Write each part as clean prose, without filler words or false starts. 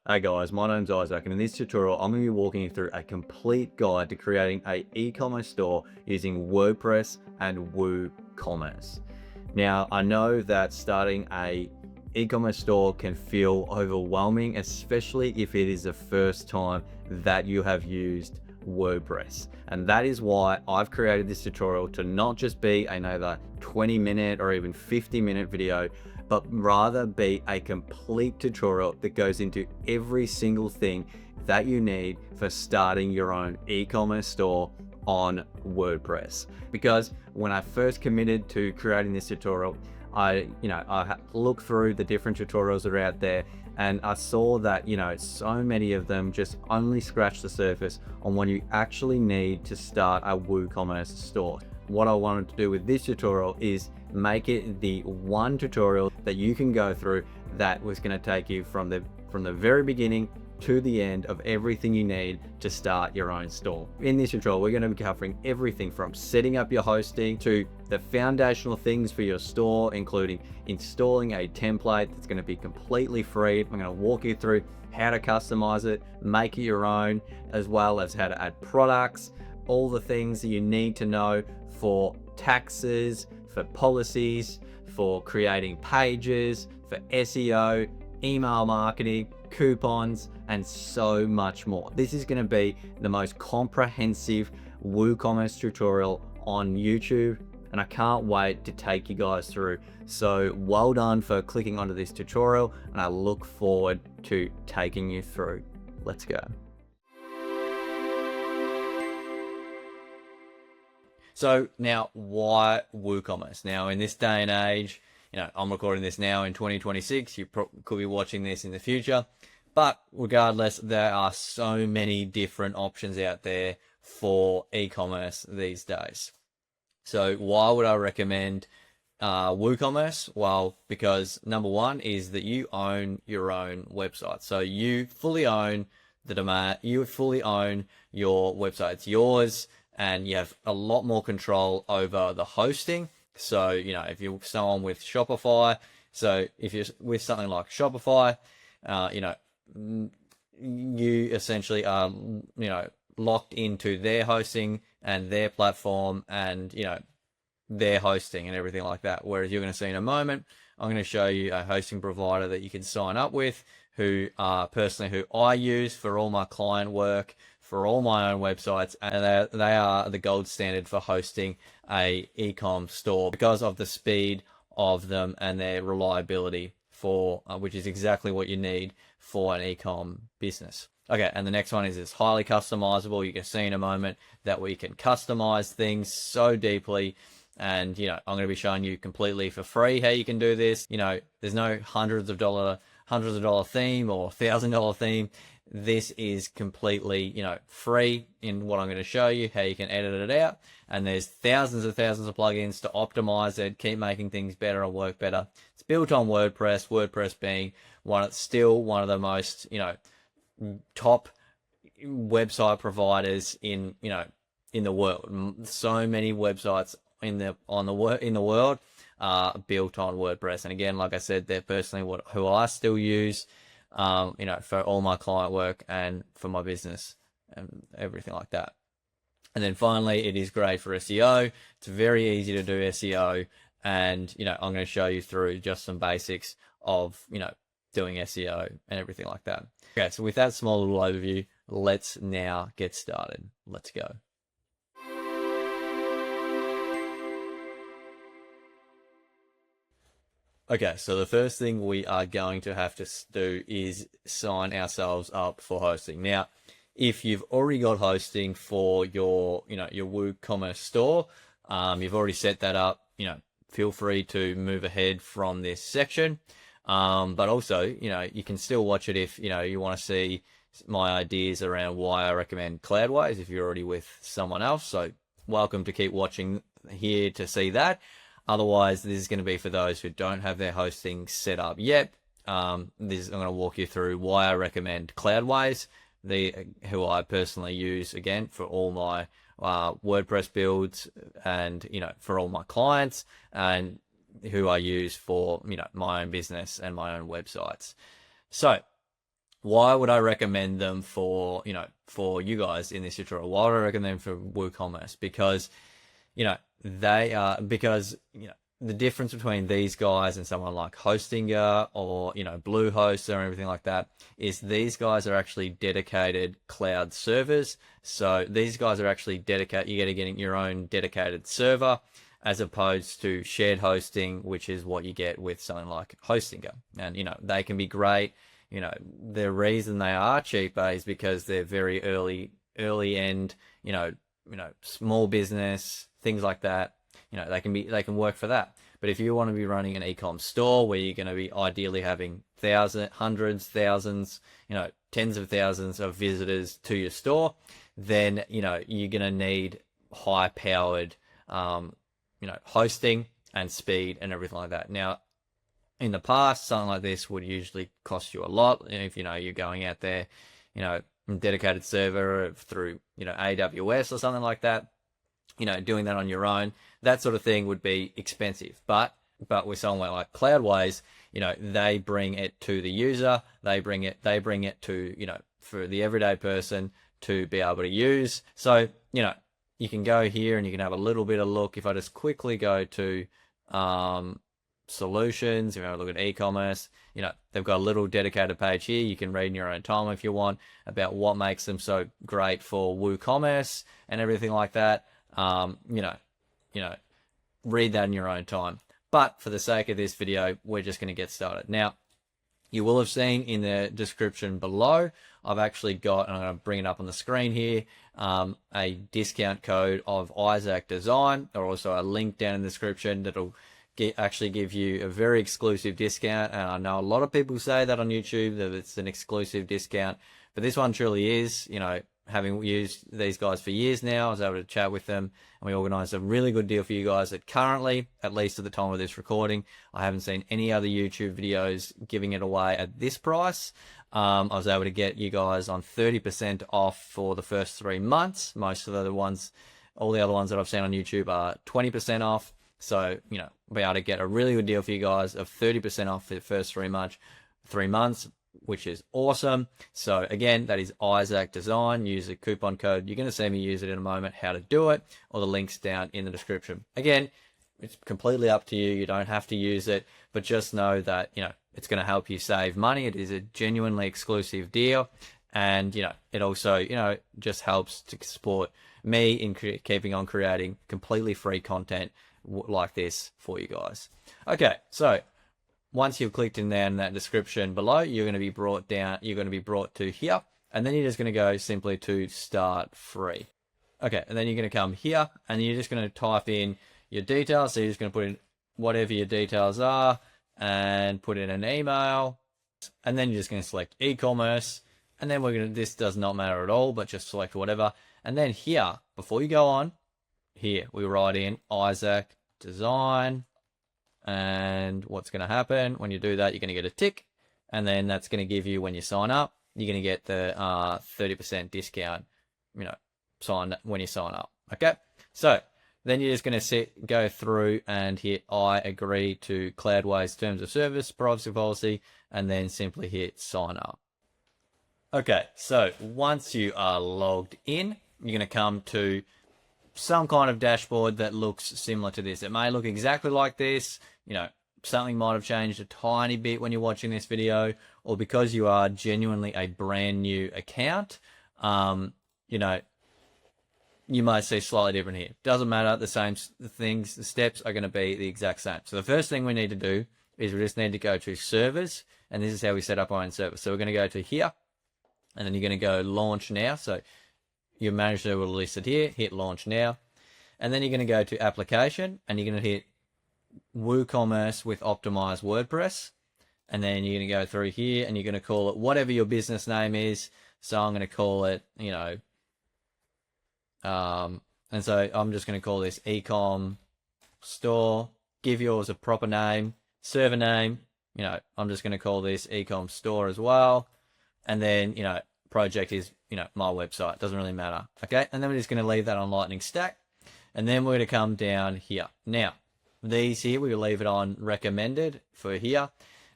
Hey guys, my name's Isaac, and in this tutorial I'm going to be walking you through a complete guide to creating an e-commerce store using WordPress and WooCommerce. Now, I know that starting a e-commerce store can feel overwhelming, especially if it is the first time that you have used WordPress. And that is why I've created this tutorial to not just be another 20-minute or even 50-minute video, but rather be a complete tutorial that goes into every single thing that you need for starting your own e-commerce store on WordPress. Because when I first committed to creating this tutorial, I looked through the different tutorials that are out there, and I saw that, so many of them just only scratch the surface on what you actually need to start a WooCommerce store. What I wanted to do with this tutorial is make it the one tutorial that you can go through that was going to take you from the very beginning to the end of everything you need to start your own store. In this tutorial, we're going to be covering everything from setting up your hosting to the foundational things for your store, including installing a template that's going to be completely free. I'm going to walk you through how to customize it, make it your own, as well as how to add products, all the things that you need to know for taxes, for policies, for creating pages, for SEO, email marketing, coupons, and so much more. This is going to be the most comprehensive WooCommerce tutorial on YouTube, and I can't wait to take you guys through. So well done for clicking onto this tutorial, and I look forward to taking you through. Let's go. So now, why WooCommerce? Now, in this day and age, I'm recording this now in 2026. You could be watching this in the future, but regardless, there are so many different options out there for e-commerce these days. So why would I recommend WooCommerce? Well, because number one is that you own your own website. So you fully own the domain, you fully own your website. It's yours, and you have a lot more control over the hosting. So, if you're someone with Shopify, so if you're with something like Shopify, you essentially are, locked into their hosting and their platform and, their hosting and everything like that. Whereas you're going to see in a moment, I'm going to show you a hosting provider that you can sign up with, who I use for all my client work, for all my own websites, and they are the gold standard for hosting a e-com store because of the speed of them and their reliability for which is exactly what you need for an e-com business. Okay, and the next one is it's highly customizable. You can see in a moment that we can customize things so deeply. And, I'm going to be showing you completely for free how you can do this. There's no hundreds of dollar theme or $1,000 theme. This is completely, free in what I'm going to show you, how you can edit it out. And there's thousands of plugins to optimize it, keep making things better and work better. It's built on WordPress, WordPress being one of the most, top website providers in the world. So many websites in the world are built on WordPress. And again, like I said, they're personally who I still use, for all my client work and for my business and everything like that. And then finally, it is great for SEO. It's very easy to do SEO. And, I'm going to show you through just some basics of, doing SEO and everything like that. Okay, so with that small little overview, let's now get started. Let's go. Okay, so the first thing we are going to have to do is sign ourselves up for hosting. Now, if you've already got hosting for your WooCommerce store, you've already set that up, feel free to move ahead from this section. But also, you can still watch it if, you want to see my ideas around why I recommend Cloudways if you're already with someone else. So welcome to keep watching here to see that. Otherwise, this is going to be for those who don't have their hosting set up yet. I'm going to walk you through why I recommend Cloudways, who I personally use, again, for all my WordPress builds and, for all my clients, and who I use for, my own business and my own websites. So why would I recommend them for, for you guys in this tutorial? Why would I recommend them for WooCommerce? Because, because the difference between these guys and someone like Hostinger or, Bluehost or everything like that is these guys are actually dedicated cloud servers. So these guys are actually dedicated, you're getting your own dedicated server, as opposed to shared hosting, which is what you get with something like Hostinger. And, they can be great. The reason they are cheaper is because they're very early end, small business, things like that. They can work for that. But if you want to be running an e-com store where you're going to be ideally having hundreds, thousands, tens of thousands of visitors to your store, then, you're going to need high powered, hosting and speed and everything like that. Now, in the past, something like this would usually cost you a lot. If, you're going out there, dedicated server through, AWS or something like that, doing that on your own, that sort of thing would be expensive. But with somewhere like Cloudways, they bring it to the user, they bring it to, for the everyday person to be able to use. So, you can go here and you can have a little bit of look. If I just quickly go to solutions, if I look at e-commerce, they've got a little dedicated page here. You can read in your own time if you want about what makes them so great for WooCommerce and everything like that. Read that in your own time. But for the sake of this video, we're just going to get started. Now, you will have seen in the description below, I've actually got, and I'm going to bring it up on the screen here, a discount code of Isaac Design, or also a link down in the description that'll actually give you a very exclusive discount. And I know a lot of people say that on YouTube, that it's an exclusive discount, but this one truly is. Having used these guys for years now, I was able to chat with them, and we organized a really good deal for you guys that currently, at least at the time of this recording, I haven't seen any other YouTube videos giving it away at this price. I was able to get you guys on 30% off for the first 3 months. Most of the ones, all the other ones that I've seen on YouTube are 20% off. So, be able to get a really good deal for you guys of 30% off for the first 3 months, which is awesome. So again, that is Isaac Design. Use the coupon code. You're going to see me use it in a moment, how to do it, or the links down in the description. Again, it's completely up to you. You don't have to use it, but just know that, it's going to help you save money. It is a genuinely exclusive deal. And, it also, just helps to support me in keeping on creating completely free content like this for you guys. Okay, so once you've clicked in there in that description below, you're going to be brought to here, and then you're just going to go simply to start free. Okay, and then you're going to come here, and you're just going to type in your details. So you're just going to put in whatever your details are, and put in an email, and then you're just going to select e-commerce, and then this does not matter at all, but just select whatever. And then here, before you go on, here we write in Isaac Design. And what's going to happen when you do that, you're going to get a tick, and then that's going to give you, when you sign up, you're going to get the 30% discount, when you sign up. Okay, so then you're just going to go through and hit I agree to Cloudways terms of service, privacy policy, and then simply hit sign up. Okay, so once you are logged in, you're going to come to some kind of dashboard that looks similar to this. It may look exactly like this. Something might have changed a tiny bit when you're watching this video, or because you are genuinely a brand new account, you might see slightly different here. Doesn't matter. The same things, the steps are going to be the exact same. So the first thing we need to do is we just need to go to servers, and this is how we set up our own server. So we're going to go to here, and then you're going to go launch now. So your manager will list it here, hit launch now, and then you're going to go to application, and you're going to hit WooCommerce with optimized WordPress, and then you're going to go through here, and you're going to call it whatever your business name is. So I'm going to call it, and so I'm just going to call this Ecom Store. Give yours a proper name, server name. I'm just going to call this Ecom Store as well, and then project is my website. Doesn't really matter. Okay, and then we're just going to leave that on Lightning Stack, and then we're going to come down here. Now these here we will leave it on recommended for here.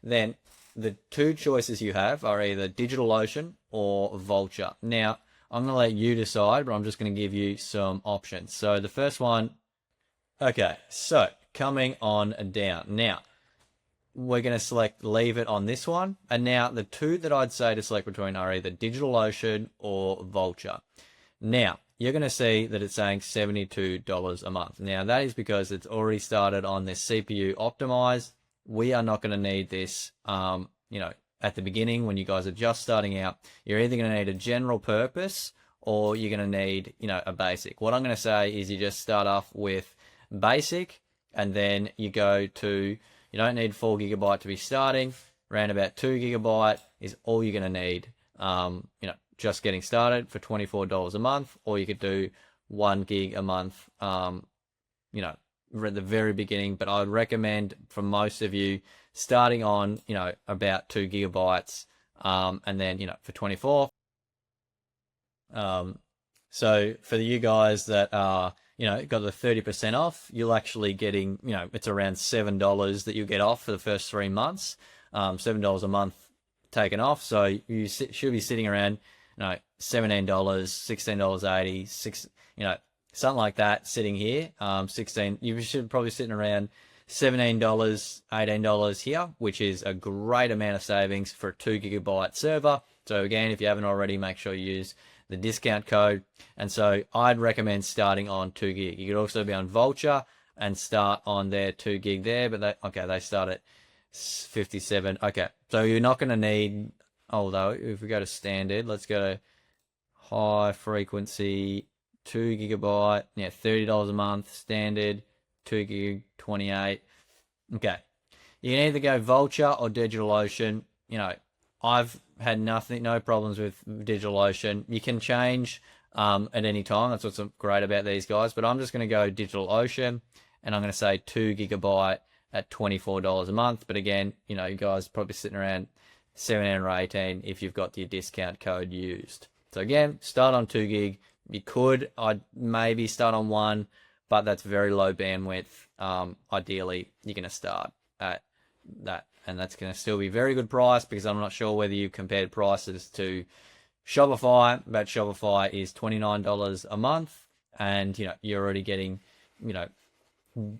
Then the two choices you have are either DigitalOcean or Vultr. Now, I'm going to let you decide, but I'm just going to give you some options. So the first one, okay, so coming on down. Now, we're going to select leave it on this one. And now the two that I'd say to select between are either DigitalOcean or Vultr. Now, you're going to see that it's saying $72 a month. Now, that is because it's already started on this CPU optimized. We are not going to need this, at the beginning when you guys are just starting out. You're either going to need a general purpose or you're going to need, a basic. What I'm going to say is you just start off with basic and then you go to, you don't need 4 GB to be starting. Around about 2 GB is all you're going to need, just getting started for $24 a month, or you could do 1 gig a month, at the very beginning. But I would recommend for most of you starting on, about 2 GB, and then, for 24. So for you guys that are, got the 30% off, you'll actually getting, it's around $7 that you get off for the first 3 months, $7 a month taken off. So you should be sitting around, $17, $16.80, something like that sitting here. 16, you should probably sitting around $17, $18 here, which is a great amount of savings for a 2 GB server. So again, if you haven't already, make sure you use the discount code. And so I'd recommend starting on 2 gig. You could also be on Vultr and start on their 2 gig there, but they start at 57. Okay, so you're not going to need, although if we go to standard, let's go to high frequency, 2 GB, $30 a month, standard, 2 gig, 28. Okay, you can either go Vultr or DigitalOcean. I've had no problems with DigitalOcean. You can change at any time. That's what's great about these guys. But I'm just going to go DigitalOcean, and I'm going to say 2 GB at $24 a month. But again, you guys are probably sitting around 17 or 18 if you've got your discount code used. So again, start on 2 gig. I'd maybe start on 1, but that's very low bandwidth. Ideally, you're going to start at that, and that's going to still be very good price, because I'm not sure whether you compared prices to Shopify, but Shopify is $29 a month, and you're already getting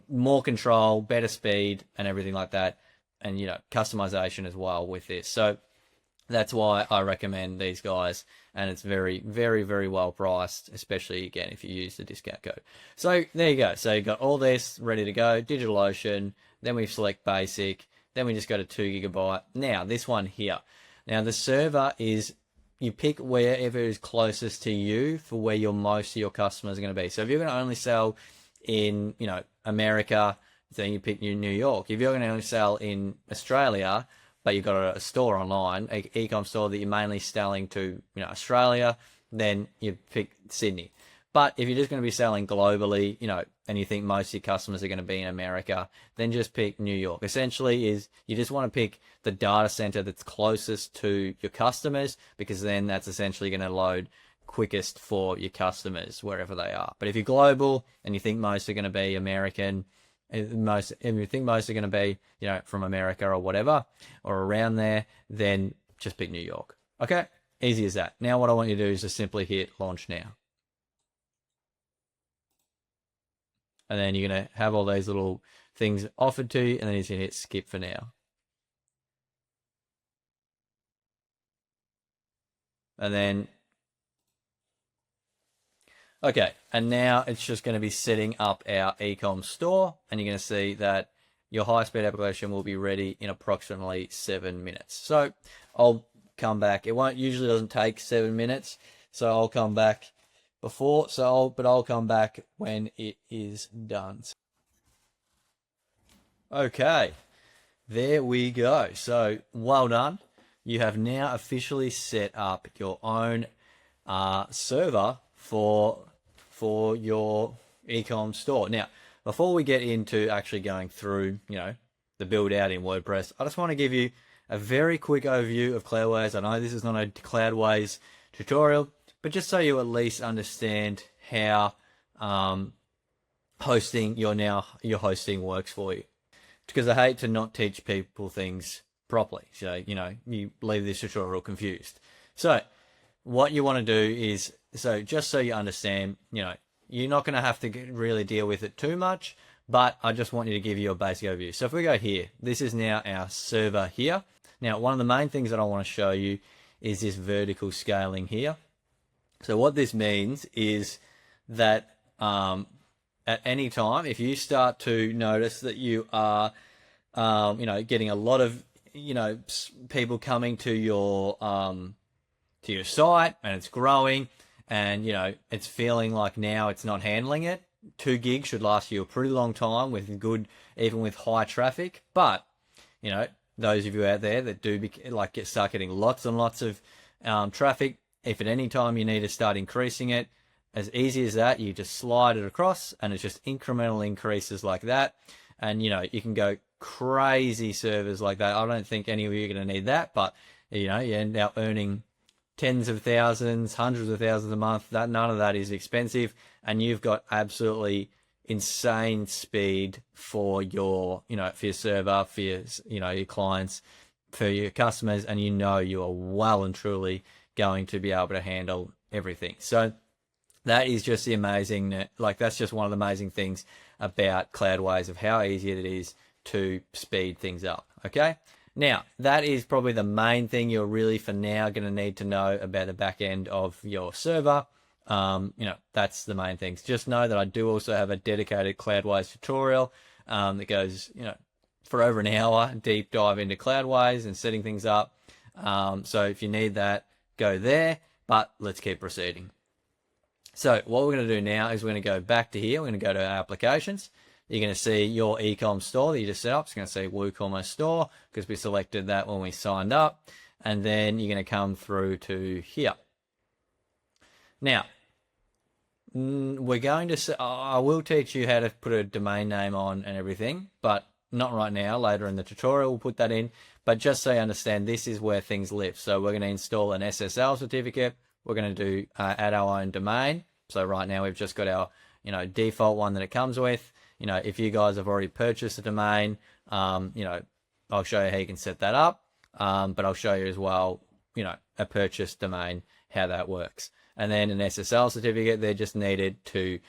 more control, better speed, and everything like that, and customization as well with this. So that's why I recommend these guys, and it's very, very, very well priced, especially again if you use the discount code. So there you go. So you've got all this ready to go, DigitalOcean, then we select basic, then we just go to 2 GB. Now this one here. Now the server is, you pick wherever is closest to you for where most of your customers are going to be. So if you're going to only sell in, America, then you pick New York. If you're going to only sell in Australia, but you've got a store online, an e-com store that you're mainly selling to, Australia, then you pick Sydney. But if you're just going to be selling globally, and you think most of your customers are going to be in America, then just pick New York. Essentially is you just want to pick the data center that's closest to your customers, because then that's essentially going to load quickest for your customers wherever they are. But if you're global and you think most are going to be American, if you think most are going to be, from America or whatever, or around there, then just pick New York. Okay, easy as that. Now what I want you to do is just simply hit launch now. And then you're going to have all these little things offered to you, and then you're going to hit skip for now. And then, okay, and now it's just going to be setting up our ecom store, and you're going to see that your high-speed application will be ready in approximately 7 minutes. So I'll come back. It usually doesn't take 7 minutes, so I'll come back before. But I'll come back when it is done. Okay, there we go. So well done. You have now officially set up your own server for your ecom store. Now, before we get into actually going through, the build out in WordPress, I just want to give you a very quick overview of Cloudways. I know this is not a Cloudways tutorial, but just so you at least understand how your hosting works for you. Because I hate to not teach people things properly. So, you leave this tutorial confused. So what you want to do is, so just so you understand, you're not going to have to really deal with it too much, but I just want you to give you a basic overview. So if we go here, this is now our server here. Now, one of the main things that I want to show you is this vertical scaling here. So what this means is that at any time, if you start to notice that you are, getting a lot of, people coming to your site and it's growing, and it's feeling like now it's not handling it. 2 gigs should last you a pretty long time with good, even with high traffic. But those of you out there that do start getting lots and lots of traffic, if at any time you need to start increasing it, as easy as that, you just slide it across and it's just incremental increases like that. And you can go crazy servers like that. I don't think any of you are going to need that, but you end up earning tens of thousands, hundreds of thousands a month. None of that is expensive, and you've got absolutely insane speed for your for your server, for your your clients, for your customers, and you are well and truly going to be able to handle everything. So that is just the amazing, that's just one of the amazing things about Cloudways, of how easy it is to speed things up. Okay, now that is probably the main thing you're really for now going to need to know about the back end of your server. That's the main things. Just know that I do also have a dedicated Cloudways tutorial that goes for over an hour, deep dive into Cloudways and setting things up. So if you need that, go there, but let's keep proceeding. So what we're going to do now is we're going to go back to here. We're going to go to our applications. You're going to see your ecom store that you just set up. It's going to say WooCommerce store because we selected that when we signed up. And then you're going to come through to here. Now, we're going to, I will teach you how to put a domain name on and everything, but not right now. Later in the tutorial, we'll put that in. But just so you understand, this is where things live. So we're going to install an SSL certificate. We're going to do add our own domain. So right now we've just got our default one that it comes with. If you guys have already purchased a domain, I'll show you how you can set that up. But I'll show you as well, a purchased domain, how that works. And then an SSL certificate, they're just needed to,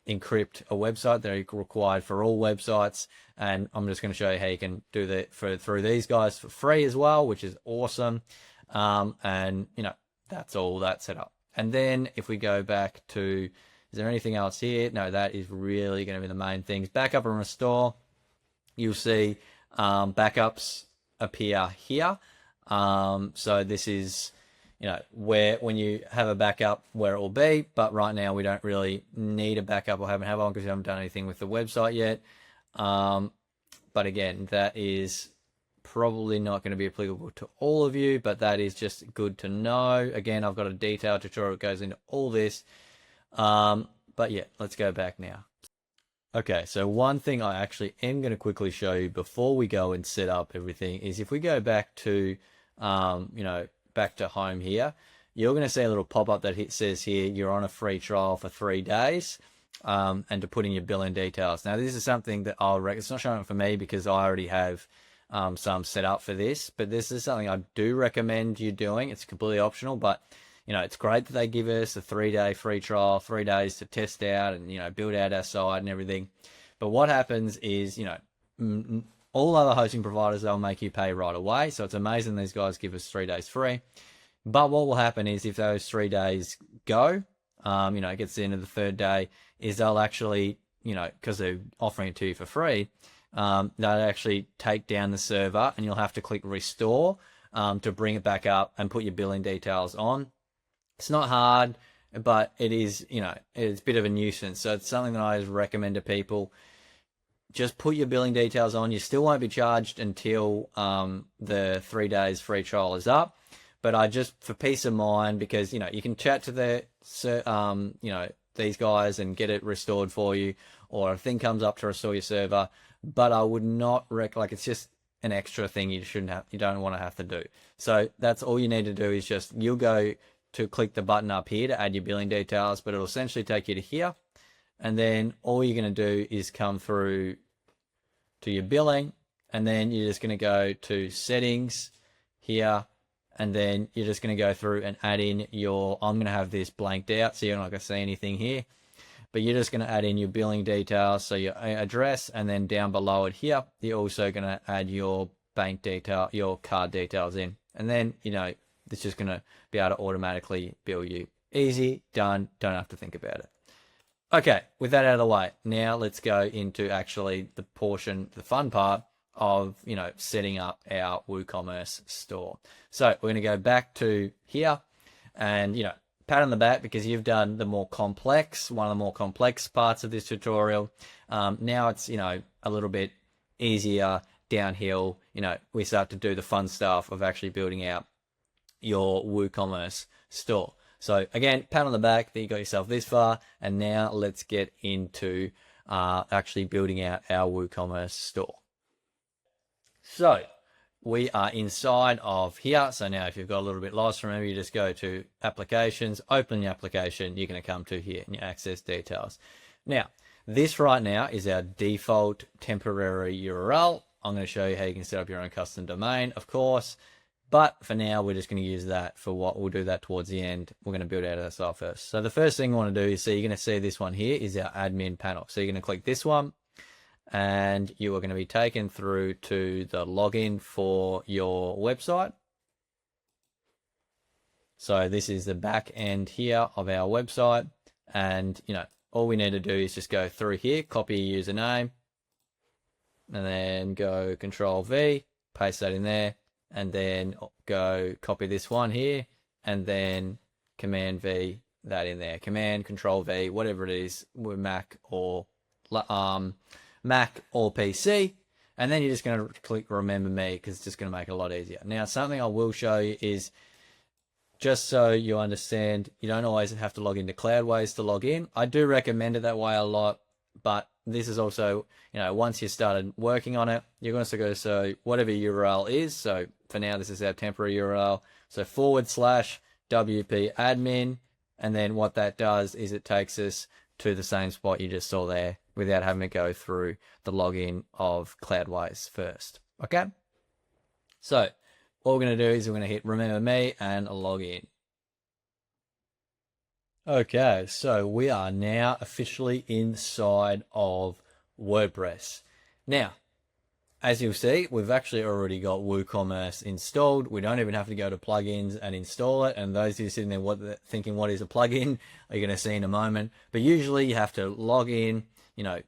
encrypt a website. They're required for all websites. And I'm just going to show you how you can do that through these guys for free as well, which is awesome. And that's all that set up. And then if we go back to, is there anything else here? No, that is really going to be the main things. Backup and restore. You'll see backups appear here. So this is, where when you have a backup, where it will be. But right now we don't really need a backup or haven't had one because we haven't done anything with the website yet. But again, that is probably not going to be applicable to all of you, but that is just good to know. Again, I've got a detailed tutorial that goes into all this. But yeah, let's go back now. Okay, so one thing I actually am going to quickly show you before we go and set up everything is if we go back to, back to home here, you're going to see a little pop-up that says here, you're on a free trial for 3 days, and to put in your billing details. Now, this is something that it's not showing for me because I already have some set up for this, but this is something I do recommend you doing. It's completely optional, but it's great that they give us a 3-day free trial, 3 days to test out and, build out our site and everything. But what happens is, all other hosting providers, they'll make you pay right away. So it's amazing these guys give us 3 days free. But what will happen is if those 3 days go, it gets to the end of the 3rd day, is they'll actually, because they're offering it to you for free, they'll actually take down the server and you'll have to click restore to bring it back up and put your billing details on. It's not hard, but it is, it's a bit of a nuisance. So it's something that I always recommend to people. Just put your billing details on. You still won't be charged until the 3 days free trial is up. But I just, for peace of mind, because, you can chat to these guys and get it restored for you, or a thing comes up to restore your server. But I would not it's just an extra thing you don't want to have to do. So that's all you need to do is just, you'll go to click the button up here to add your billing details, but it'll essentially take you to here. And then all you're going to do is come through to your billing, and then you're just going to go to settings here, and then you're just going to go through and add in your, I'm going to have this blanked out so you're not going to see anything here, but you're just going to add in your billing details, so your address, and then down below it here, you're also going to add your bank detail, your card details in, and then, you know, it's just going to be able to automatically bill you. Easy, done, don't have to think about it. Okay, with that out of the way, now let's go into actually the portion, the fun part of, you know, setting up our WooCommerce store. So we're going to go back to here, and, you know, pat on the back because you've done the more complex, one of the more complex parts of this tutorial. Now it's, you know, a little bit easier downhill. You know, we start to do the fun stuff of actually building out your WooCommerce store. So again, pat on the back that you got yourself this far, and now let's get into actually building out our WooCommerce store. So we are inside of here. So now if you've got a little bit lost, remember you just go to applications, open the application, you're going to come to here in your access details. Now, this right now is our default temporary URL. I'm going to show you how you can set up your own custom domain, of course. But for now, we're just going to use that for what we'll do that towards the end. We're going to build out our style first. So the first thing you want to do is, so you're going to see this one here is our admin panel. So you're going to click this one, and you are going to be taken through to the login for your website. So this is the back end here of our website. And, you know, all we need to do is just go through here, copy your username, and then go Control V, paste that in there. And then go copy this one here, and then Command V that in there. Command Control V, whatever it is, with Mac or PC, and then you're just going to click Remember Me because it's just going to make it a lot easier. Now, something I will show you is, just so you understand, you don't always have to log into Cloudways to log in. I do recommend it that way a lot, but this is also, you know, once you started working on it, you're going to go, so whatever URL is. So for now, this is our temporary URL. So /WP admin. And then what that does is it takes us to the same spot you just saw there without having to go through the login of Cloudways first. Okay. So what we're going to do is we're going to hit Remember Me and log in. Okay, so we are now officially inside of WordPress. Now, as you'll see, we've actually already got WooCommerce installed. We don't even have to go to plugins and install it. And those who are sitting there thinking, what is a plugin, are you going to see in a moment. But usually you have to log in, you know,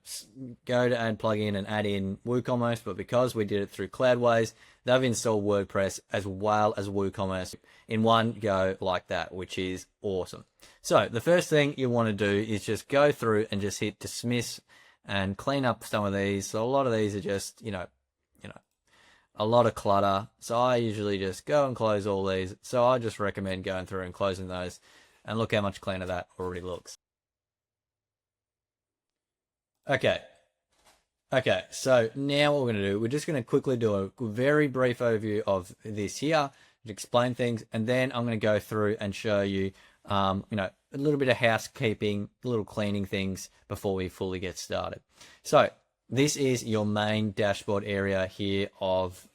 go to add plugin and add in WooCommerce. But because we did it through Cloudways, they've installed WordPress as well as WooCommerce in one go like that, which is awesome. So the first thing you want to do is just go through and just hit dismiss and clean up some of these. So a lot of these are just, you know, a lot of clutter. So I usually just go and close all these. So I just recommend going through and closing those, and look how much cleaner that already looks. Okay, so now what we're going to do, we're just going to quickly do a very brief overview of this here, explain things, and then I'm going to go through and show you, you know, a little bit of housekeeping, little cleaning things before we fully get started. So this is your main dashboard area here of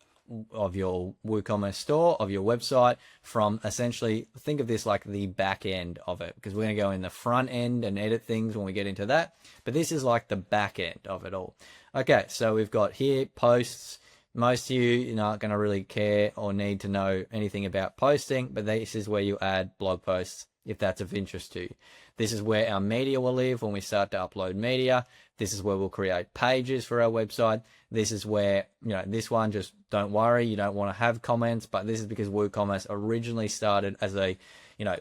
your WooCommerce store, of your website, from essentially, think of this like the back end of it, because we're going to go in the front end and edit things when we get into that. But this is like the back end of it all. Okay, so we've got here posts. Most of you aren't going to really care or need to know anything about posting, but this is where you add blog posts if that's of interest to you. This is where our media will live when we start to upload media. This is where we'll create pages for our website. This is where, you know, this one, just don't worry, you don't want to have comments, but this is because WooCommerce originally started as a, you know,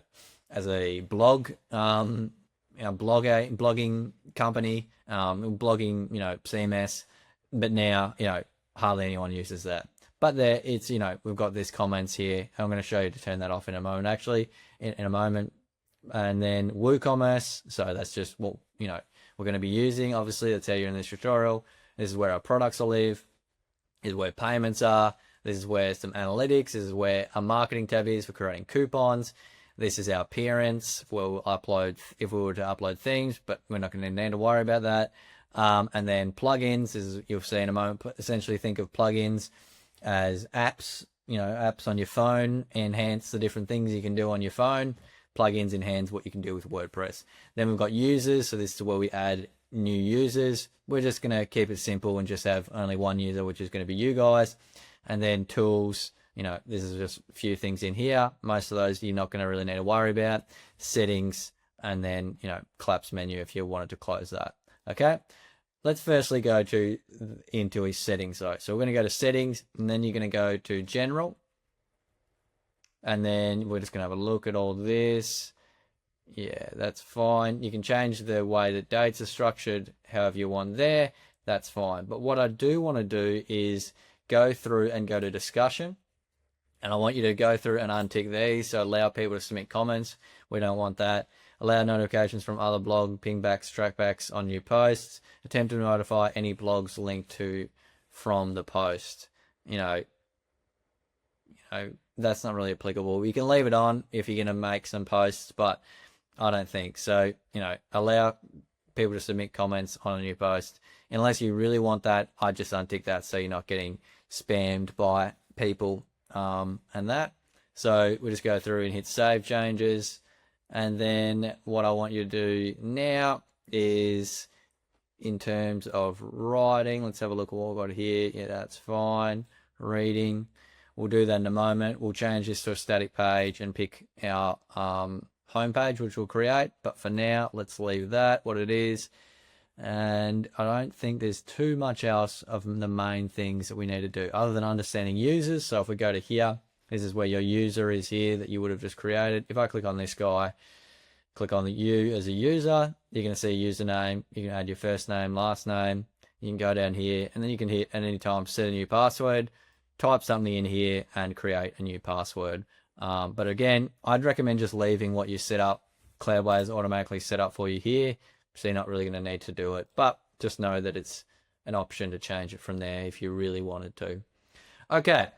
as a blog, blogging company, blogging, you know, CMS, but now, you know, hardly anyone uses that. But there, it's, you know, we've got this comments here. I'm going to show you to turn that off in a moment, actually, in a moment. And then WooCommerce, so that's just what, you know, we're going to be using. Obviously, that's how you're in this tutorial. This is where our products will live. This is where payments are. This is where some analytics. This is where our marketing tab is for creating coupons. This is our appearance where we'll upload, if we were to upload things, but we're not going to need to worry about that. And then plugins, as you'll see in a moment, essentially think of plugins as apps, apps on your phone, enhance the different things you can do on your phone. Plugins enhance what you can do with WordPress. Then we've got users, so this is where we add new users. We're just going to keep it simple and just have only one user, which is going to be you guys. And then tools, this is just a few things in here. Most of those you're not going to really need to worry about. Settings, and then, collapse menu if you wanted to close that. Okay. Let's firstly go into his settings though. So we're going to go to settings, and then you're going to go to general. And then we're just going to have a look at all this. Yeah, that's fine. You can change the way that dates are structured however you want there. That's fine. But what I do want to do is go through and go to discussion. And I want you to go through and untick these. So allow people to submit comments. We don't want that. Allow notifications from other blog pingbacks, trackbacks on new posts. Attempt to notify any blogs linked to from the post. That's not really applicable. You can leave it on if you're going to make some posts, but I don't think so. Allow people to submit comments on a new post. Unless you really want that, I just untick that so you're not getting spammed by people and that. So we'll just go through and hit save changes. And then what I want you to do now is in terms of writing, let's have a look at what we've got here. Yeah, that's fine. Reading. We'll do that in a moment. We'll change this to a static page and pick our homepage, which we'll create. But for now, let's leave that what it is. And I don't think there's too much else of the main things that we need to do other than understanding users. So if we go to here, this is where your user is here that you would have just created. If I click on this guy, click on the you as a user, you're going to see a username. You can add your first name, last name. You can go down here, and then you can hit at any time set a new password. Type something in here and create a new password. But again, I'd recommend just leaving what you set up. Cloudways automatically set up for you here, so you're not really going to need to do it. But just know that it's an option to change it from there if you really wanted to. Okay.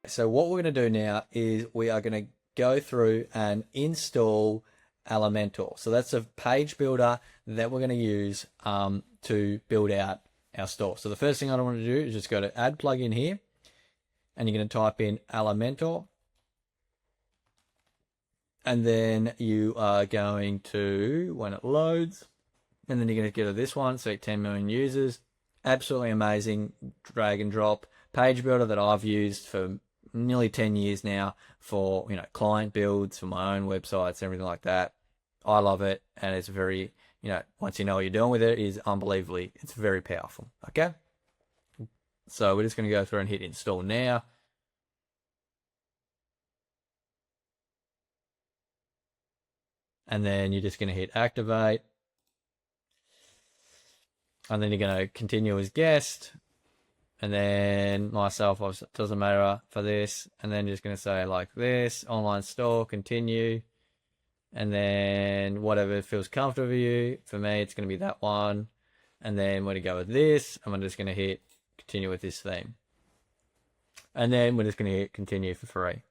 So what we're going to do now is we are going to go through and install Elementor. So that's a page builder that we're going to use to build out our store. So the first thing I want to do is just go to add plugin here, and you're going to type in Elementor, and then you are going to, when it loads, and then you're going to go to this one, so 10 million users. Absolutely amazing drag and drop page builder that I've used for nearly 10 years now for client builds, for my own websites, everything like that. I love it, and it's very, once you know what you're doing with it, it is unbelievably, it's very powerful. Okay, so we're just going to go through and hit install now. And then you're just going to hit activate, and then you're going to continue as guest. And then myself, doesn't matter for this. And then you're just going to say like this, online store, continue. And then whatever feels comfortable for you. For me, it's going to be that one. And then we're going to go with this. And I'm just going to hit continue with this theme. And then we're just going to hit continue for free.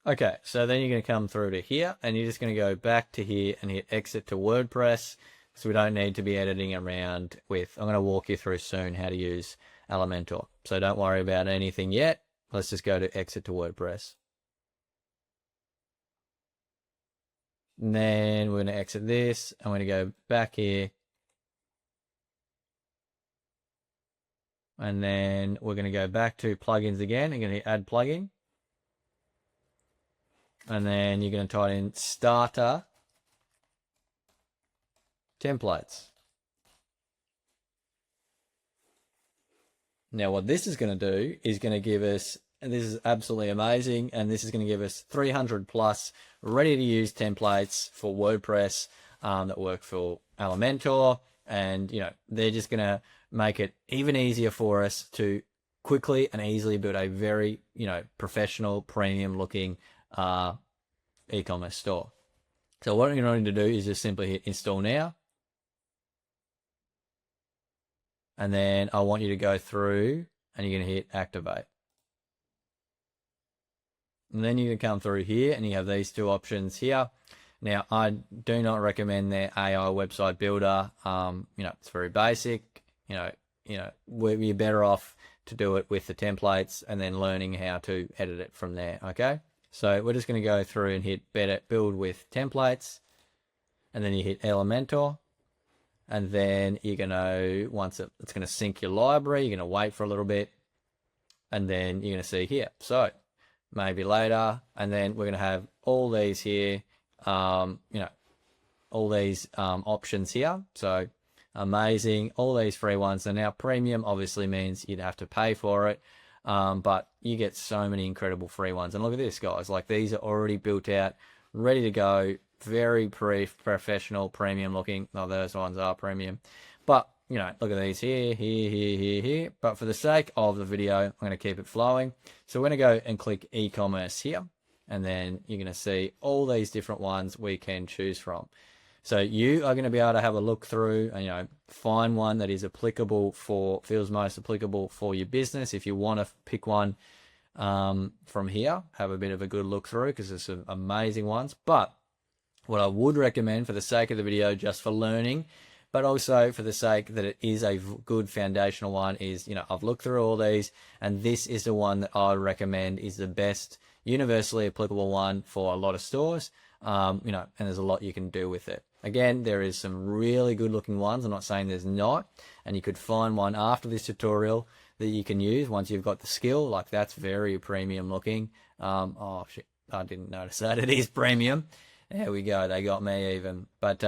Okay, so then you're going to come through to here, and you're just going to go back to here and hit exit to WordPress. So we don't need to be editing around with, I'm going to walk you through soon how to use Elementor. So don't worry about anything yet. Let's just go to exit to WordPress. And then we're going to exit this. I'm going to go back here. And then we're going to go back to plugins again. I'm going to hit add plugin. And then you're going to type in starter templates. Now what this is going to do is going to give us, and this is absolutely amazing, and this is going to give us 300 plus ready to use templates for WordPress that work for Elementor, and they're just going to make it even easier for us to quickly and easily build a very professional, premium looking e-commerce store. So what you're going to do is just simply hit install now. And then I want you to go through and you're going to hit activate. And then you can come through here and you have these two options here. Now, I do not recommend their AI website builder. It's very basic. You're better off to do it with the templates and then learning how to edit it from there. Okay. So we're just going to go through and hit build with templates, and then you hit Elementor, and then you're going to, it's going to sync your library, you're going to wait for a little bit, and then you're going to see here. So maybe later, and then we're going to have all these here, all these options here. So amazing, all these free ones. And now premium obviously means you'd have to pay for it, but you get so many incredible free ones. And look at this, guys, like these are already built out, ready to go, very professional, premium looking. Oh, those ones are premium, but look at these here. But for the sake of the video, I'm going to keep it flowing. So we're going to go and click e-commerce here, and then you're going to see all these different ones we can choose from. So you are going to be able to have a look through and, find one that is feels most applicable for your business. If you want to pick one from here, have a bit of a good look through, because there's some amazing ones. But what I would recommend for the sake of the video, just for learning, but also for the sake that it is a good foundational one, is, I've looked through all these, and this is the one that I would recommend is the best universally applicable one for a lot of stores. And there's a lot you can do with it. Again, there is some really good looking ones. I'm not saying there's not, and you could find one after this tutorial that you can use once you've got the skill. Like that's very premium looking. Oh shit, I didn't notice that. It is premium. There we go. They got me even. But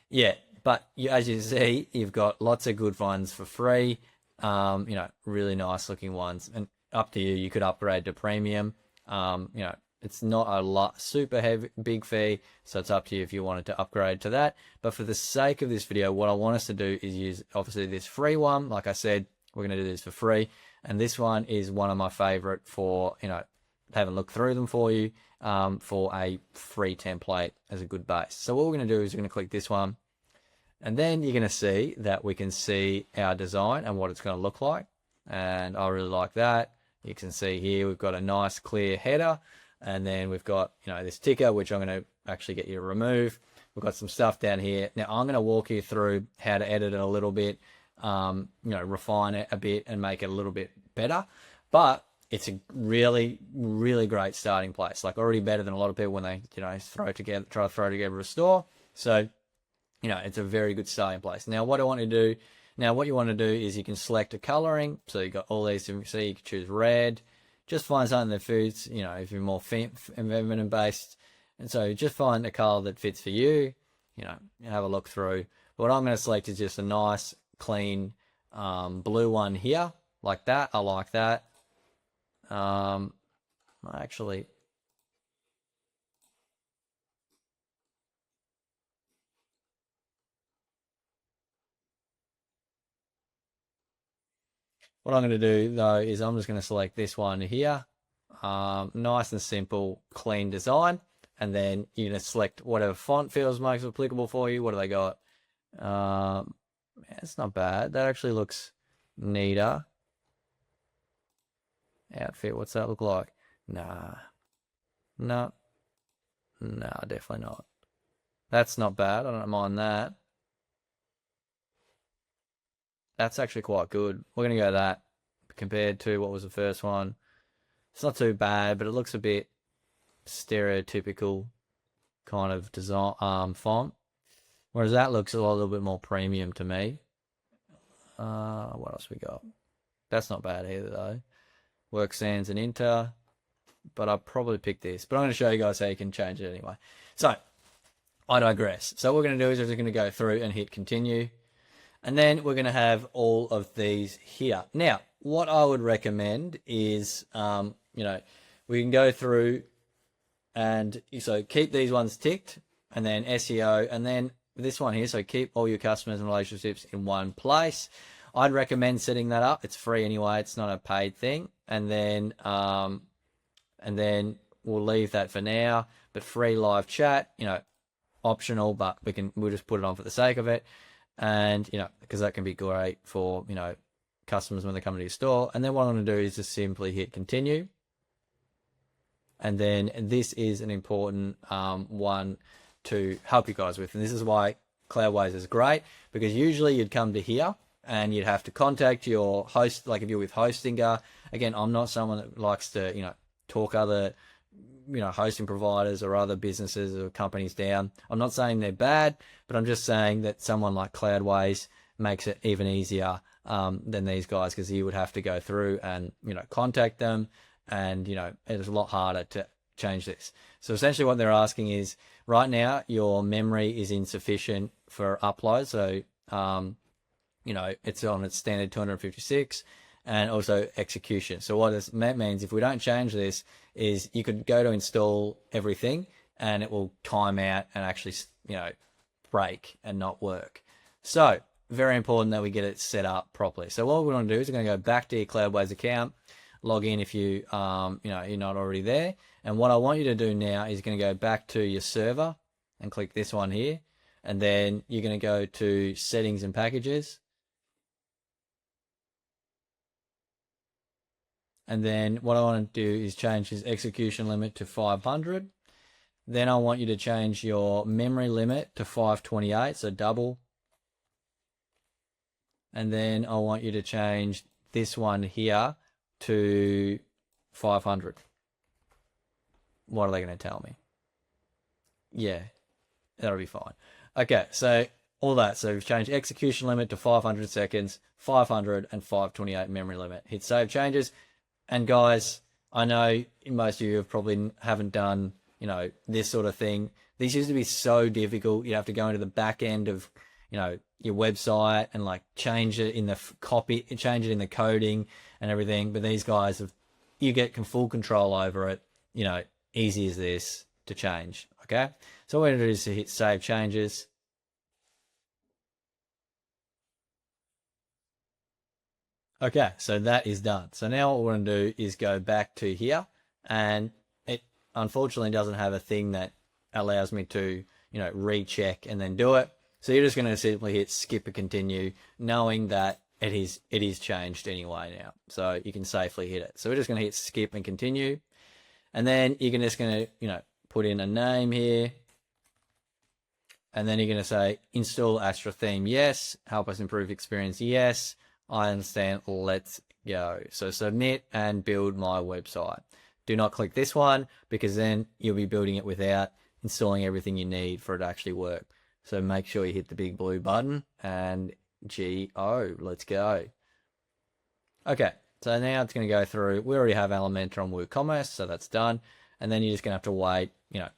yeah, but as you see, you've got lots of good ones for free. Really nice looking ones, and up to you. You could upgrade to premium. It's not a super heavy, big fee, so it's up to you if you wanted to upgrade to that. But for the sake of this video, what I want us to do is use, obviously, this free one. Like I said, we're going to do this for free. And this one is one of my favorite for, have a look through them for you, for a free template as a good base. So what we're going to do is we're going to click this one. And then you're going to see that we can see our design and what it's going to look like. And I really like that. You can see here, we've got a nice clear header. And then we've got, this ticker, which I'm going to actually get you to remove. We've got some stuff down here. Now I'm going to walk you through how to edit it a little bit, refine it a bit and make it a little bit better. But it's a really, really great starting place. Like already better than a lot of people when they, try to throw together a store. So, it's a very good starting place. Now what what you want to do is you can select a coloring. So you've got all these, you can choose red. Just find something that fits, if you're more feminine based. And so just find a color that fits for you, have a look through. What I'm going to select is just a nice, clean, blue one here, like that. I like that. Actually, what I'm going to do though is I'm just going to select this one here. Nice and simple, clean design. And then you're going to select whatever font feels most applicable for you. What do they got? It's not bad. That actually looks neater. Outfit, what's that look like? No, definitely not. That's not bad. I don't mind that. That's actually quite good. We're going to go that compared to what was the first one. It's not too bad, but it looks a bit stereotypical kind of design font. Whereas that looks a little bit more premium to me. What else we got? That's not bad either though. Work sans and Inter. But I'll probably pick this. But I'm going to show you guys how you can change it anyway. So, I digress. So what we're going to do is we're just going to go through and hit continue. And then we're going to have all of these here. Now, what I would recommend is, we can go through and so keep these ones ticked, and then SEO, and then this one here. So keep all your customers and relationships in one place. I'd recommend setting that up. It's free anyway. It's not a paid thing. And then we'll leave that for now. But free live chat, optional, but we'll just put it on for the sake of it. And, because that can be great for, customers when they come to your store. And then what I'm going to do is just simply hit continue. And then this is an important one to help you guys with. And this is why Cloudways is great, because usually you'd come to here and you'd have to contact your host. Like if you're with Hostinger, again, I'm not someone that likes to, talk other, hosting providers or other businesses or companies down. I'm not saying they're bad, but I'm just saying that someone like Cloudways makes it even easier than these guys, because you would have to go through and, contact them. And, it's a lot harder to change this. So essentially what they're asking is, right now, your memory is insufficient for upload. So, it's on its standard 256, and also execution. So what that means, if we don't change this, is you could go to install everything and it will time out and actually, break and not work. So very important that we get it set up properly. So what we're going to do is we're going to go back to your Cloudways account, log in if you, you're not already there. And what I want you to do now is going to go back to your server and click this one here. And then you're going to go to settings and packages. And then what I want to do is change this execution limit to 500. Then I want you to change your memory limit to 528, so double. And then I want you to change this one here to 500. What are they going to tell me? Yeah, that'll be fine. Okay, so all that. So we've changed execution limit to 500 seconds, 500 and 528 memory limit. Hit save changes. And guys, I know most of you have probably haven't done, this sort of thing. These used to be so difficult. You have to go into the back end of, your website and like change it in the copy, change it in the coding and everything. But these guys you get full control over it, easy as this to change. Okay. So what we're going to do is to hit save changes. Okay, so that is done. So now what we're going to do is go back to here, and it unfortunately doesn't have a thing that allows me to, recheck and then do it. So you're just going to simply hit skip and continue, knowing that it is changed anyway now. So you can safely hit it. So we're just going to hit skip and continue. And then you're just going to, put in a name here. And then you're going to say install Astra theme. Yes. Help us improve experience. Yes. I understand. Let's go. So submit and build my website. Do not click this one, because then you'll be building it without installing everything you need for it to actually work. So make sure you hit the big blue button and go. Let's go. Okay. So now it's going to go through. We already have Elementor on WooCommerce, so that's done. And then you're just going to have to wait,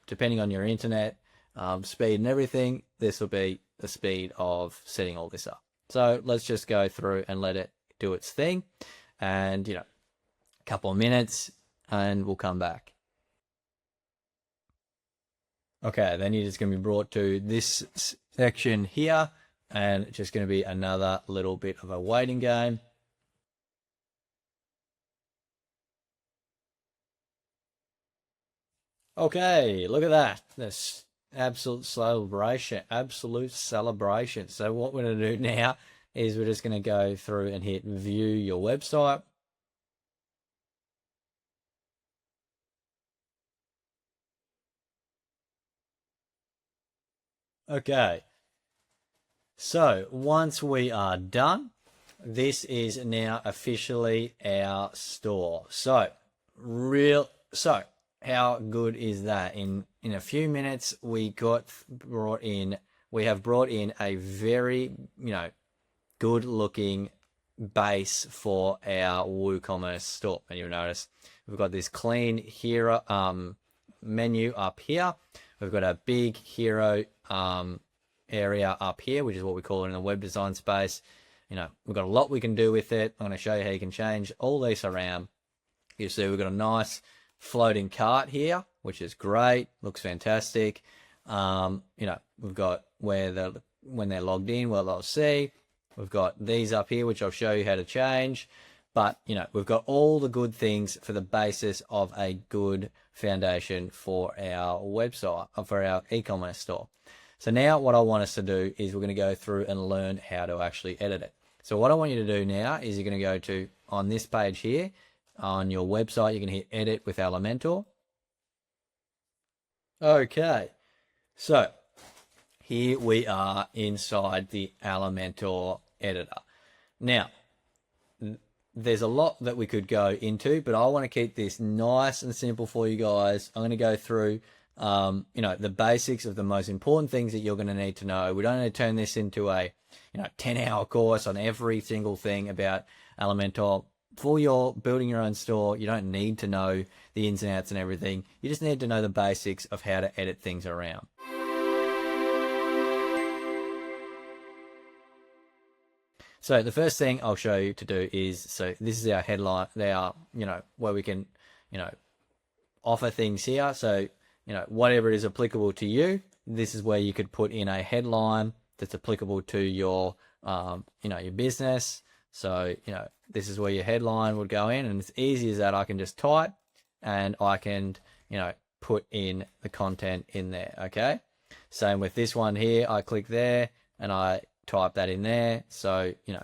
depending on your internet speed and everything, this will be the speed of setting all this up. So let's just go through and let it do its thing, and, a couple of minutes, and we'll come back. Okay, then you're just going to be brought to this section here, and it's just going to be another little bit of a waiting game. Okay, look at that. This absolute celebration. So what we're going to do now is we're just going to go through and hit view your website. Okay. So once we are done, this is now officially our store. So how good is that? In a few minutes, we have brought in a very, good looking base for our WooCommerce store. And you'll notice we've got this clean hero menu up here. We've got a big hero area up here, which is what we call it in the web design space. We've got a lot we can do with it. I'm going to show you how you can change all this around. You see we've got a nice floating cart here, which is great, looks fantastic. We've got when they're logged in, what they'll see. We've got these up here, which I'll show you how to change. But, we've got all the good things for the basis of a good foundation for our website, for our e-commerce store. So now what I want us to do is we're going to go through and learn how to actually edit it. So what I want you to do now is you're going to go to, on this page here, on your website, you can hit edit with Elementor. Okay, so here we are inside the Elementor editor. Now, there's a lot that we could go into, but I want to keep this nice and simple for you guys. I'm going to go through, the basics of the most important things that you're going to need to know. We don't need to turn this into a, 10-hour course on every single thing about Elementor. For your building your own store, you don't need to know the ins and outs and everything. You just need to know the basics of how to edit things around. So the first thing I'll show you to do is, so this is our headline. They are, where we can, offer things here. So, whatever is applicable to you, this is where you could put in a headline that's applicable to your, your business. So, this is where your headline would go in, and it's easy as that. I can just type and I can, put in the content in there. Okay. Same with this one here. I click there and I type that in there. So, you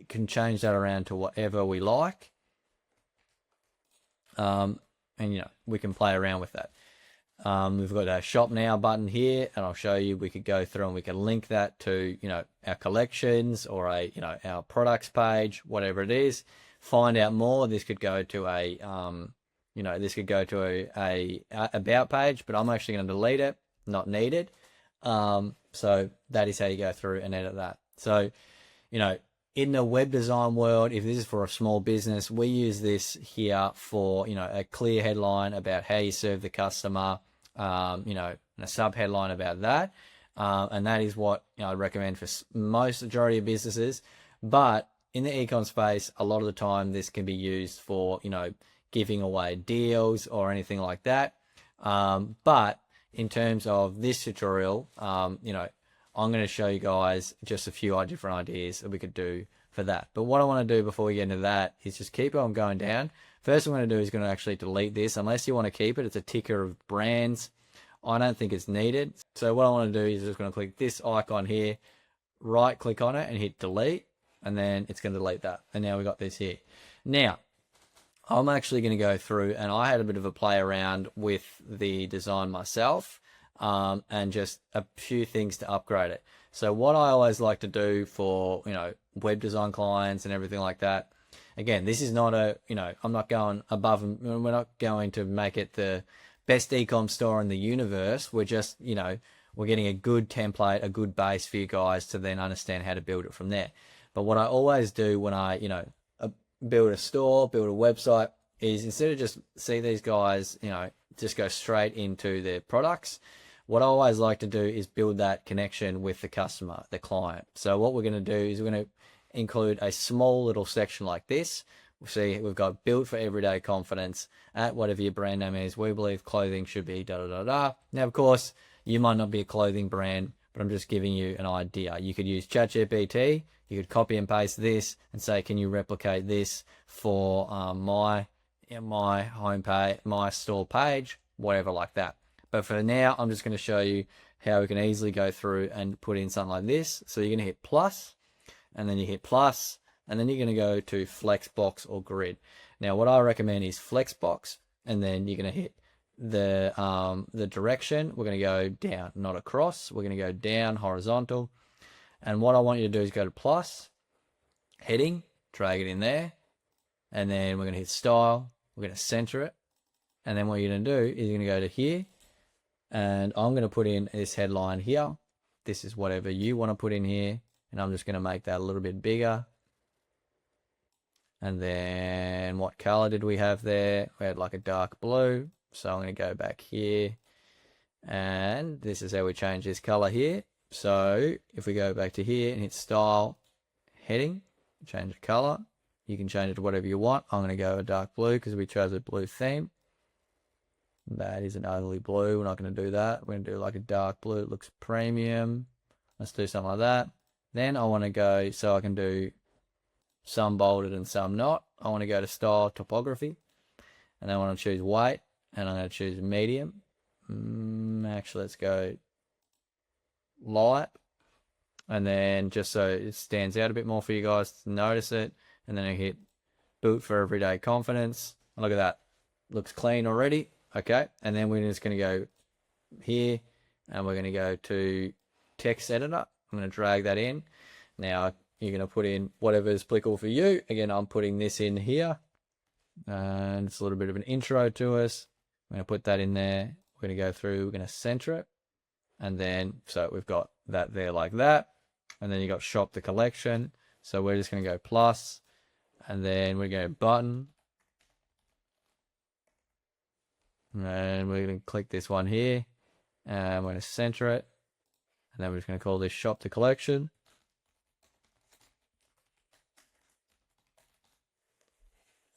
can change that around to whatever we like. And, we can play around with that. We've got our shop now button here, and I'll show you, we could go through and we can link that to, our collections or our products page, whatever it is. Find out more. This could go to a, a about page, but I'm actually going to delete it, not needed. So that is how you go through and edit that. So, in the web design world, if this is for a small business, we use this here for, a clear headline about how you serve the customer, and a sub headline about that. And that is what I recommend for most majority of businesses. But in the ecom space, a lot of the time this can be used for, giving away deals or anything like that. But in terms of this tutorial, I'm going to show you guys just a few different ideas that we could do for that. But what I want to do before we get into that is just keep on going down. First, what I'm going to do is going to actually delete this. Unless you want to keep it, it's a ticker of brands. I don't think it's needed. So what I want to do is just going to click this icon here, right click on it and hit delete, and then it's going to delete that. And now we got this here. Now, I'm actually going to go through, and I had a bit of a play around with the design myself, and just a few things to upgrade it. So what I always like to do for, web design clients and everything like that, again, this is not a, I'm not going above, and we're not going to make it the best ecom store in the universe. We're just, we're getting a good template, a good base for you guys to then understand how to build it from there. But what I always do when I, build a store, build a website, is instead of just see these guys, just go straight into their products, what I always like to do is build that connection with the customer, the client. So what we're going to do is we're going to include a small little section like this. We'll see we've got built for everyday confidence at whatever your brand name is. We believe clothing should be da da da da. Now, of course, you might not be a clothing brand, but I'm just giving you an idea. You could use ChatGPT. You could copy and paste this and say, can you replicate this for my homepage, my store page, whatever like that. But for now, I'm just going to show you how we can easily go through and put in something like this. So you're going to hit plus, and then you hit plus, and then you're going to go to Flexbox or Grid. Now, what I recommend is Flexbox, and then you're going to hit the direction. We're going to go down, not across. We're going to go down, horizontal. And what I want you to do is go to plus, heading, drag it in there, and then we're going to hit style. We're going to center it, and then what you're going to do is you're going to go to here, and I'm going to put in this headline here. This is whatever you want to put in here, and I'm just going to make that a little bit bigger. And then what color did we have there? We had like a dark blue, so I'm going to go back here, and this is how we change this color here. So if we go back to here and hit style, heading, change the color, you can change it to whatever you want. I'm going to go a dark blue because we chose a blue theme. That is an ugly blue. We're not going to do that. We're going to do like a dark blue. It looks premium. Let's do something like that. Then I want to go, so I can do some bolded and some not. I want to go to style, topography, and I want to choose white, and I'm going to choose medium. Actually, let's go light, and then just so it stands out a bit more for you guys to notice it, and then I hit boot for everyday confidence. Look at that, looks clean already. Okay, and then we're just going to go here, and we're going to go to text editor. I'm going to drag that in. Now you're going to put in whatever is applicable for you. Again, I'm putting this in here, and it's a little bit of an intro to us. I'm going to put that in there. We're going to go through, we're going to center it, and then so we've got that there like that, and then you got shop the collection. So we're just going to go plus, and then we're going to button, and we're going to click this one here, and we're going to center it, and then we're just going to call this shop the collection.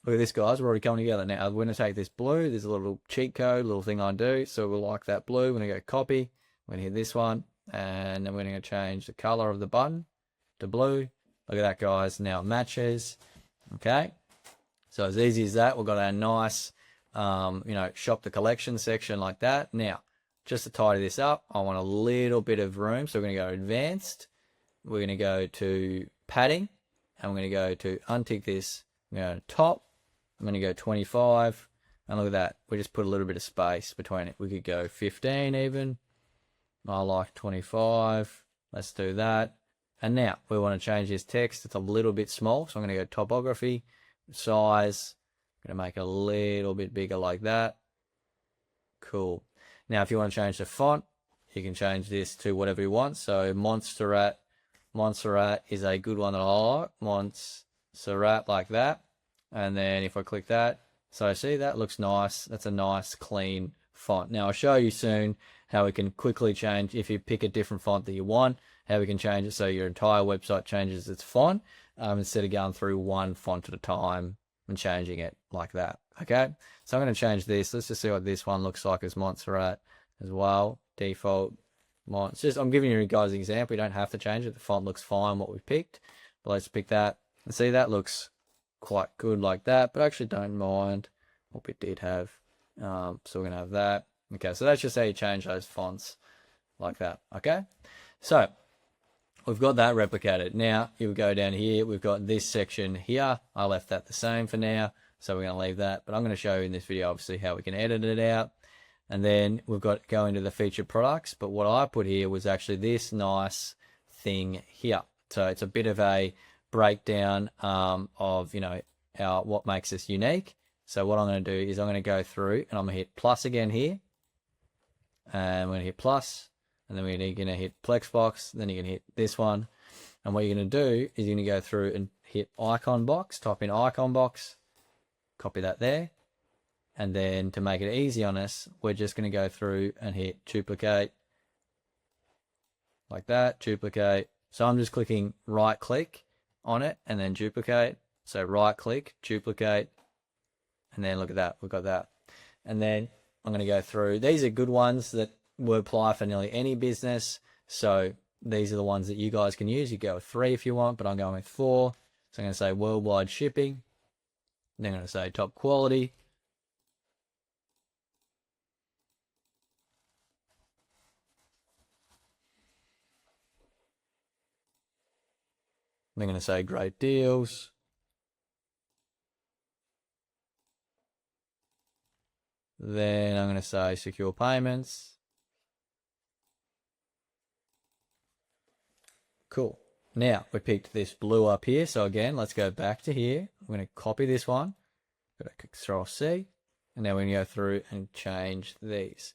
Look at this, guys. We're already coming together. Now we're going to take this blue. There's a little cheat code, little thing I do. So we'll like that blue. We're going to go copy. We're going to hit this one, and then we're going to change the color of the button to blue. Look at that, guys. Now it matches. Okay. So as easy as that, we've got our nice, shop the collection section like that. Now, just to tidy this up, I want a little bit of room. So we're going to go advanced. We're going to go to padding, and we're going to go to untick this. We're going to top. I'm going to go 25, and look at that. We just put a little bit of space between it. We could go 15 even. I like 25. Let's do that. And now we want to change this text. It's a little bit small, so I'm going to go topography, size. I'm going to make it a little bit bigger like that. Cool. Now, if you want to change the font, you can change this to whatever you want. So Montserrat is a good one that I like. Montserrat like that. And then if I click that, so see, that looks nice. That's a nice clean font. Now I'll show you soon how we can quickly change, if you pick a different font that you want, how we can change it so your entire website changes its font, instead of going through one font at a time and changing it like that. Okay, so I'm going to change this. Let's just see what this one looks like as Montserrat as well. Default It's just, I'm giving you guys an example. You don't have to change it. The font looks fine what we picked, but let's pick that and see, that looks quite good like that, but I actually don't mind what we did have. So we're going to have that. Okay, so that's just how you change those fonts like that. Okay, so we've got that replicated. Now you go down here, we've got this section here. I left that the same for now, so we're going to leave that, but I'm going to show you in this video obviously how we can edit it out. And then we've got go into the featured products, but what I put here was actually this nice thing here. So it's a bit of a breakdown of, you know, what makes us unique. So what I'm going to do is I'm going to go through and I'm going to hit plus again here, and we're going to hit plus, and then we're going to hit Plexbox, then you're going to hit this one, and what you're going to do is you're going to go through and hit icon box, type in icon box, copy that there, and then to make it easy on us, we're just going to go through and hit duplicate like that, duplicate. So I'm just clicking right click on it and then duplicate. So right click, duplicate, and then look at that, we've got that. And then I'm going to go through. These are good ones that will apply for nearly any business. So these are the ones that you guys can use. You go with 3 if you want, but I'm going with 4. So I'm going to say worldwide shipping. Then I'm going to say top quality. I'm going to say great deals. Then I'm going to say secure payments. Cool. Now we picked this blue up here. So again, let's go back to here. I'm going to copy this one. Go to Control C. And now we're going to go through and change these.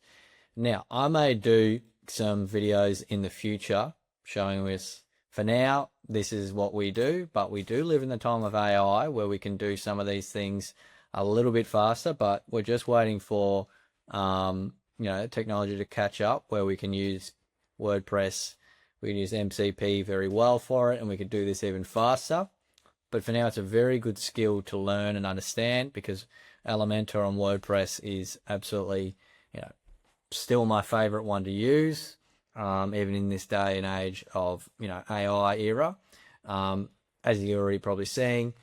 Now I may do some videos in the future showing this. For now, this is what we do, but we do live in the time of AI where we can do some of these things a little bit faster, but we're just waiting for, technology to catch up where we can use WordPress, we can use MCP very well for it, and we can do this even faster. But for now, it's a very good skill to learn and understand, because Elementor on WordPress is absolutely, still my favorite one to use. Even in this day and age of, AI era. As you're already probably seeing,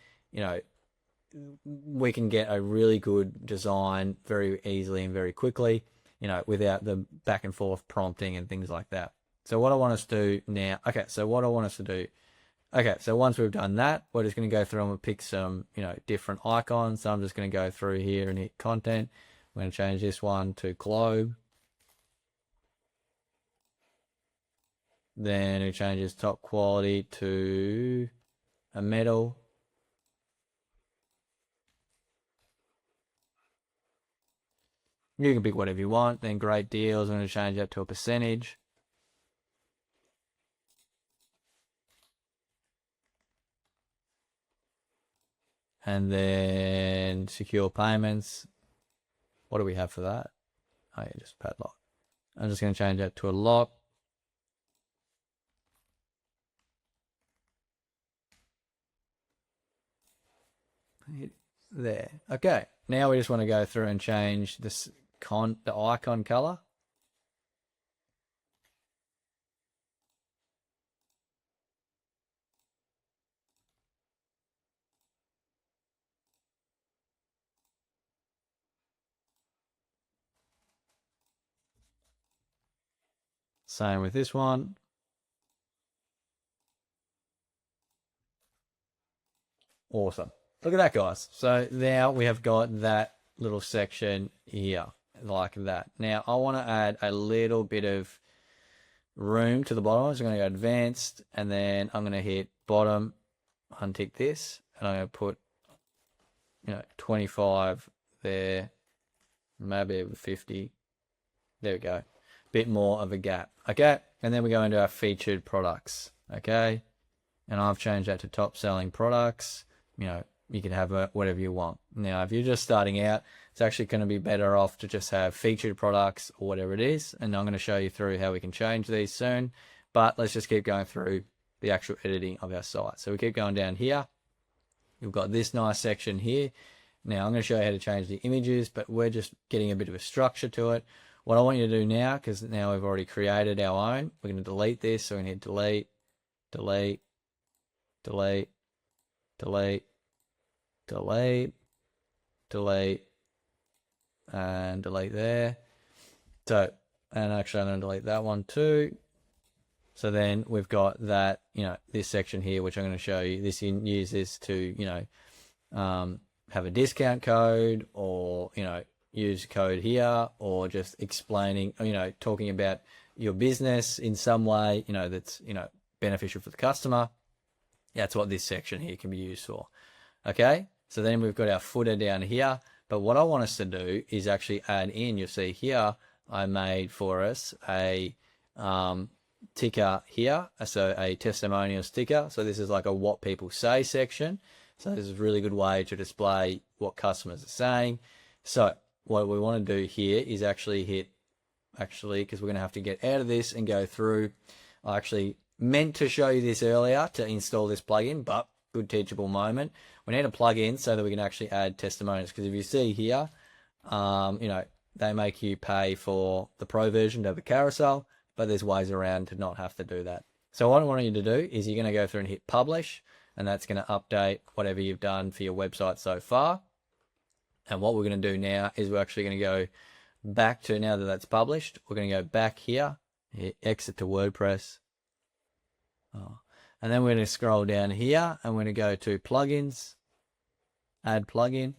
we can get a really good design very easily and very quickly, without the back and forth prompting and things like that. So what I want us to do now, so once we've done that, we're just going to go through and we'll pick some, different icons. So I'm just going to go through here and hit content. I'm going to change this one to globe. Then it changes top quality to a metal. You can pick whatever you want. Then great deals, I'm going to change that to a percentage. And then secure payments. What do we have for that? Oh yeah, just padlock. I'm just going to change that to a lock. There. Okay. Now we just want to go through and change this the icon color. Same with this one. Awesome. Look at that, guys. So now we have got that little section here like that. Now I want to add a little bit of room to the bottom. So I'm going to go advanced, and then I'm going to hit bottom, untick this, and I'm going to put 25 there, maybe 50. There we go. Bit more of a gap. Okay. And then we go into our featured products. Okay. And I've changed that to top selling products. You can have whatever you want. Now, if you're just starting out, it's actually going to be better off to just have featured products or whatever it is. And I'm going to show you through how we can change these soon. But let's just keep going through the actual editing of our site. So we keep going down here. You've got this nice section here. Now, I'm going to show you how to change the images, but we're just getting a bit of a structure to it. What I want you to do now, because now we've already created our own, we're going to delete this. So we're going to hit delete, delete, delete, delete, delete, delete, and delete there. So, and actually I'm going to delete that one too. So then we've got that, this section here, which I'm going to show you. This use this to, have a discount code, or, use code here, or just explaining, talking about your business in some way, that's, beneficial for the customer. That's what this section here can be used for. Okay. So then we've got our footer down here, but what I want us to do is actually add in, you'll see here, I made for us a ticker here. So a testimonial sticker. So this is like a what people say section. So this is a really good way to display what customers are saying. So what we want to do here is actually hit, because we're going to have to get out of this and go through. I actually meant to show you this earlier to install this plugin, but good teachable moment. We need a plugin so that we can actually add testimonials, because if you see here, they make you pay for the pro version to have a carousel, but there's ways around to not have to do that. So what I want you to do is you're going to go through and hit publish, and that's going to update whatever you've done for your website so far. And what we're going to do now is we're actually going to go back to, now that that's published, we're going to go back here, hit exit to WordPress. And then we're going to scroll down here, and we're going to go to plugins, add plugin.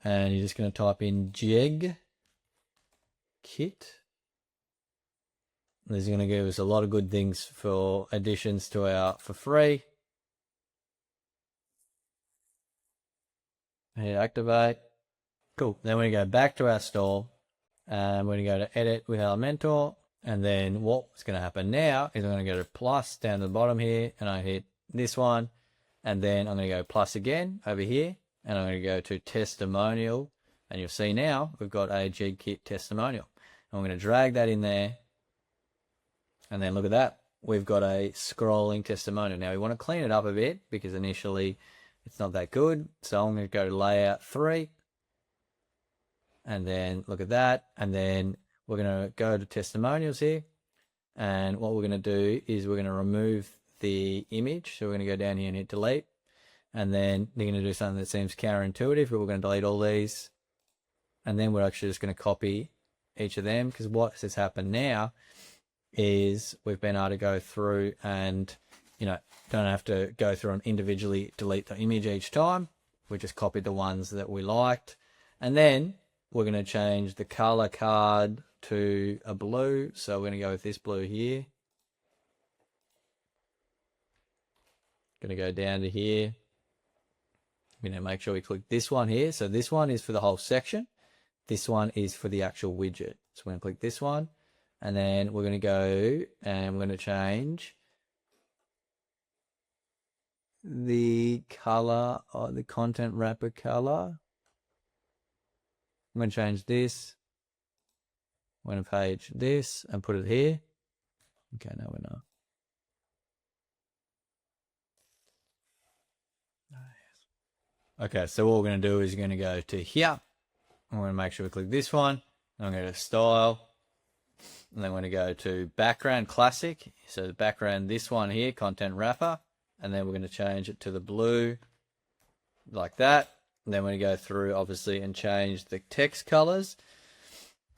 And you're just going to type in Jeg Kit. This is going to give us a lot of good things for additions to our for free. Hit activate. Cool. Then we go back to our store, and we're going to go to edit with Elementor. And then what's going to happen now is I'm going to go to plus down the bottom here, and I hit this one, and then I'm going to go plus again over here, and I'm going to go to testimonial, and you'll see now we've got a Jeg Kit testimonial. I'm going to drag that in there, and then look at that. We've got a scrolling testimonial. Now we want to clean it up a bit because initially it's not that good. So I'm going to go to layout 3, and then look at that, and then we're going to go to testimonials here, and what we're going to do is we're going to remove the image. So we're going to go down here and hit delete, and then they're going to do something that seems counterintuitive, but we're going to delete all these, and then we're actually just going to copy each of them, because what has happened now is we've been able to go through and, don't have to go through and individually delete the image each time. We just copied the ones that we liked, and then we're going to change the color card to a blue. So we're going to go with this blue here. Going to go down to here. We're going to make sure we click this one here. So this one is for the whole section. This one is for the actual widget. So we're going to click this one, and then we're going to go and we're going to change the color or the content wrapper color. I'm going to change this. I'm going to page this and put it here. Okay, now we're not. Okay, so what we're going to do is we're going to go to here. I'm going to make sure we click this one. I'm going to go to style. And then I'm going to go to background classic. So the background, this one here, content wrapper. And then we're going to change it to the blue like that. And then we're going to go through obviously and change the text colors.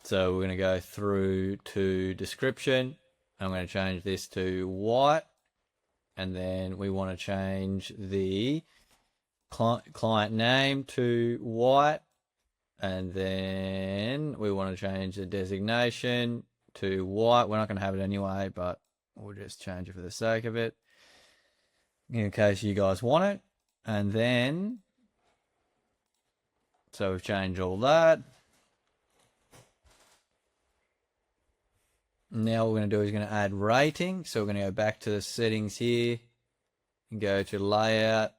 So we're going to go through to description. I'm going to change this to white. And then we want to change the client name to white, and then we want to change the designation to white. We're not going to have it anyway, but we'll just change it for the sake of it in case you guys want it. And then, so we've changed all that. Now what we're going to do is going to add rating. So we're going to go back to the settings here and go to layout,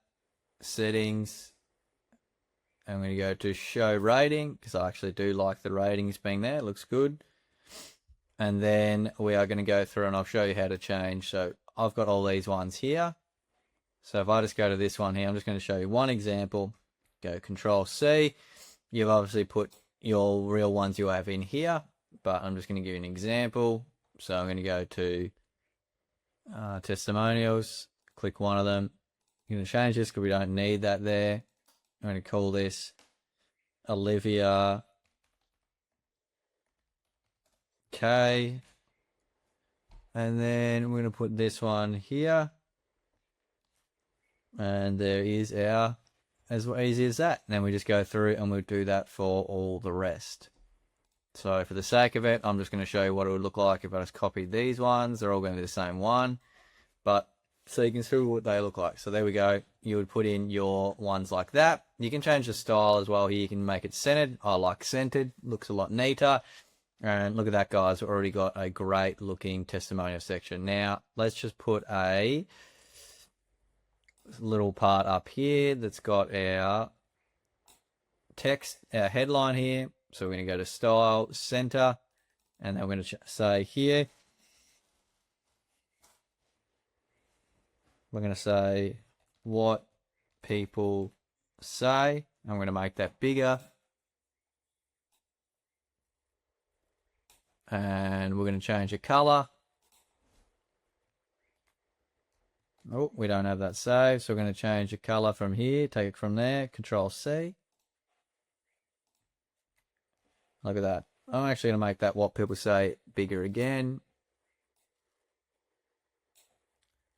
settings. I'm going to go to show rating because I actually do like the ratings being there. It looks good. And then we are going to go through and I'll show you how to change. So I've got all these ones here. So if I just go to this one here, I'm just going to show you one example. Go Control C. You've obviously put your real ones you have in here, but I'm just going to give you an example. So I'm going to go to testimonials, click one of them. I'm going to change this because we don't need that there. I'm going to call this Olivia K. And then we're going to put this one here. And there is our, as easy as that. And then we just go through and we'll do that for all the rest. So for the sake of it, I'm just going to show you what it would look like if I just copied these ones. They're all going to be the same one. But so you can see what they look like. So there we go. You would put in your ones like that. You can change the style as well here. You can make it centered. I like centered. Looks a lot neater. And look at that, guys. We've already got a great looking testimonial section. Now, let's just put a little part up here that's got our text, our headline here. So we're going to go to style, center, and then we're going to say here, we're going to say what people say. I'm going to make that bigger. And we're going to change the color. Oh, we don't have that saved. So we're going to change the color from here, take it from there, Control C. Look at that. I'm actually going to make that what people say bigger again.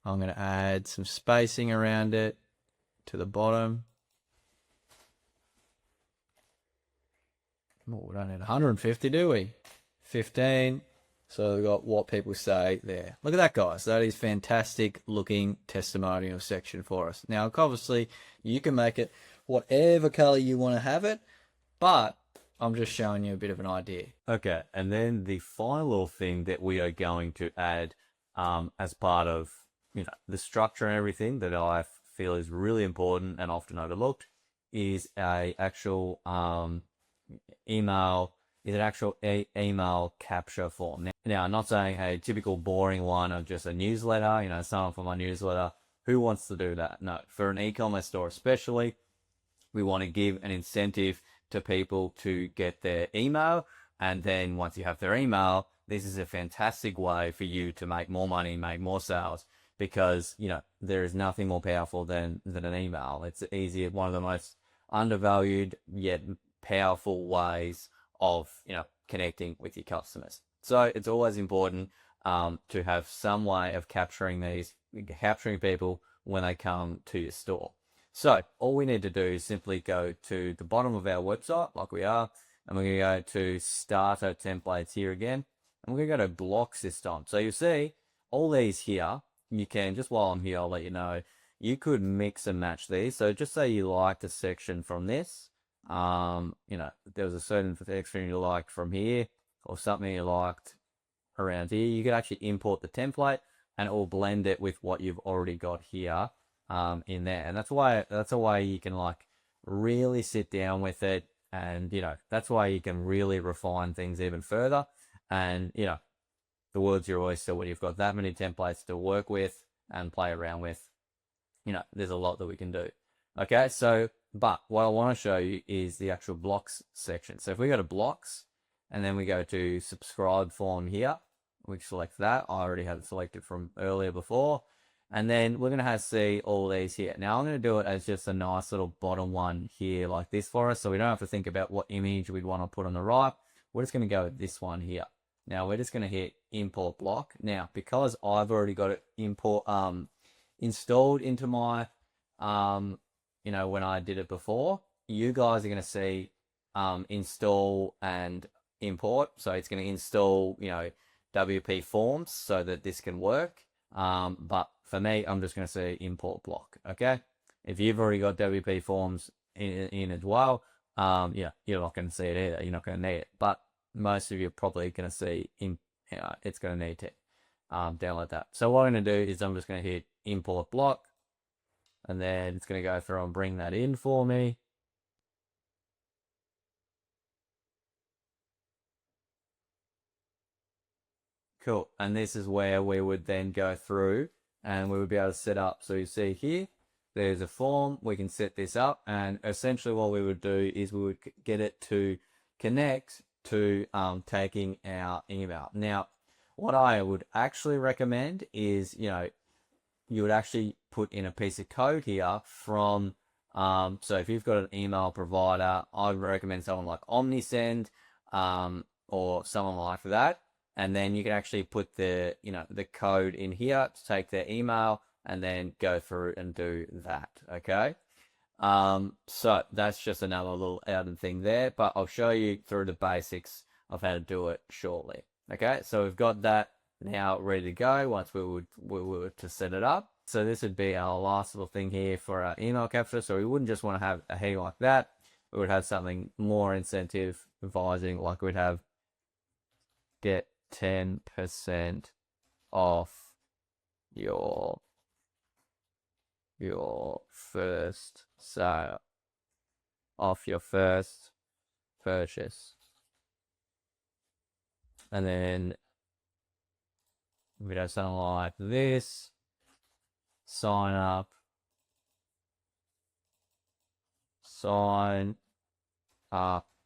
I'm going to add some spacing around it to the bottom. Oh, we don't need 150, do we? 15. So we've got what people say there. Look at that, guys. That is fantastic looking testimonial section for us. Now, obviously, you can make it whatever color you want to have it, but I'm just showing you a bit of an idea. Okay, and then the final thing that we are going to add as part of the structure and everything that I feel is really important and often overlooked is a actual email capture form. Now, I'm not saying a typical boring one of just a newsletter, someone for my newsletter. Who wants to do that? No, for an e-commerce store especially, we want to give an incentive to people to get their email. And then once you have their email, this is a fantastic way for you to make more money, make more sales, because, there is nothing more powerful than an email. It's easy, one of the most undervalued yet powerful ways of, connecting with your customers. So it's always important to have some way of capturing people when they come to your store. So all we need to do is simply go to the bottom of our website, like we are, and we're going to go to starter templates here again, and we're going to go to blocks this time. So you see all these here, you can, just while I'm here, I'll let you know, you could mix and match these. So just say you liked a section from this, you know, there was a certain section you liked from here, or something you liked around here, you could actually import the template and it will blend it with what you've already got here in there. And that's a way you can like really sit down with it, and you know, that's why you can really refine things even further. And you know, the world's your oyster when you've got that many templates to work with and play around with. You know, there's a lot that we can do. Okay, so, but what I want to show you is the actual blocks section. So if we go to blocks and then we go to subscribe form here, we select that. I already had it selected from earlier before. And then we're going to see all these here. Now I'm going to do it as just a nice little bottom one here like this for us. So we don't have to think about what image we'd want to put on the right. We're just going to go with this one here. Now we're just going to hit import block. Now, because I've already got it installed into my, you know, when I did it before, you guys are going to see install and import. So it's going to install, you know, WP forms so that this can work. But for me, I'm just going to say import block. Okay. If you've already got WP forms in as well, yeah, you're not going to see it either. You're not going to need it, but most of you are probably going to see it's going to need to download that. So what I'm going to do is I'm just going to hit import block, and then it's going to go through and bring that in for me. Cool. And this is where we would then go through and we would be able to set up. So you see here, there's a form. We can set this up, and essentially what we would do is we would get it to connect to taking our email. Now, what I would actually recommend is, you know, you would actually put in a piece of code here from, so if you've got an email provider, I would recommend someone like OmniSend or someone like that. And then you can actually put the, you know, the code in here to take their email and then go through and do that. Okay. So that's just another little added thing there, but I'll show you through the basics of how to do it shortly. Okay. So we've got that now ready to go once we were to set it up. So this would be our last little thing here for our email capture. So we wouldn't just want to have a heading like that. We would have something more incentivizing, like we'd have get 10% off your first sale, off your first purchase. And then we'd have something like this: sign up,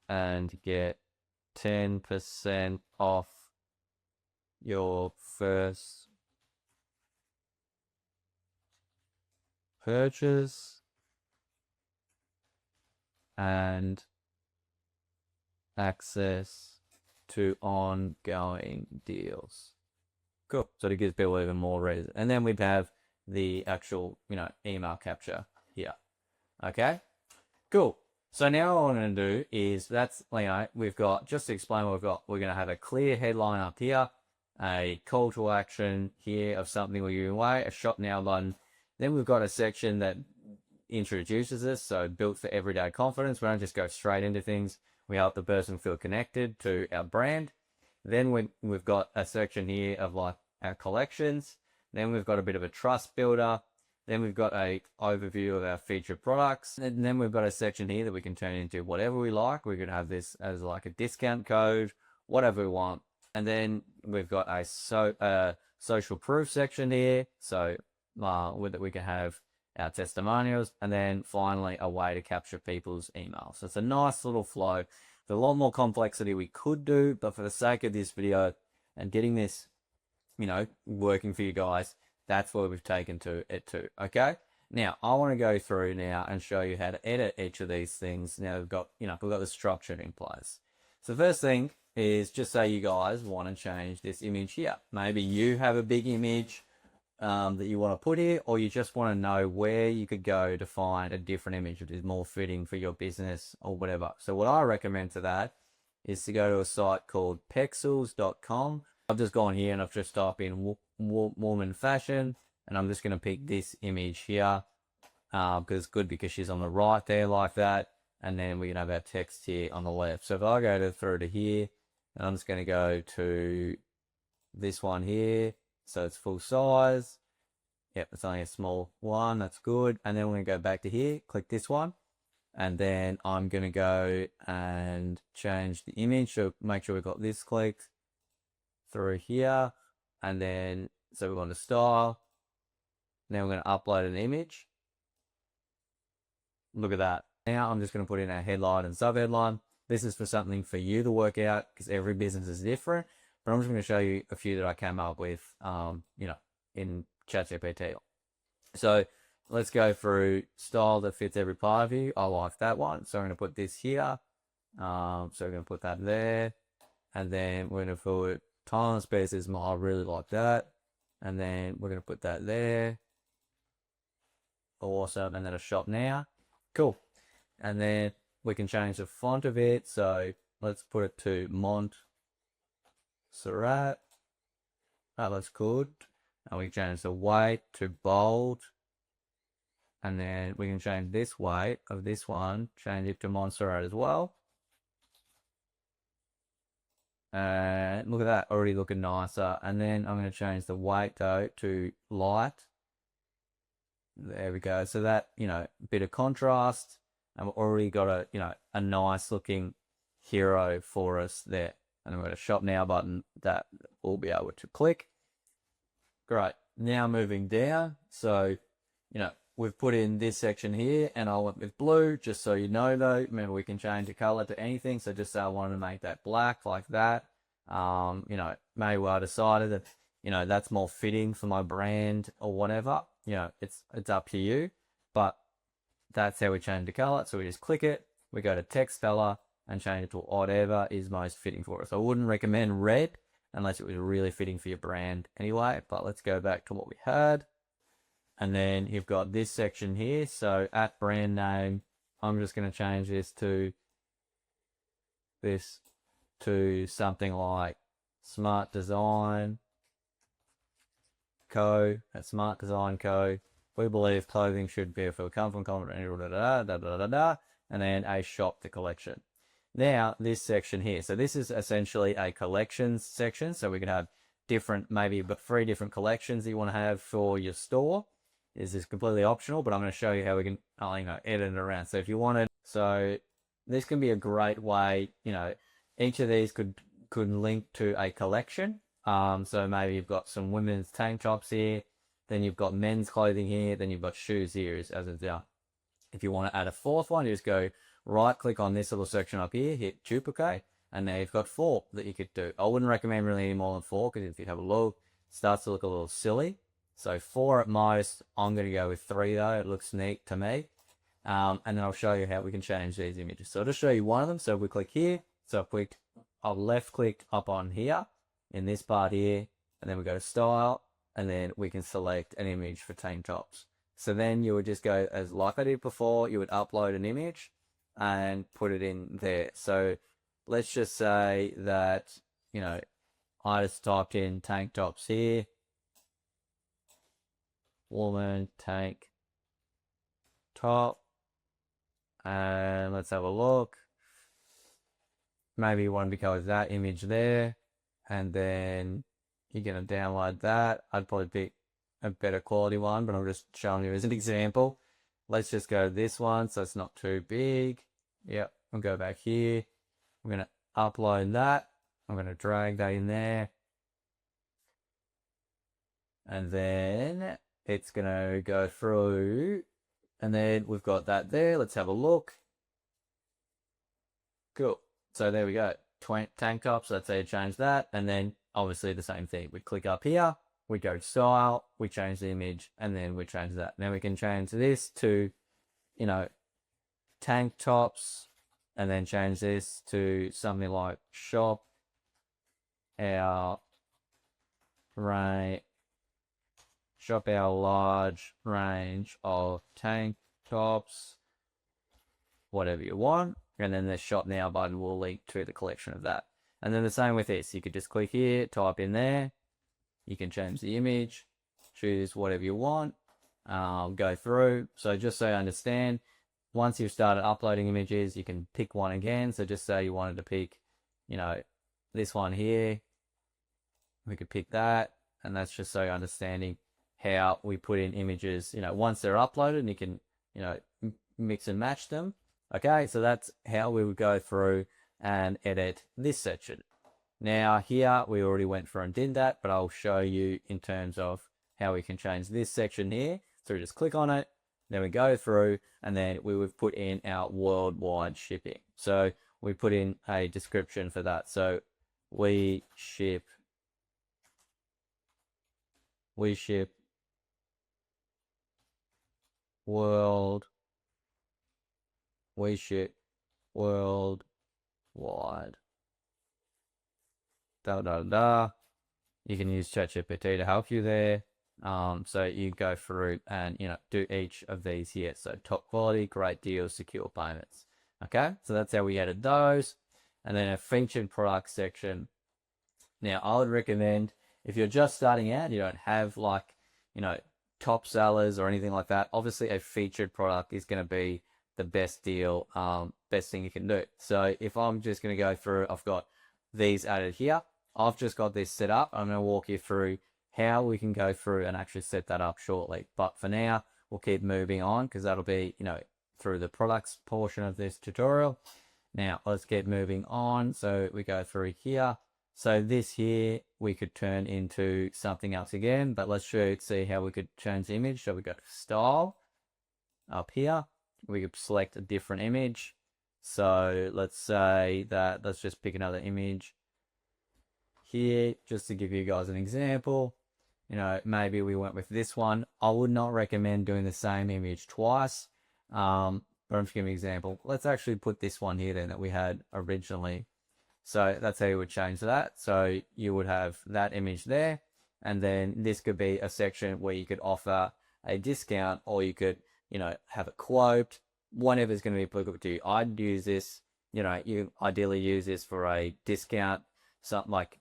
and get 10% off your first purchase and access to ongoing deals. Cool. So it gives people even more reason. And then we'd have the actual, you know, email capture here. Okay. Cool. So now what I'm going to do is that's, you know, we've got, just to explain what we've got, we're going to have a clear headline up here, a call to action here of something we're giving away, a shop now button. Then we've got a section that introduces us, so built for everyday confidence. We don't just go straight into things. We help the person feel connected to our brand. Then we've got a section here of like our collections. Then we've got a bit of a trust builder. Then we've got a overview of our featured products. And then we've got a section here that we can turn into whatever we like. We could have this as like a discount code, whatever we want. And then we've got a social proof section here. So with it, we can have our testimonials, and then finally a way to capture people's emails. So it's a nice little flow. There's a lot more complexity we could do, but for the sake of this video and getting this, you know, working for you guys, that's where we've taken it to. Okay. Now I want to go through now and show you how to edit each of these things. Now we've got the structure in place. So the first thing is, just say you guys want to change this image here. Maybe you have a big image that you want to put here, or you just want to know where you could go to find a different image that is more fitting for your business or whatever. So what I recommend to that is to go to a site called pexels.com. I've just gone here and I've just typed in woman fashion, and I'm just going to pick this image here because it's good because she's on the right there like that, and then we can have our text here on the left. So if I go through to here, and I'm just going to go to this one here, so it's full size. Yep, it's only a small one, that's good. And then we're going to go back to here, click this one, and then I'm going to go and change the image, so make sure we've got this clicked through here, and then so we want to style. Now we're going to upload an image. Look at that. Now I'm just going to put in our headline and subheadline. This is for something for you to work out because every business is different, but I'm just going to show you a few that I came up with, in ChatGPT. So let's go through style that fits every part of you. I like that one, so I'm going to put this here. So we're going to put that there, and then we're going to put time spaces. I really like that, and then we're going to put that there. Awesome, and then a shop now. Cool. And then we can change the font of it. So let's put it to Montserrat. That looks good. And we change the weight to bold. And then we can change this weight of this one, change it to Montserrat as well. And look at that, already looking nicer. And then I'm going to change the weight though to light. There we go. So that, bit of contrast, and we've already got a nice looking hero for us there. And we've got a shop now button that we'll be able to click. Great. Now moving down. So, we've put in this section here, and I went with blue, just so you know though. Remember, we can change the color to anything. So just say I wanted to make that black like that. Maybe I decided that, that's more fitting for my brand or whatever. It's up to you, but that's how we change the color. So we just click it, we go to text color and change it to whatever is most fitting for us. I wouldn't recommend red unless it was really fitting for your brand anyway, but let's go back to what we had. And then you've got this section here. So at brand name, I'm just going to change this to something like Smart Design Co. At Smart Design Co. We believe clothing should be for come from confident, and then a shop the collection. Now this section here. So this is essentially a collections section. So we can have maybe 3 different collections that you want to have for your store. This is completely optional, but I'm going to show you how we can edit it around. So if you wanted, so this can be a great way. Each of these could link to a collection. So maybe you've got some women's tank tops here, then you've got men's clothing here, then you've got shoes here as it's down. If you want to add a 4th one, you just go right click on this little section up here, hit duplicate, and now you've got 4 that you could do. I wouldn't recommend really any more than 4 because if you have a look, it starts to look a little silly. So 4 at most. I'm going to go with 3 though. It looks neat to me. And then I'll show you how we can change these images. So I'll just show you one of them. So if we click here, I've left clicked up on here in this part here, and then we go to style, and then we can select an image for tank tops. So then you would just go as like I did before, you would upload an image and put it in there. So let's just say that, I just typed in tank tops here, woman tank top, and let's have a look. Maybe you want to go with that image there, and then you're going to download that. I'd probably pick a better quality one, but I'm just showing you as an example. Let's just go to this one so it's not too big. Yep, I'll go back here. I'm going to upload that. I'm going to drag that in there. And then it's going to go through, and then we've got that there. Let's have a look. Cool. So there we go. Tank tops. Let's say change that. And then obviously the same thing. We click up here, we go to style, we change the image, and then we change that. Now we can change this to, tank tops, and then change this to something like shop our large range of tank tops, whatever you want. and then the shop now button will link to the collection of that. And then the same with this, you could just click here, type in there, you can change the image, choose whatever you want, go through. So just so you understand, once you've started uploading images, you can pick one again. So just say you wanted to pick, you know, this one here, we could pick that, and that's just so you're understanding how we put in images, you know, once they're uploaded, and you can, you know, mix and match them. Okay, so that's how we would go through and edit this section. Now here, we already went through and did that, but I'll show you in terms of how we can change this section here. So we just click on it, then we go through, and then we would put in our worldwide shipping. So we put in a description for that. So we ship worldwide. You can use ChatGPT to help you there. So you go through and, you know, do each of these here. So top quality, great deals, secure payments. Okay, so that's how we added those. And then a featured product section. Now I would recommend, if you're just starting out, you don't have like, you know, top sellers or anything like that, obviously a featured product is going to be the best deal, best thing you can do. So if I'm just going to go through, I've got these added here. I've just got this set up. I'm going to walk you through how we can go through and actually set that up shortly. But for now, we'll keep moving on because that'll be, you know, through the products portion of this tutorial. Now let's get moving on. So we go through here. So this here, we could turn into something else again, but let's see how we could change the image. So we go to style up here. We could select a different image. So let's say that, let's just pick another image here, just to give you guys an example. You know, maybe we went with this one. I would not recommend doing the same image twice. But I'm just giving you an example. Let's actually put this one here then that we had originally. So that's how you would change that. So you would have that image there, and then this could be a section where you could offer a discount, or you could, you know, have a quote, whatever is going to be applicable to you. I'd use this, you know, you ideally use this for a discount, something like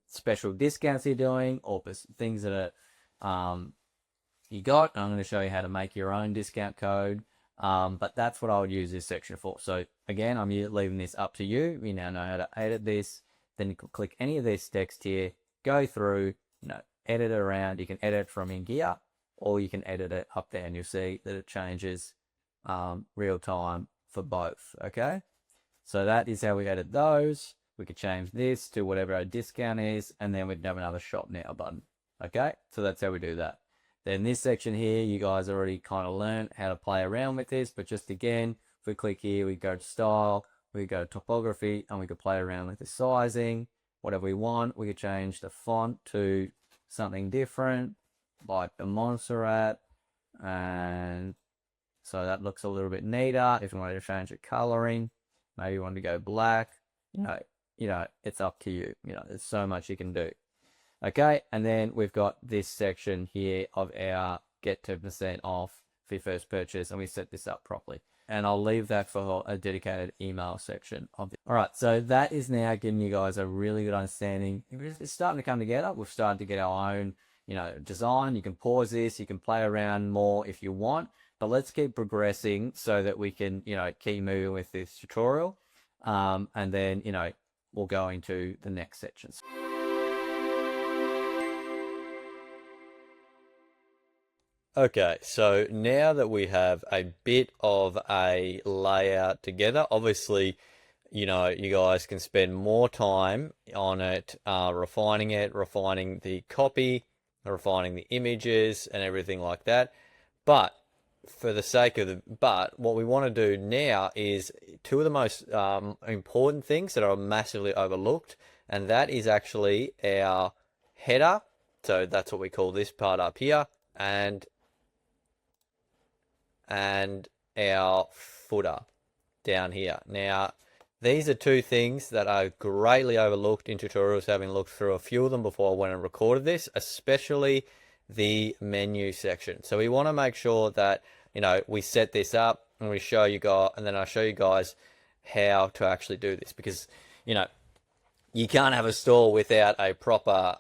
special discounts you're doing, or things that are, you got. I'm going to show you how to make your own discount code. But that's what I would use this section for. So again, I'm leaving this up to you. You now know how to edit this. Then you can click any of this text here, go through, you know, edit it around. You can edit from in gear, or you can edit it up there, and you'll see that it changes real time for both. Okay, so that is how we edit those. We could change this to whatever our discount is, and then we'd have another shop now button. Okay, so that's how we do that. Then this section here, you guys already kind of learned how to play around with this, but just again, if we click here, we go to style, we go to topography, and we could play around with the sizing, whatever we want. We could change the font to something different, like the Montserrat, and so that looks a little bit neater. If you wanted to change the coloring, maybe you want to go black, you know, it's up to you. You know, there's so much you can do. Okay, and then we've got this section here of our get 10% off for your first purchase, and we set this up properly. And I'll leave that for a dedicated email section of it. All right, so that is now giving you guys a really good understanding. It's starting to come together. We've started to get our own, you know, design. You can pause this, you can play around more if you want, but let's keep progressing so that we can, you know, keep moving with this tutorial. And then, you know, we'll go into the next sections. Okay, so now that we have a bit of a layout together, obviously, you know, you guys can spend more time on it, refining the copy, refining the images and everything like that. But for the sake of what we want to do now is two of the most important things that are massively overlooked, and that is actually our header. So that's what we call this part up here, and our footer down here. Now, these are two things that are greatly overlooked in tutorials, having looked through a few of them before I went and recorded this, especially the menu section. So we want to make sure that, you know, we set this up and we show you guys, and then I show you guys how to actually do this, because you can't have a store without a proper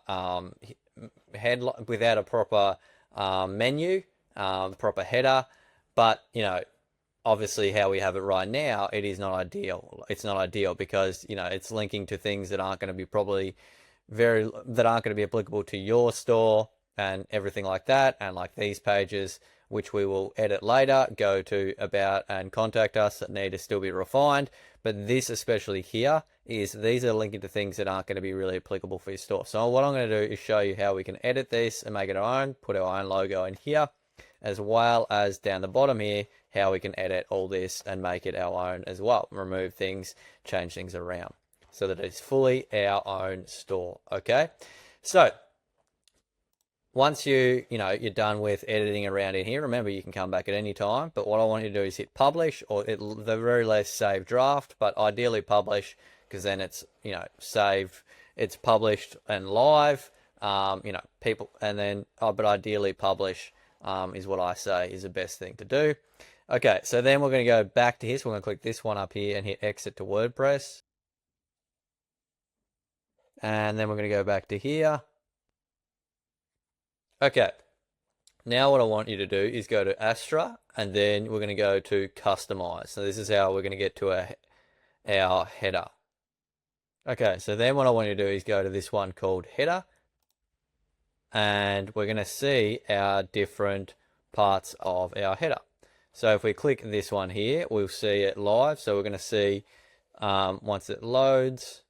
headline, without a proper menu, proper header. But obviously how we have it right now, it is not ideal. It's not ideal because it's linking to things that aren't going to be that aren't going to be applicable to your store and everything like that. And like these pages, which we will edit later, go to about and contact us, that need to still be refined. But this especially here these are linking to things that aren't going to be really applicable for your store. So what I'm going to do is show you how we can edit this and make it our own, put our own logo in here, as well as down the bottom here, how we can edit all this and make it our own as well. Remove things, change things around so that it's fully our own store. Okay. So once you're done with editing around in here, remember you can come back at any time, but what I want you to do is hit publish, or at the very least save draft, but ideally publish, because then it's saved, it's published and live, people, and then but ideally publish is what I say is the best thing to do. Okay, so then we're going to go back to here, so we're going to click this one up here and hit exit to WordPress, and then we're going to go back to here. Okay, now what I want you to do is go to Astra, and then we're going to go to customize. So this is how we're going to get to our header. Okay, so then what I want you to do is go to this one called header, and we're going to see our different parts of our header. So if we click this one here, we'll see it live. So we're going to see once it loads.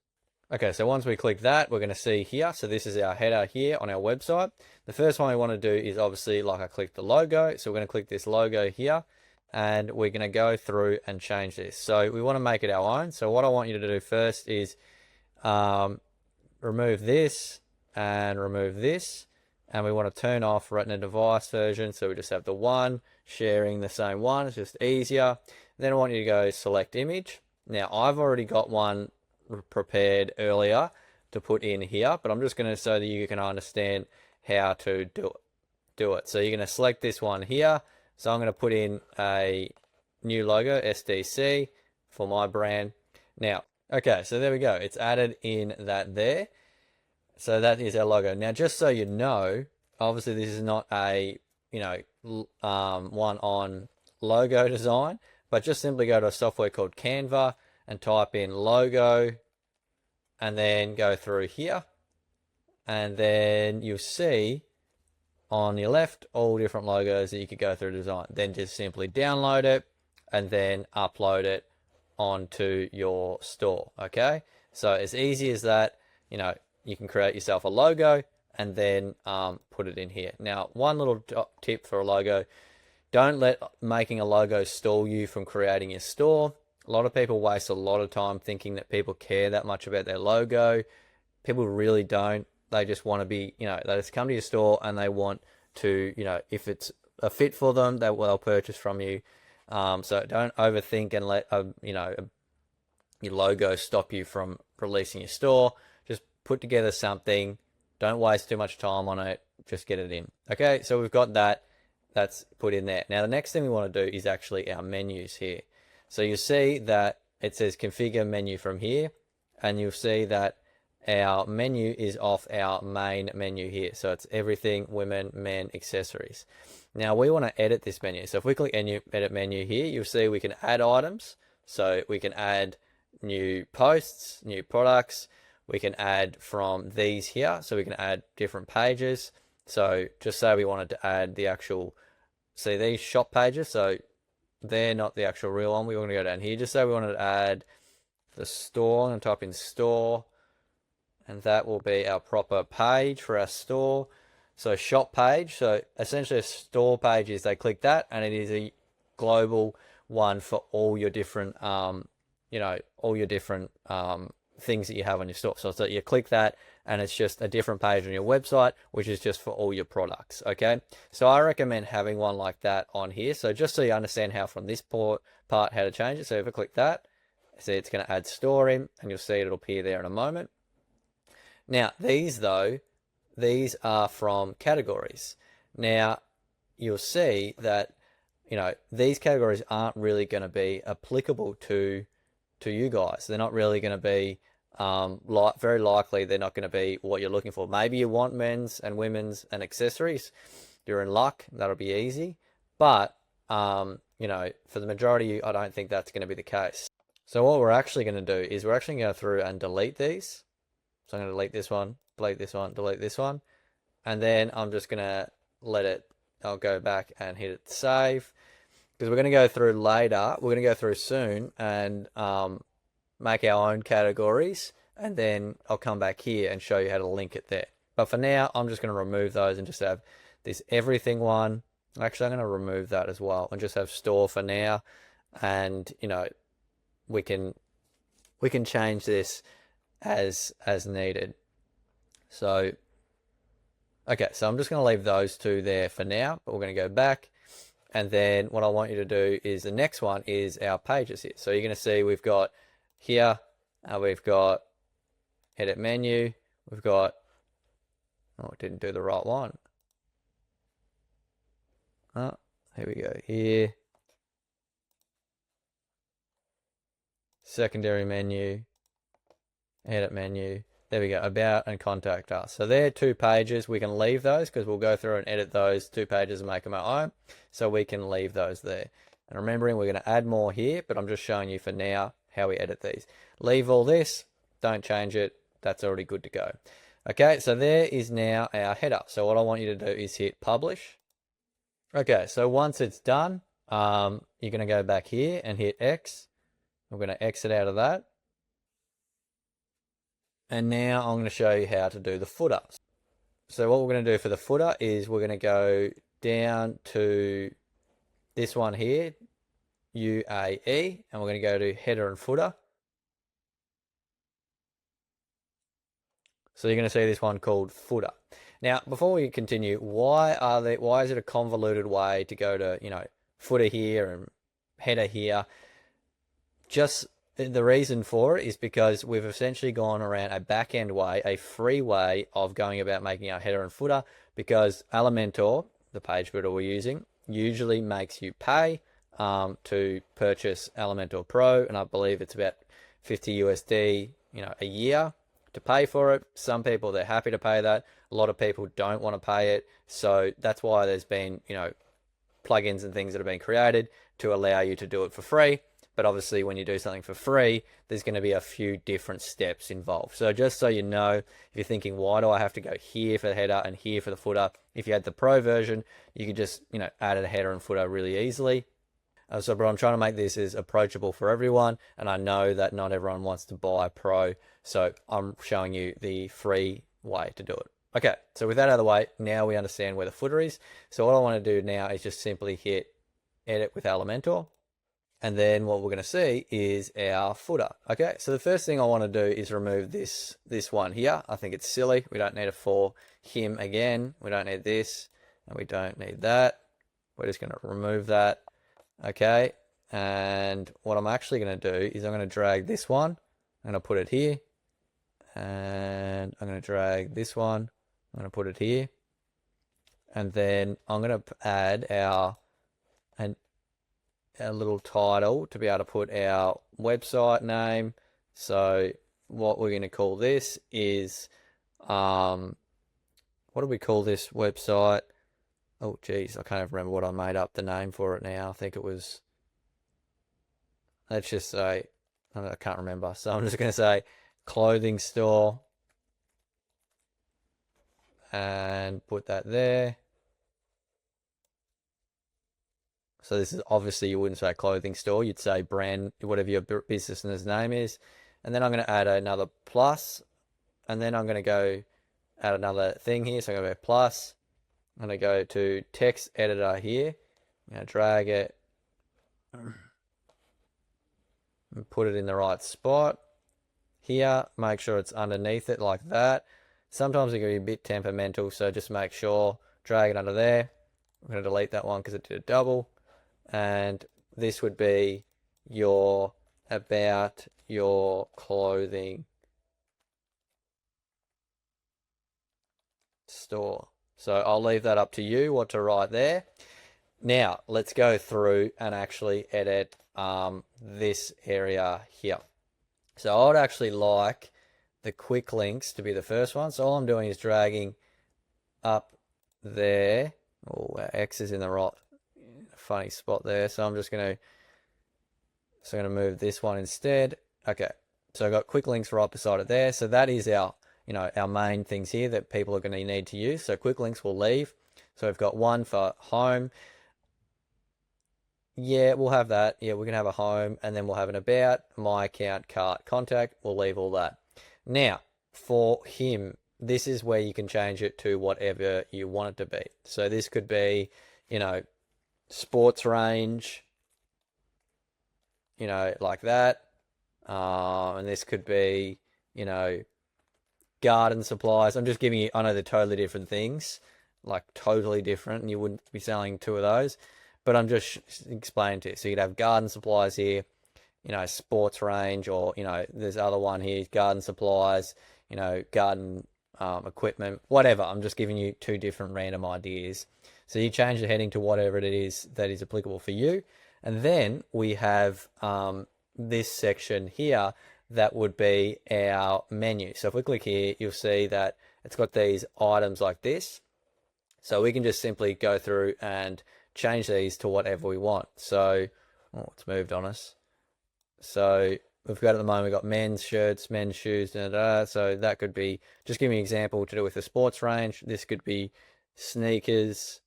Okay, so once we click that, we're going to see here. So this is our header here on our website. The first one we want to do is obviously, like I clicked the logo. So we're going to click this logo here, and we're going to go through and change this. So we want to make it our own. So what I want you to do first is remove this and remove this. And we want to turn off retina device version. So we just have the one sharing the same one. It's just easier. Then I want you to go select image. Now I've already got one prepared earlier to put in here, but I'm just going to, so that you can understand how to do it. So you're going to select this one here. So I'm going to put in a new logo, SDC, for my brand. Now, okay, so there we go. It's added in that there. So that is our logo. Now, just so you know, obviously this is not a, one on logo design, but just simply go to a software called Canva and type in logo, and then go through here, and then you'll see on your left all different logos that you could go through design. Then just simply download it and then upload it onto your store. Okay, so as easy as that. You can create yourself a logo and then put it in here. Now, one little tip for a logo: don't let making a logo stall you from creating your store. A lot of people waste a lot of time thinking that people care that much about their logo. People really don't. They just want to be, they just come to your store and they want to, if it's a fit for them, they'll purchase from you. So don't overthink and let, your logo stop you from releasing your store. Just put together something. Don't waste too much time on it. Just get it in. Okay, so we've got that. That's put in there. Now, the next thing we want to do is actually our menus here. So you see that it says configure menu from here, and you'll see that our menu is off our main menu here. So it's everything, women, men, accessories. Now we want to edit this menu. So if we click edit menu here, you'll see we can add items. So we can add new posts, new products. We can add from these here. So we can add different pages. So just say we wanted to add the actual, see these shop pages. So they're not the actual real one. We want to go down here. Just say we wanted to add the store, and type in store, and that will be our proper page for our store. So shop page. So essentially a store page is, they click that and it is a global one for all your different, all your different things that you have on your store. So you click that and it's just a different page on your website, which is just for all your products. Okay, so I recommend having one like that on here. So just so you understand how from this part how to change it. So if I click that, see it's going to add store in, and you'll see it'll appear there in a moment. Now these though, these are from categories. Now you'll see that these categories aren't really going to be applicable to to you guys. They're not really going to be, very likely they're not going to be what you're looking for. Maybe you want men's and women's and accessories. You're in luck. That'll be easy. But, you know, for the majority of you, I don't think that's going to be the case. So what we're actually going to do is we're actually going to go through and delete these. So I'm going to delete this one, delete this one, delete this one. And then I'm just going to let it, I'll go back and hit it save. Because we're going to go through later, we're going to go through soon and make our own categories. And then I'll come back here and show you how to link it there. But for now, I'm just going to remove those and just have this everything one. Actually, I'm going to remove that as well and just have store for now. And, you know, we can change this as needed. So, okay, so I'm just going to leave those two there for now, but we're going to go back. And then what I want you to do is the next one is our pages here. So you're going to see we've got here, we've got edit menu, we've got, oh, it didn't do the right one. Oh, here we go, here. Secondary menu, edit menu. There we go, about and contact us. So they're 2 pages. We can leave those because we'll go through and edit those 2 pages and make them our own. So we can leave those there. And remembering we're going to add more here, but I'm just showing you for now how we edit these. Leave all this, don't change it. That's already good to go. Okay, so there is now our header. So what I want you to do is hit publish. Okay, so once it's done, you're going to go back here and hit X. I'm going to exit out of that. And now I'm going to show you how to do the footer. So what we're going to do for the footer is we're going to go down to this one here, UAE, and we're going to go to header and footer. So you're going to see this one called footer. Now, before we continue, why is it a convoluted way to go to, you know, footer here and header here? Just the reason for it is because we've essentially gone around a back-end way, a free way of going about making our header and footer, because Elementor, the page builder we're using, usually makes you pay to purchase Elementor Pro, and I believe it's about 50 USD, you know, a year to pay for it. Some people, they're happy to pay that. A lot of people don't want to pay it. So that's why there's been, you know, plugins and things that have been created to allow you to do it for free. But obviously when you do something for free, there's going to be a few different steps involved. So just so you know, if you're thinking, why do I have to go here for the header and here for the footer? If you had the pro version, you could just, you know, add a header and footer really easily. But I'm trying to make this as approachable for everyone. And I know that not everyone wants to buy pro. So I'm showing you the free way to do it. Okay, so with that out of the way, now we understand where the footer is. So what I want to do now is just simply hit edit with Elementor. And then what we're going to see is our footer. Okay, so the first thing I want to do is remove this one here. I think it's silly. We don't need it for him again. We don't need this, and we don't need that. We're just going to remove that. Okay, and what I'm actually going to do is I'm going to drag this one. I'm going to put it here, and I'm going to drag this one. I'm going to put it here, and then I'm going to add our little title to be able to put our website name. So what we're going to call this is, what do we call this website? Oh geez, I can't even remember what I made up the name for it now. I think it was, let's just say, I can't remember. So I'm just going to say clothing store and put that there. So this is obviously, you wouldn't say clothing store, you'd say brand, whatever your business's name is. And then I'm going to add another plus, and then I'm going to go add another thing here. So I'm going to go plus, I'm going to go to text editor here. I'm going to drag it and put it in the right spot. Here, make sure it's underneath it like that. Sometimes it can be a bit temperamental, so just make sure, drag it under there. I'm going to delete that one because it did a double. And this would be your about your clothing store. So I'll leave that up to you what to write there. Now let's go through and actually edit this area here. So I would actually like the quick links to be the first one. So all I'm doing is dragging up there. Oh, our X is in the right funny spot there. So I'm just going to move this one instead. Okay. So I've got quick links right beside it there. So that is our, our main things here that people are going to need to use. So quick links will leave. So we've got one for home. Yeah, we'll have that. Yeah, we're going to have a home, and then we'll have an about, my account, cart, contact. We'll leave all that. Now, for him, this is where you can change it to whatever you want it to be. So this could be, sports range, like that. And this could be, garden supplies. I'm just giving you, I know they're totally different things, like totally different, and you wouldn't be selling two of those, but I'm just explaining to you. So you'd have garden supplies here, sports range, or, there's other one here, garden supplies, garden equipment, whatever. I'm just giving you two different random ideas. So you change the heading to whatever it is that is applicable for you. And then we have this section here that would be our menu. So if we click here, you'll see that it's got these items like this. So we can just simply go through and change these to whatever we want. So, it's moved on us. So we've got at the moment, we've got men's shirts, men's shoes, so that could be, just give me an example to do with the sports range. This could be sneakers.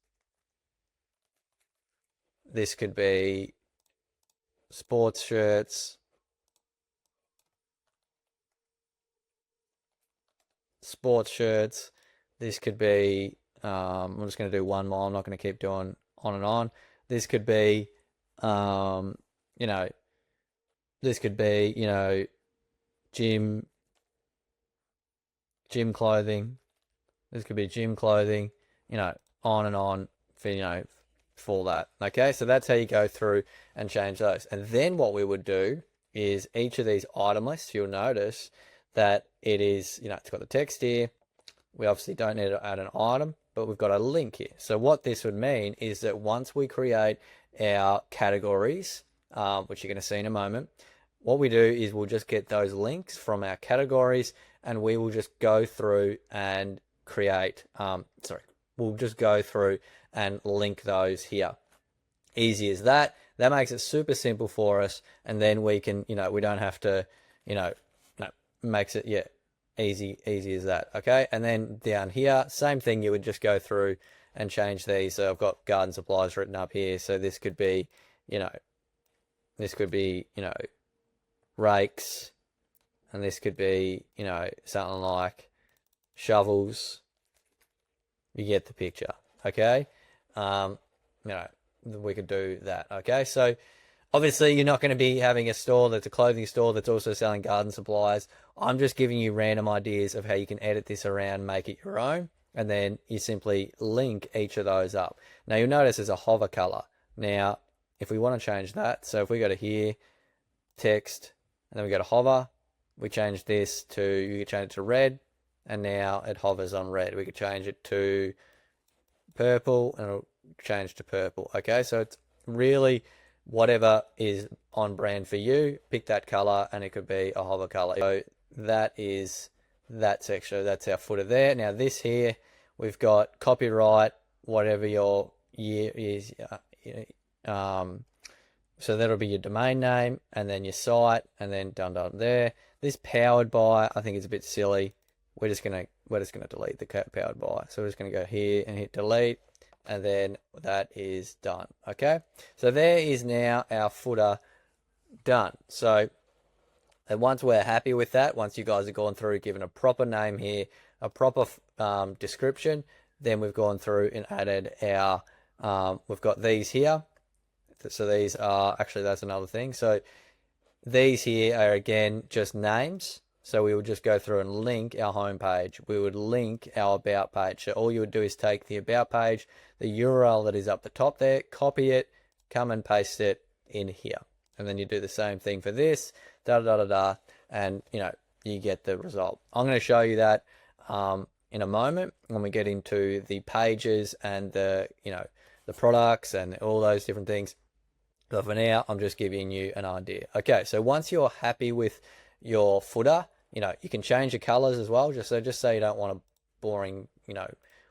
This could be sports shirts, sports shirts. This could be, I'm just going to do one more. I'm not going to keep doing on and on. This could be, this could be, gym clothing. This could be gym clothing, on and on for that. Okay, so that's how you go through and change those. And then what we would do is each of these item lists, you'll notice that it is, it's got the text here. We obviously don't need to add an item, but we've got a link here. So what this would mean is that once we create our categories, which you're going to see in a moment, what we do is we'll just get those links from our categories, and we will just go through and create, we'll just go through and link those here. Easy as that. That makes it super simple for us. And then we can, we don't have to, makes it, easy as that. Okay. And then down here, same thing, you would just go through and change these. So I've got garden supplies written up here. So this could be, rakes, and this could be, something like shovels. You get the picture. Okay. We could do that. Okay. So obviously you're not going to be having a store that's a clothing store that's also selling garden supplies. I'm just giving you random ideas of how you can edit this around, make it your own, and then you simply link each of those up. Now you'll notice there's a hover color. Now, if we want to change that, so if we go to here, text, and then we go to hover, we change this to, you can change it to red, and now it hovers on red. We could change it to purple, and it'll change to purple. Okay, so it's really whatever is on brand for you. Pick that color, and it could be a hover color. So that is that section. That's our footer there. Now this here, we've got copyright, whatever your year is. So that'll be your domain name, and then your site, and then done there. This powered by, I think it's a bit silly. We're just gonna delete the powered by. So we're just gonna go here and hit delete, and then that is done. Okay, so there is now our footer done. So and once we're happy with that, once you guys have gone through, given a proper name here, a proper description, then we've gone through and added our, we've got these here. So these are, actually that's another thing. So these here are again just names. So we would just go through and link our home page. We would link our about page. So all you would do is take the about page, the URL that is up the top there, copy it, come and paste it in here. And then you do the same thing for this, and you get the result. I'm going to show you that in a moment when we get into the pages and the products and all those different things. But for now, I'm just giving you an idea. Okay, so once you're happy with your footer, you can change the colors as well. Just say you don't want a boring,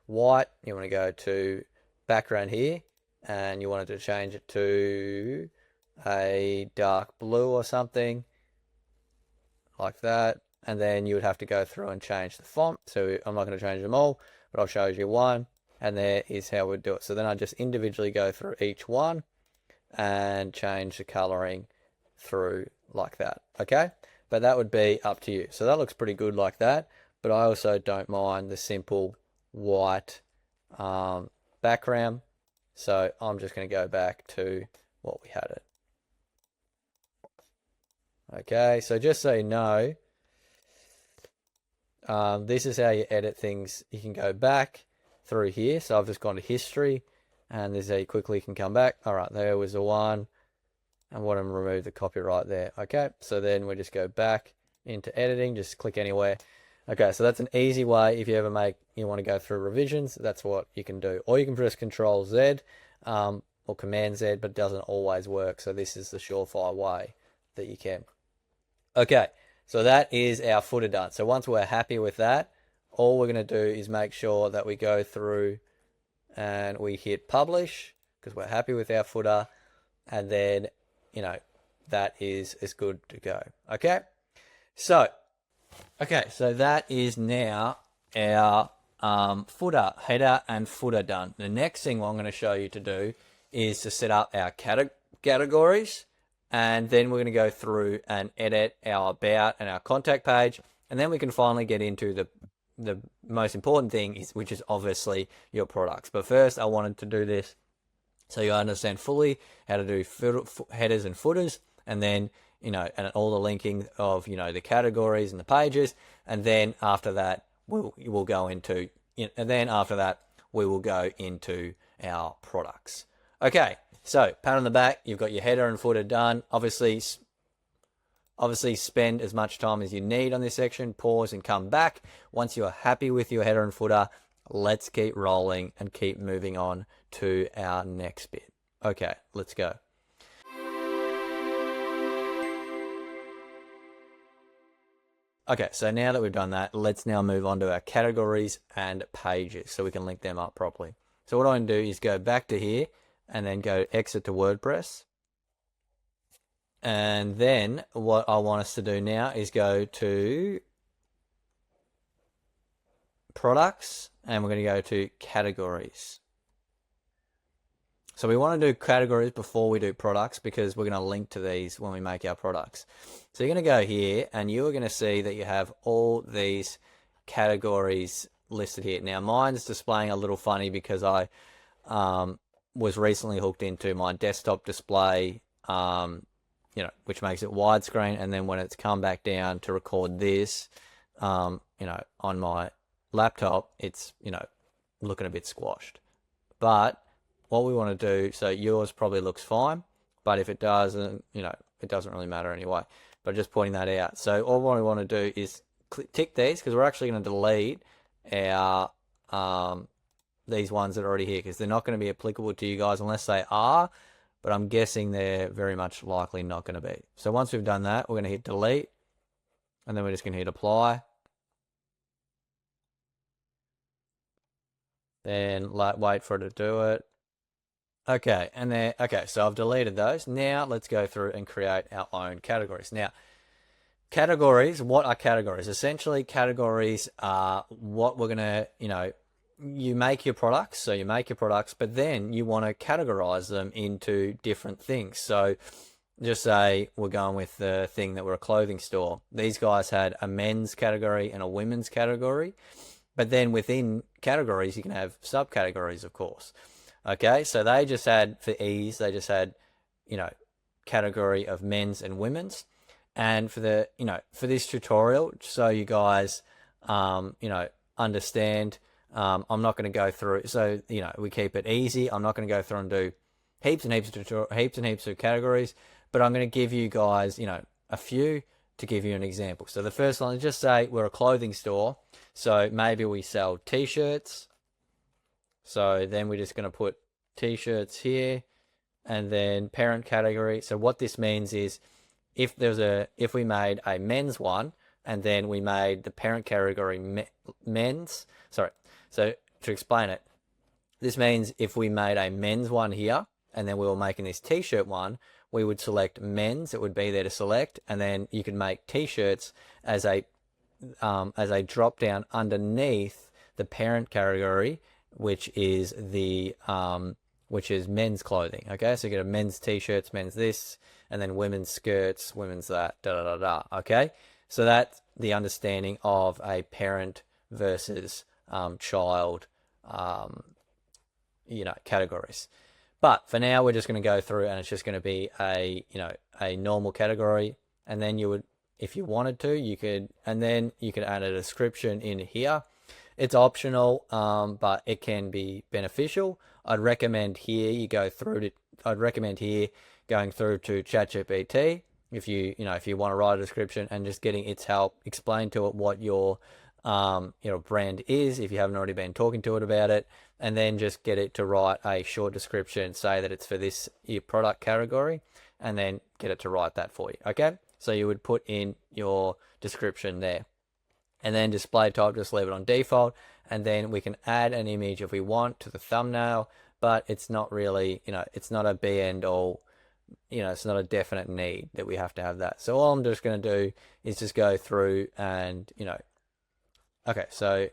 white. You want to go to background here, and you wanted to change it to a dark blue or something like that. And then you would have to go through and change the font. So I'm not going to change them all, but I'll show you one. And there is how we'd do it. So then I just individually go through each one and change the coloring through like that. Okay, but that would be up to you. So that looks pretty good like that, but I also don't mind the simple white background. So I'm just going to go back to what we had it. Okay, so just so you know, this is how you edit things. You can go back through here. So I've just gone to history, and this is how you quickly can come back. All right, there was the one, and what I'm remove the copyright there. Okay, so then we just go back into editing, just click anywhere. Okay, so that's an easy way. If you ever you want to go through revisions, that's what you can do. Or you can press Control Z or Command Z, but it doesn't always work. So this is the surefire way that you can. Okay, so that is our footer done. So once we're happy with that, all we're going to do is make sure that we go through and we hit publish because we're happy with our footer, and then that is as good to go. Okay, so that is now our footer, header and footer done. The next thing I'm going to show you to do is to set up our categories, and then we're going to go through and edit our about and our contact page, and then we can finally get into the most important thing, which is obviously your products. But first, I wanted to do this so you understand fully how to do headers and footers, and then and all the linking of the categories and the pages, and then after that we'll go into we will go into our products. Okay, so pat on the back, you've got your header and footer done. Obviously spend as much time as you need on this section, pause and come back. Once you are happy with your header and footer, let's keep rolling and keep moving on to our next bit. Okay, let's go. Okay, so now that we've done that, let's now move on to our categories and pages so we can link them up properly. So what I'm going to do is go back to here and then go exit to WordPress. And then what I want us to do now is go to products, and we're going to go to categories. So we want to do categories before we do products because we're going to link to these when we make our products. So you're going to go here and you're going to see that you have all these categories listed here. Now mine's displaying a little funny because I was recently hooked into my desktop display, which makes it widescreen, and then when it's come back down to record this, on my laptop, it's, looking a bit squashed. But what we want to do, so yours probably looks fine, but if it doesn't, it doesn't really matter anyway. But just pointing that out. So all we want to do is tick these because we're actually going to delete our these ones that are already here because they're not going to be applicable to you guys unless they are, but I'm guessing they're very much likely not going to be. So once we've done that, we're going to hit delete, and then we're just going to hit apply. Then wait for it to do it. Okay, and then, so I've deleted those. Now let's go through and create our own categories. Now, categories, what are categories? Essentially, categories are what we're going to, you make your products, so you make your products, but then you want to categorize them into different things. So just say we're going with the thing that we're a clothing store. These guys had a men's category and a women's category, but then within categories, you can have subcategories, of course. Okay, so they just had, for ease, they just had, category of men's and women's. And for the, for this tutorial, so you guys, understand, I'm not going to go through, so, we keep it easy. I'm not going to go through and do heaps and heaps of categories, but I'm going to give you guys, a few to give you an example. So the first one, just say we're a clothing store. So maybe we sell t-shirts. So then we're just going to put t-shirts here, and then parent category. So what this means is if we made a men's one, and then we made the parent category men's, sorry. So to explain it, this means if we made a men's one here, and then we were making this t-shirt one, we would select men's, it would be there to select, and then you could make t-shirts as a drop down underneath the parent category, which is men's clothing. Okay, so you get a men's t-shirts, men's this, and then women's skirts, women's that, da da da da. Okay, so that's the understanding of a parent versus child, categories. But for now, we're just going to go through, and it's just going to be a normal category, and then you would, if you wanted to, you could add a description in here. It's optional, but it can be beneficial. I'd recommend here going through to ChatGPT if you want to write a description and just getting its help, explain to it what your brand is if you haven't already been talking to it about it, and then just get it to write a short description, say that it's for this your product category, and then get it to write that for you. Okay, so you would put in your description there, and then display type, just leave it on default, and then we can add an image if we want to the thumbnail, but it's not really, it's not a be end all, it's not a definite need that we have to have that. So all I'm just going to do is just go through and, okay, so,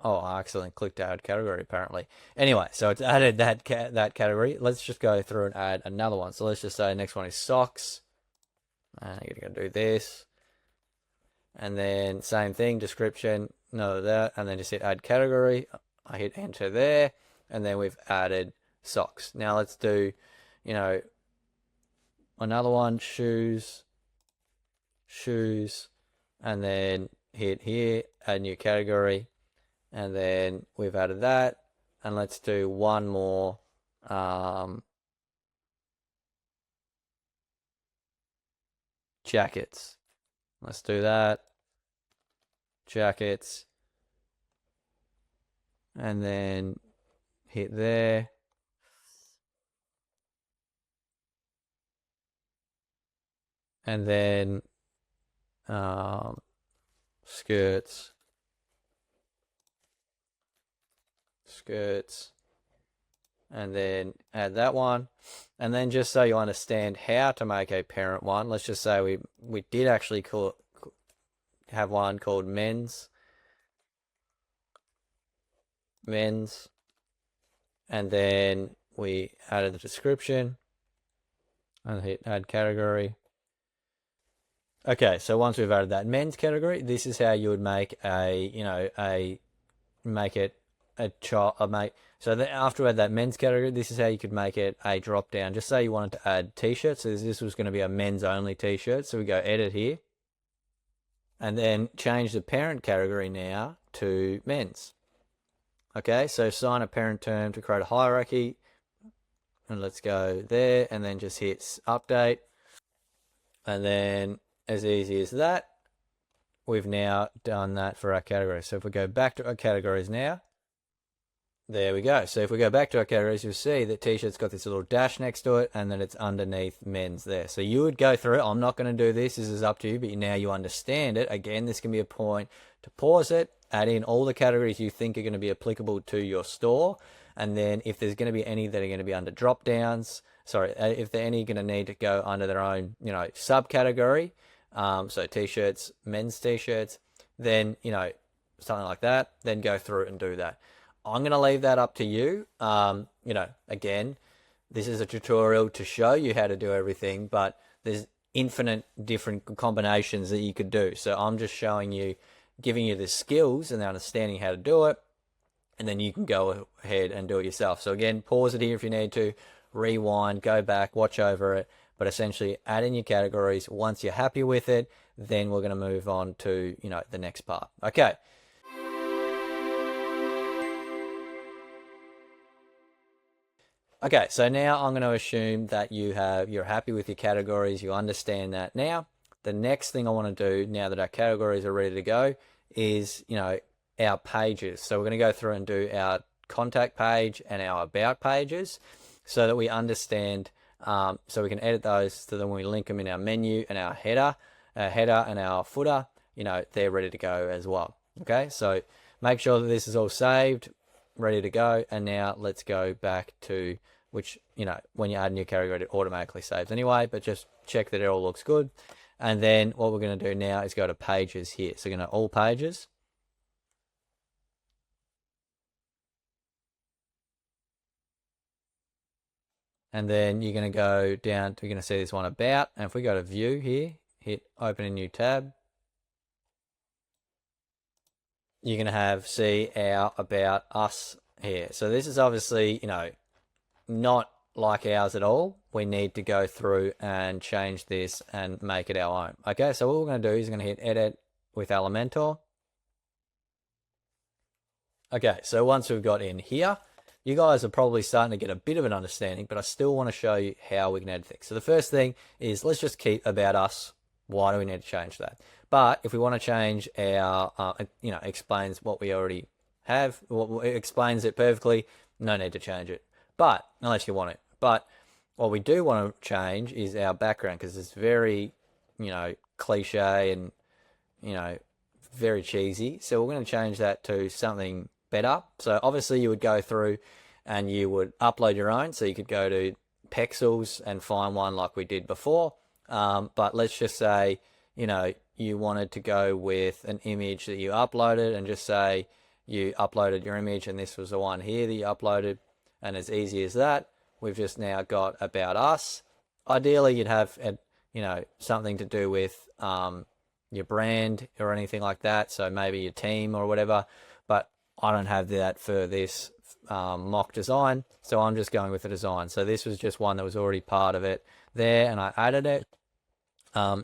I accidentally clicked add category apparently. Anyway, so it's added that category. Let's just go through and add another one. So let's just say next one is socks. And you're going to do this. And then same thing, description, none of that. And then just hit add category. I hit enter there. And then we've added socks. Now let's do, another one, shoes. And then hit here, add new category. And then we've added that, and let's do one more jackets. Let's do that, jackets, and then hit there, and then skirts, and then add that one. And then just so you understand how to make a parent one, let's just say we did actually have one called men's, and then we added the description and hit add category. Okay, so once we've added that men's category, this is how you would make so then after we add that men's category, this is how you could make it a drop down. Just say you wanted to add t-shirts. So this was going to be a men's only t-shirt. So we go edit here, and then change the parent category now to men's. Okay, so sign a parent term to create a hierarchy, and let's go there, and then just hit update, and then as easy as that, we've now done that for our category. So if we go back to our categories now, there we go. So if we go back to our categories, you'll see that t-shirt's got this little dash next to it, and then it's underneath men's there. So you would go through it. I'm not going to do this. This is up to you, but now you understand it. Again, this can be a point to pause it, add in all the categories you think are going to be applicable to your store, and then if there's going to be any that are going to be under drop downs, if they're any going to need to go under their own, subcategory, so t-shirts, men's t-shirts, then, something like that, then go through and do that. I'm going to leave that up to you. Again, this is a tutorial to show you how to do everything, but there's infinite different combinations that you could do. So I'm just showing you, giving you the skills and the understanding how to do it, and then you can go ahead and do it yourself. So again, pause it here if you need to, rewind, go back, watch over it, but essentially add in your categories. Once you're happy with it, then we're going to move on to, the next part. Okay. Okay, so now I'm going to assume that you're happy with your categories, you understand that now. The next thing I want to do, now that our categories are ready to go, is, our pages. So we're going to go through and do our contact page and our about pages so that we understand So we can edit those so that when we link them in our menu and our header and our footer, they're ready to go as well. Okay, so make sure that this is all saved, ready to go. And now let's go back to which, when you add a new category, it automatically saves anyway, but just check that it all looks good. And then what we're going to do now is go to pages here. So we're going to all pages. And then you're going to go down, you're going to see this one about, and if we go to view here, hit open a new tab, you're going to see our about us here. So this is obviously, not like ours at all. We need to go through and change this and make it our own. Okay, so what we're going to do is we're going to hit edit with Elementor. Okay, so once we've got in here, you guys are probably starting to get a bit of an understanding, but I still want to show you how we can edit things. So the first thing is let's just keep about us. Why do we need to change that? But if we want to change our, explains what we already have, it explains it perfectly, no need to change it. But unless you want it. But what we do want to change is our background, because it's very, cliche and, very cheesy. So we're going to change that to something better. So obviously you would go through and you would upload your own. So you could go to Pexels and find one like we did before. But let's just say, you wanted to go with an image that you uploaded, and just say you uploaded your image and this was the one here that you uploaded. And as easy as that, we've just now got about us. Ideally, you'd have, something to do with your brand or anything like that. So maybe your team or whatever. But I don't have that for this mock design. So I'm just going with the design. So this was just one that was already part of it there, and I added it.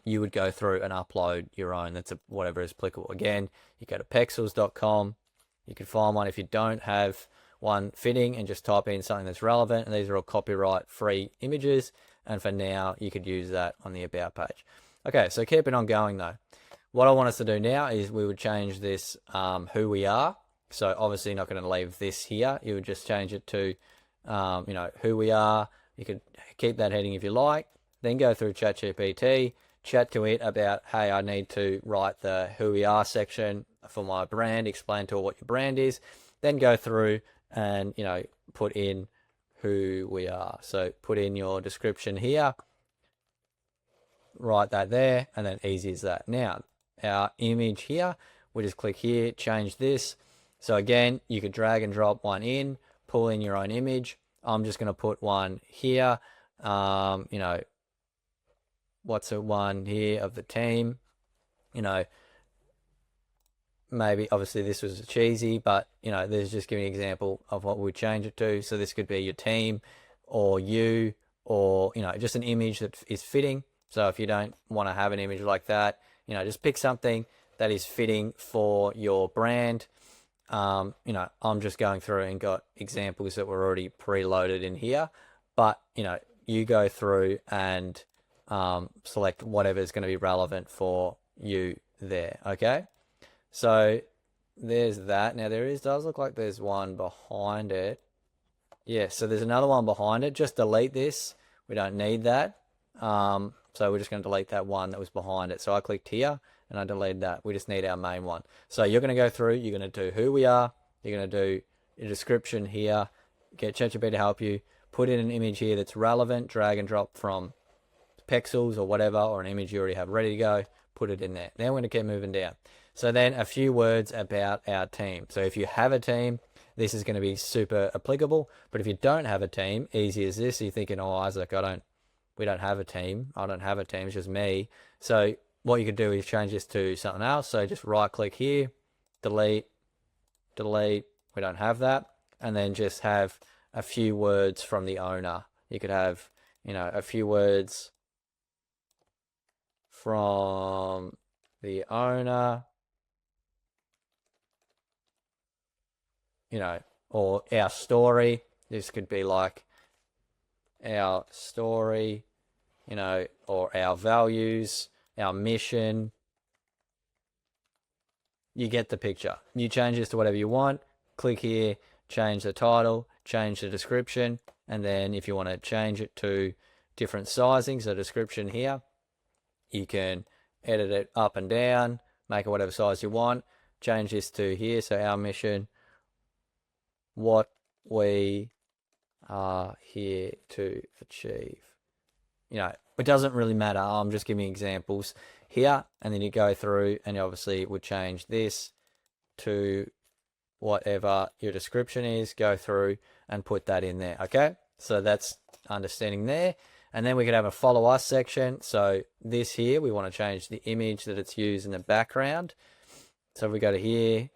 You would go through and upload your own. That's whatever is applicable. Again, you go to pexels.com. You can find one if you don't have one fitting, and just type in something that's relevant. And these are all copyright free images. And for now, you could use that on the about page. Okay, so keeping on going though. What I want us to do now is we would change this who we are. So obviously not going to leave this here. You would just change it to, who we are. You could keep that heading if you like. Then go through ChatGPT, chat to it about, hey, I need to write the who we are section for my brand, explain to it what your brand is. Then go through and, put in who we are. So put in your description here, write that there, and then easy as that. Now, our image here, we just click here, change this. So again, you could drag and drop one in, pull in your own image. I'm just going to put one here. What's a one here of the team? Maybe obviously this was cheesy, but there's just giving an example of what we change it to. So this could be your team or you, or just an image that is fitting. So if you don't want to have an image like that, just pick something that is fitting for your brand. I'm just going through and got examples that were already preloaded in here, but you go through and select whatever is going to be relevant for you there. Okay, so there's that. Now does look like there's one behind it. Yeah, so there's another one behind it. Just delete this. We don't need that. So we're just going to delete that one that was behind it. So I clicked here and I deleted that. We just need our main one. So you're going to go through, you're going to do who we are, you're going to do a description here, get ChatGPT to help you, put in an image here that's relevant, drag and drop from Pexels or whatever, or an image you already have ready to go, put it in there. Then we're going to keep moving down. So then a few words about our team. So if you have a team, this is going to be super applicable. But if you don't have a team, easy as this, you're thinking, oh, Isaac, we don't have a team. I don't have a team, it's just me. So what you could do is change this to something else. So just right click here, delete, we don't have that. And then just have a few words from the owner. You could have, a few words from the owner, or our story. This could be like our story, or our values, our mission. You get the picture. You change this to whatever you want. Click here, change the title, change the description, and then if you want to change it to different sizings, a description here. You can edit it up and down, make it whatever size you want. Change this to here. So our mission, what we are here to achieve. You know, it doesn't really matter. I'm just giving examples here, and then you go through and obviously would change this to whatever your description is, go through and put that in there. Okay, so that's understanding there. And then we could have a follow us section. So this here, we want to change the image that it's used in the background. So if we go to here,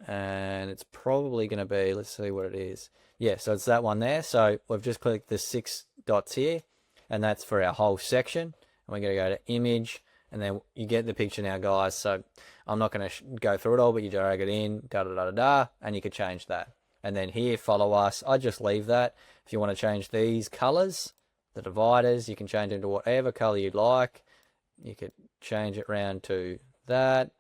and it's probably going to be, let's see what it is. Yeah, so it's that one there. So we've just clicked the 6 dots here, and that's for our whole section. And we're going to go to image, and then you get the picture now, guys. So I'm not going to go through it all, but you drag it in, and you can change that. And then here, follow us. I just leave that. If you want to change these colors, the dividers, you can change into whatever color you'd like. You could change it around to that,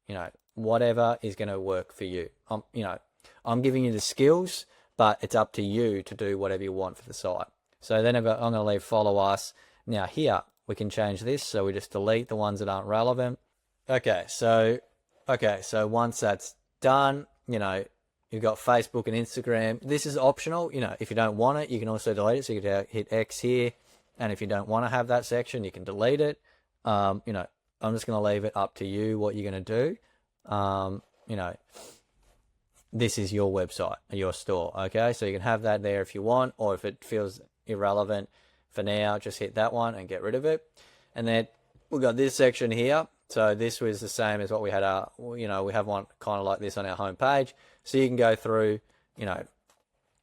you know, whatever is going to work for you. You know, I'm giving you the skills, but it's up to you to do whatever you want for the site. So then I'm going to leave follow us. Now here, we can change this. So we just delete the ones that aren't relevant. Okay, so once that's done, you know, you've got Facebook and Instagram. This is optional. You know, if you don't want it, you can also delete it. So you can hit X here. And if you don't want to have that section, you can delete it. You know, I'm just going to leave it up to you what you're going to do. You know, this is your website, your store. Okay, so you can have that there if you want, or if it feels irrelevant for now, just hit that one and get rid of it. And then we've got this section here. So this was the same as what we had. You know, we have one kind of like this on our home page. So you can go through, you know,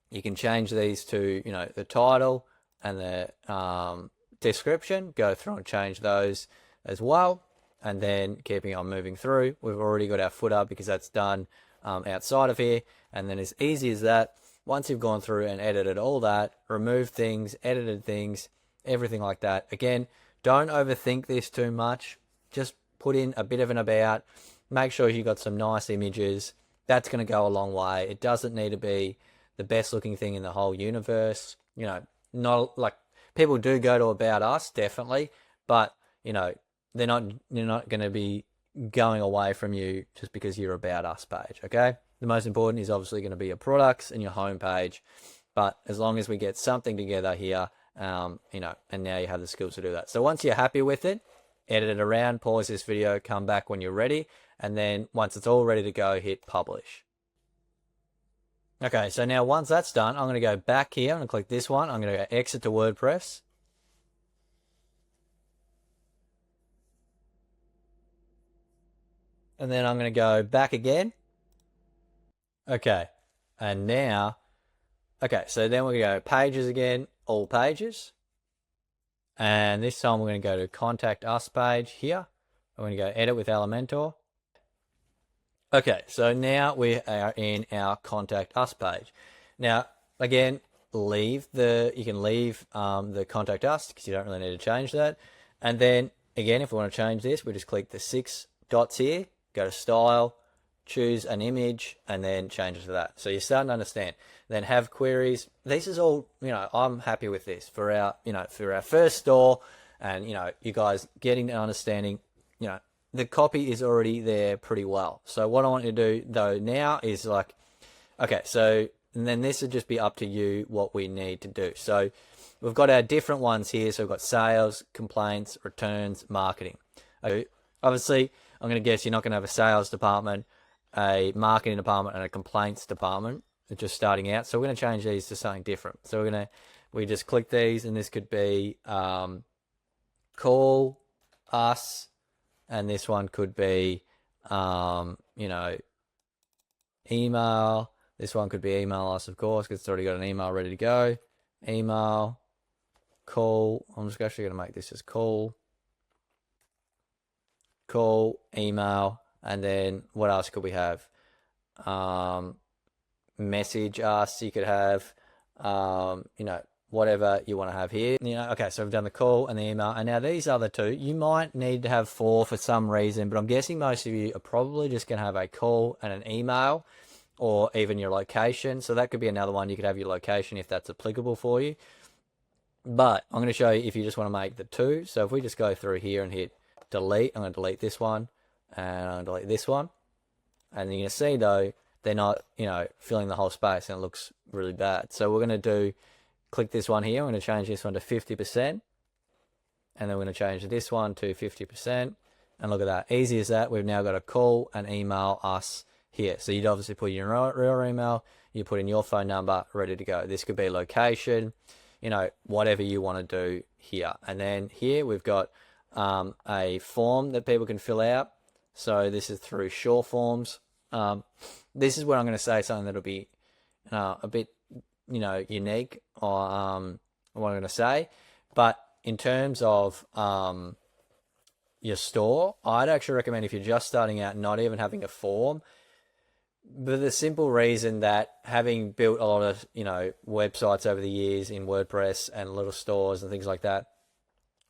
you can change these to, you know, the title and the description, go through and change those as well. And then keeping on moving through, we've already got our footer because that's done outside of here. And then as easy as that, once you've gone through and edited all that, removed things, edited things, everything like that. Again, don't overthink this too much. Just put in a bit of an about. Make sure you got some nice images. That's going to go a long way. It doesn't need to be the best looking thing in the whole universe. You know, not like people do go to About Us, definitely, but you know, they're not going to be going away from you just because you're About Us page. Okay, the most important is obviously going to be your products and your home page, but as long as we get something together here, you know, and now you have the skills to do that. So once you're happy with it, edit it around, pause this video, come back when you're ready, and then once it's all ready to go, hit publish. Okay, so now once that's done, I'm going to go back here. I'm going to click this one. I'm going to go exit to WordPress. And then I'm going to go back again. Okay, and now, okay, so then we're going to go pages again, all pages. And this time we're going to go to Contact Us page here. I'm going to go Edit with Elementor. Okay, so now we are in our Contact Us page. Now, again, you can leave the Contact Us because you don't really need to change that. And then, again, if we want to change this, we just click the 6 dots here, go to Style, choose an image, and then change it to that. So you're starting to understand. Then have queries. This is all, you know, I'm happy with this for our, you know, for our first store, and, you know, you guys getting an understanding, you know, the copy is already there pretty well. So what I want you to do though now is like, okay, so, and then this would just be up to you what we need to do. So we've got our different ones here. So we've got sales, complaints, returns, marketing. Okay. Obviously, I'm going to guess you're not going to have a sales department, a marketing department, and a complaints department. They're just starting out. So we're going to change these to something different. So we just click these, and this could be call us, and this one could be, you know, email. This one could be email us, of course, because it's already got an email ready to go. Email, call. I'm just actually going to make this as call, email, and then what else could we have? Message us. You could have, you know, whatever you want to have here. You know, okay, so we've done the call and the email, and now these other two, you might need to have 4 for some reason, but I'm guessing most of you are probably just going to have a call and an email, or even your location. So that could be another one. You could have your location if that's applicable for you. But I'm going to show you if you just want to make the two. So if we just go through here and hit delete, I'm going to delete this one and I'm going to delete this one. And you're going to see though, they're not, filling the whole space and it looks really bad. So we're going to click this one here. I'm going to change this one to 50%. And then we're going to change this one to 50%. And look at that. Easy as that. We've now got to call and email us here. So you'd obviously put your real email, you put in your phone number, ready to go. This could be location, whatever you want to do here. And then here we've got a form that people can fill out. So this is through Sure Forms. This is where I'm going to say something that'll be a bit, unique or what I'm going to say. But in terms of your store, I'd actually recommend, if you're just starting out, not even having a form. But the simple reason that, having built a lot of, websites over the years in WordPress and little stores and things like that,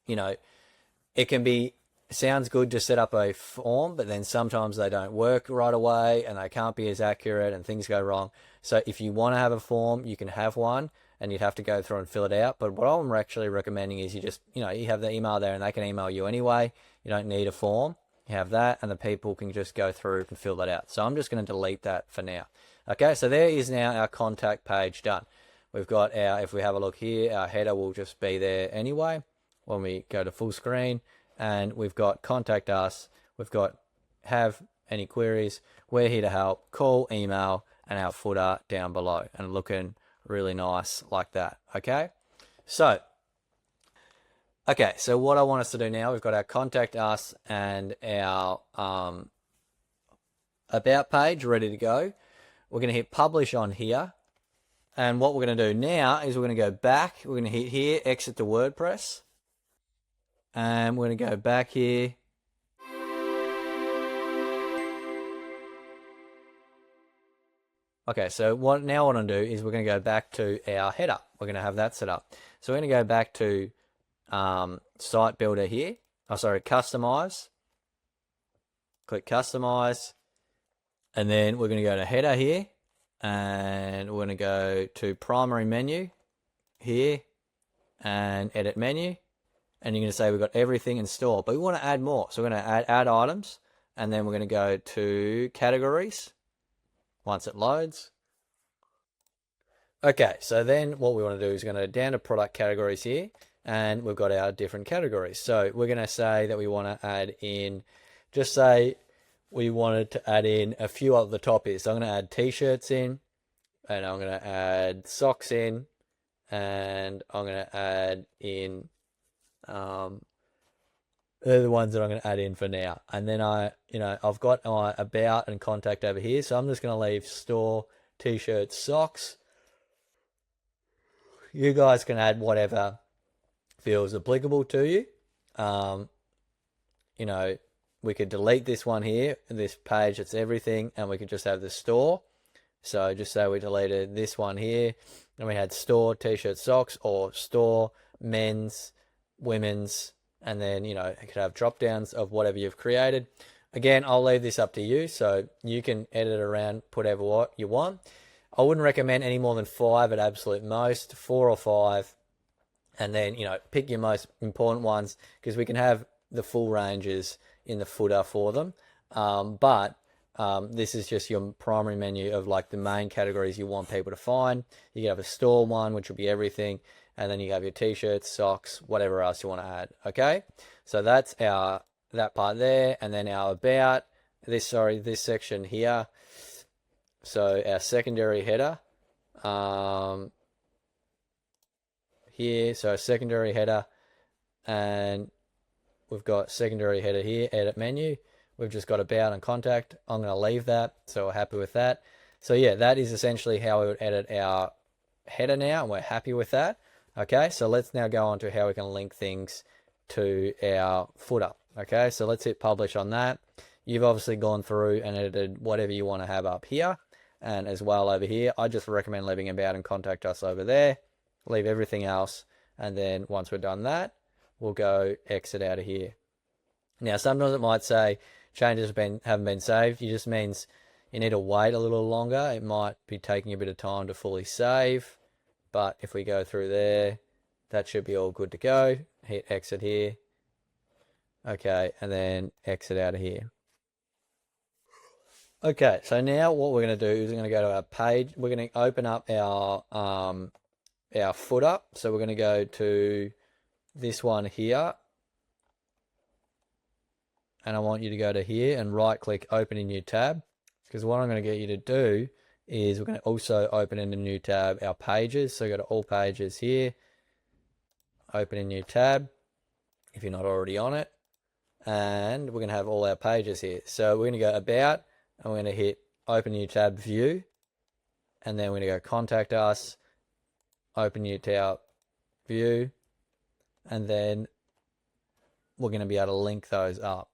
it can be, sounds good to set up a form, but then sometimes they don't work right away and they can't be as accurate and things go wrong. So if you want to have a form, you can have one and you'd have to go through and fill it out. But what I'm actually recommending is you just, you have the email there and they can email you anyway. You don't need a form. You have that and the people can just go through and fill that out. So I'm just going to delete that for now. Okay, so there is now our contact page done. We've got our, if we have a look here, our header will just be there anyway when we go to full screen. And we've got contact us, we've got have any queries, we're here to help, call, email, and our footer down below, and looking really nice like that. Okay, so what I want us to do now, we've got our contact us and our about page ready to go. We're going to hit publish on here, and what we're going to do now is we're going to go back, we're going to hit here, exit to WordPress. And we're going to go back here. Okay, so what I'm going to do is we're going to go back to our header. We're going to have that set up. So we're going to go back to site builder here. Customize. Click customize. And then we're going to go to header here. And we're going to go to primary menu here and edit menu. And you're going to say we've got everything in store, but we want to add more. So we're going to add items, and then we're going to go to categories once it loads. Okay, so then what we want to do is we're going to go down to product categories here, and we've got our different categories. So we're going to say that we want to add in, just say we wanted to add in a few of the top here. So I'm going to add t-shirts in, and I'm going to add socks in, and I'm going to add in they're the ones that I'm going to add in for now. And then I've got my about and contact over here. So I'm just going to leave store, t-shirts, socks. You guys can add whatever feels applicable to you. We could delete this one here, this page, it's everything, and we could just have the store. So just say we deleted this one here, and we had store, t-shirt, socks, or store, men's, women's, and then it could have drop downs of whatever you've created. Again, I'll leave this up to you, so you can edit around, put whatever what you want. I wouldn't recommend any more than 5 at absolute most, 4 or 5, and then pick your most important ones, because we can have the full ranges in the footer for them. But this is just your primary menu of like the main categories you want people to find. You can have a store one, which will be everything. And then you have your t-shirts, socks, whatever else you want to add. Okay, so that's that part there, and then our about this section here. So our secondary header here. So secondary header, and we've got secondary header here. Edit menu. We've just got about and contact. I'm going to leave that, so we're happy with that. So yeah, that is essentially how we would edit our header now, and we're happy with that. Okay, so let's now go on to how we can link things to our footer. Okay, so let's hit publish on that. You've obviously gone through and edited whatever you want to have up here, and as well over here. I just recommend leaving about and contact us over there. Leave everything else, and then once we're done that, we'll go exit out of here. Now, sometimes it might say changes haven't been saved. It just means you need to wait a little longer. It might be taking a bit of time to fully save. But if we go through there, that should be all good to go. Hit exit here. Okay, and then exit out of here. Okay, so now what we're going to do is we're going to go to our page. We're going to open up our footer. So we're going to go to this one here. And I want you to go to here and right click open a new tab. Because what I'm going to get you to do is we're going to also open in a new tab our pages. So go to all pages here. Open a new tab if you're not already on it. And we're going to have all our pages here. So we're going to go about. And we're going to hit open new tab view, and then we're going to go contact us, open new tab view, and then we're going to be able to link those up.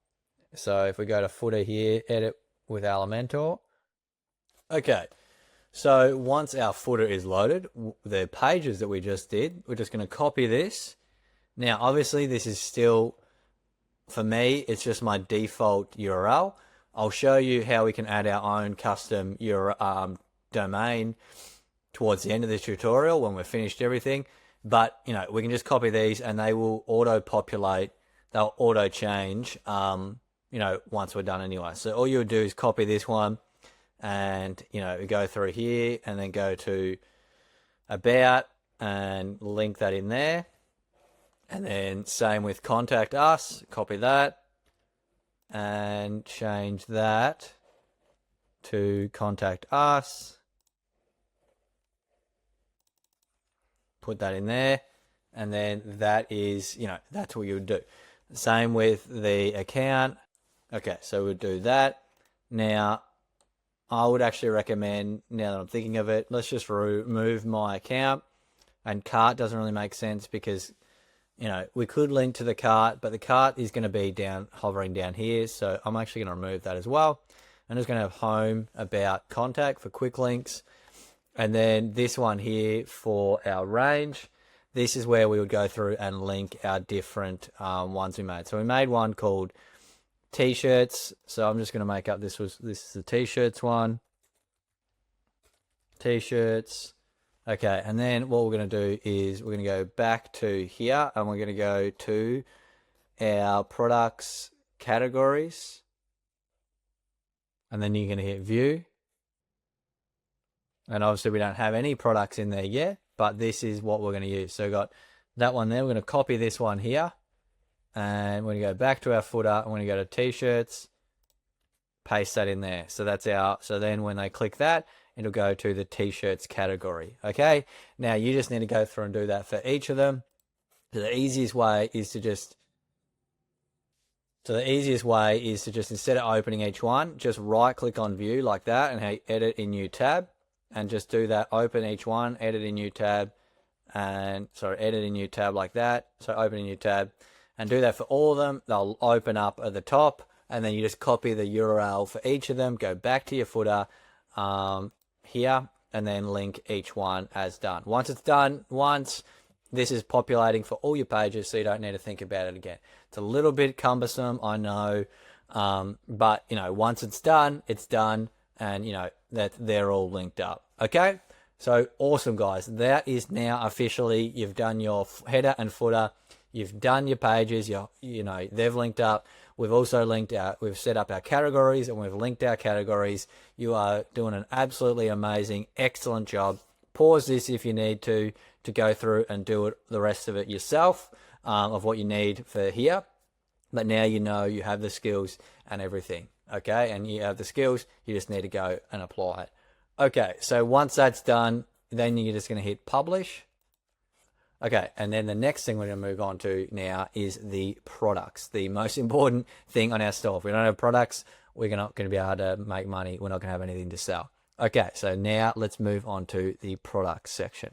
So if we go to footer here, edit with Elementor. Okay, so once our footer is loaded, the pages that we just did, we're just going to copy this. Now obviously this is still, for me, it's just my default URL. I'll show you how we can add our own custom domain towards the end of this tutorial when we've finished everything. But, you know, we can just copy these and they will auto-populate, they'll auto-change, you know, once we're done anyway. So all you would do is copy this one and, you know, go through here and then go to about and link that in there. And then same with contact us, copy that. And change that to contact us. Put that in there. And then that is, you know, that's what you would do. Same with the account. Okay, so we'll do that. Now, I would actually recommend, now that I'm thinking of it, let's just remove my account. And cart doesn't really make sense because, you know, we could link to the cart, but the cart is going to be hovering down here. So I'm actually going to remove that as well. I'm just going to have home, about, contact for quick links. And then this one here for our range. This is where we would go through and link our different ones we made. So we made one called t-shirts. So I'm just going to make up, this is the t-shirts one. T-shirts. Okay, and then what we're going to do is we're going to go back to here and we're going to go to our products categories. And then you're going to hit view. And obviously we don't have any products in there yet, but this is what we're going to use. So we've got that one there. We're going to copy this one here. And we're going to go back to our footer. I'm going to go to t-shirts, paste that in there. So that's so then when they click that, it'll go to the t-shirts category. Okay. Now you just need to go through and do that for each of them. So the easiest way is to just, instead of opening each one, just right click on view like that and hit edit in new tab and just do that. Open each one, edit in new tab edit in new tab like that. So open a new tab and do that for all of them. They'll open up at the top and then you just copy the URL for each of them, go back to your footer, here and then link each one as done. Once it's done, this is populating for all your pages, so you don't need to think about it again. It's a little bit cumbersome, I know, but you know, once it's done, and you know that they're all linked up. Okay, so awesome, guys. That is now officially, you've done your header and footer, you've done your pages, you know they've linked up. We've also we've set up our categories and we've linked our categories. You are doing an absolutely amazing, excellent job. Pause this if you need to go through and do the rest of it yourself, of what you need for here. But now you know you have the skills and everything, okay? And you have the skills, you just need to go and apply it. Okay, so once that's done, then you're just going to hit publish. Okay, and then the next thing we're going to move on to now is the products, the most important thing on our store. If we don't have products, we're not going to be able to make money. We're not going to have anything to sell. Okay, so now let's move on to the products section.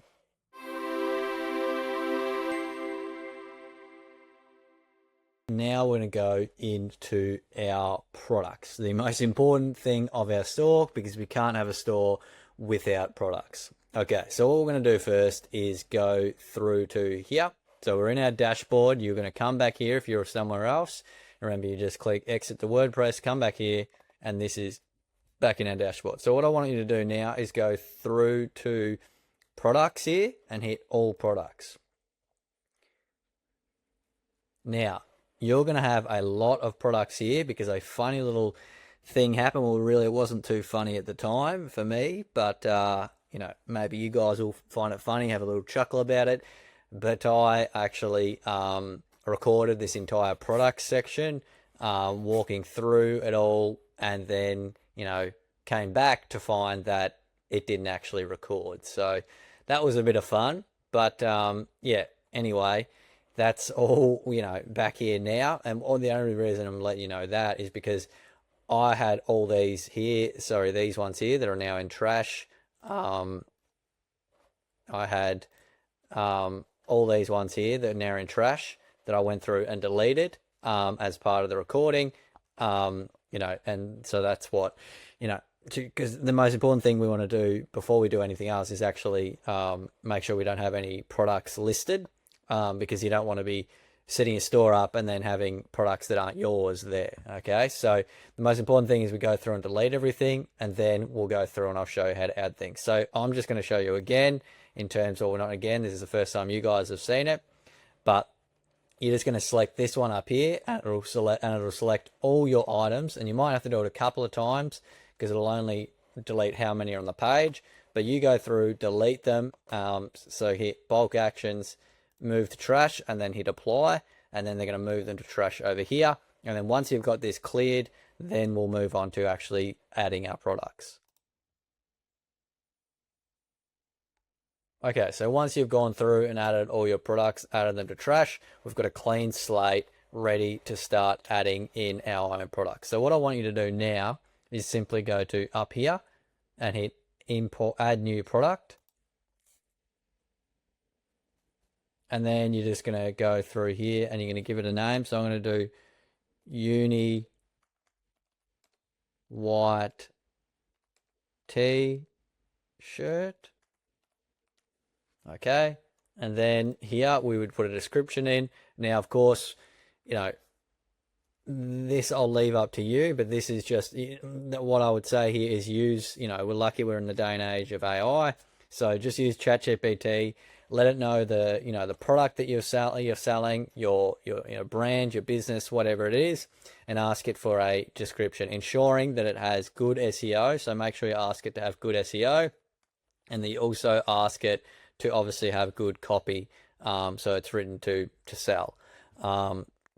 Now we're going to go into our products, the most important thing of our store, because we can't have a store without products. Okay, so what we're going to do first is go through to here. So we're in our dashboard. You're going to come back here if you're somewhere else. Remember, you just click exit to WordPress, come back here, and this is back in our dashboard. So what I want you to do now is go through to products here and hit all products. Now, you're going to have a lot of products here because a funny little thing happened. Well, really, it wasn't too funny at the time for me, but, you know, maybe you guys will find it funny, have a little chuckle about it. But I actually recorded this entire product section, walking through it all, and then, you know, came back to find that it didn't actually record. So that was a bit of fun. But yeah, anyway, that's all, you know, back here now. And the only reason I'm letting you know that is because I had all these here, sorry, these ones here that are now in trash. I had all these ones here that are now in trash that I went through and deleted as part of the recording. You know, and so that's what, you know, because the most important thing we want to do before we do anything else is actually make sure we don't have any products listed, because you don't want to be setting a store up and then having products that aren't yours there. Okay, so the most important thing is we go through and delete everything, and then we'll go through and I'll show you how to add things. So I'm just going to show you again in terms of, well, not again, this is the first time you guys have seen it, but you're just going to select this one up here, and it'll select all your items, and you might have to do it a couple of times because it'll only delete how many are on the page, but you go through, delete them. So hit bulk actions, move to trash, and then hit apply, and then they're going to move them to trash over here. And then once you've got this cleared, then we'll move on to actually adding our products. Okay, so once you've gone through and added all your products, added them to trash, we've got a clean slate ready to start adding in our own products. So what I want you to do now is simply go to up here and hit import, add new product. And then you're just going to go through here and you're going to give it a name. So I'm going to do uni white t-shirt. Okay. And then here we would put a description in. Now, of course, you know, this I'll leave up to you, but this is just what I would say here is use, you know, we're lucky we're in the day and age of AI. So just use ChatGPT, let it know the, you know, the product that you're selling, your brand, your business, whatever it is, and ask it for a description, ensuring that it has good SEO. So make sure you ask it to have good SEO, and then you also ask it to obviously have good copy. So it's written to sell.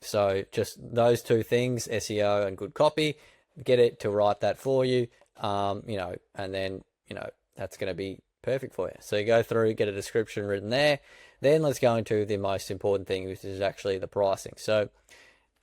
So just those two things, SEO and good copy, get it to write that for you, you know, and then, you know, that's going to be perfect for you. So you go through, get a description written there. Then let's go into the most important thing, which is actually the pricing. So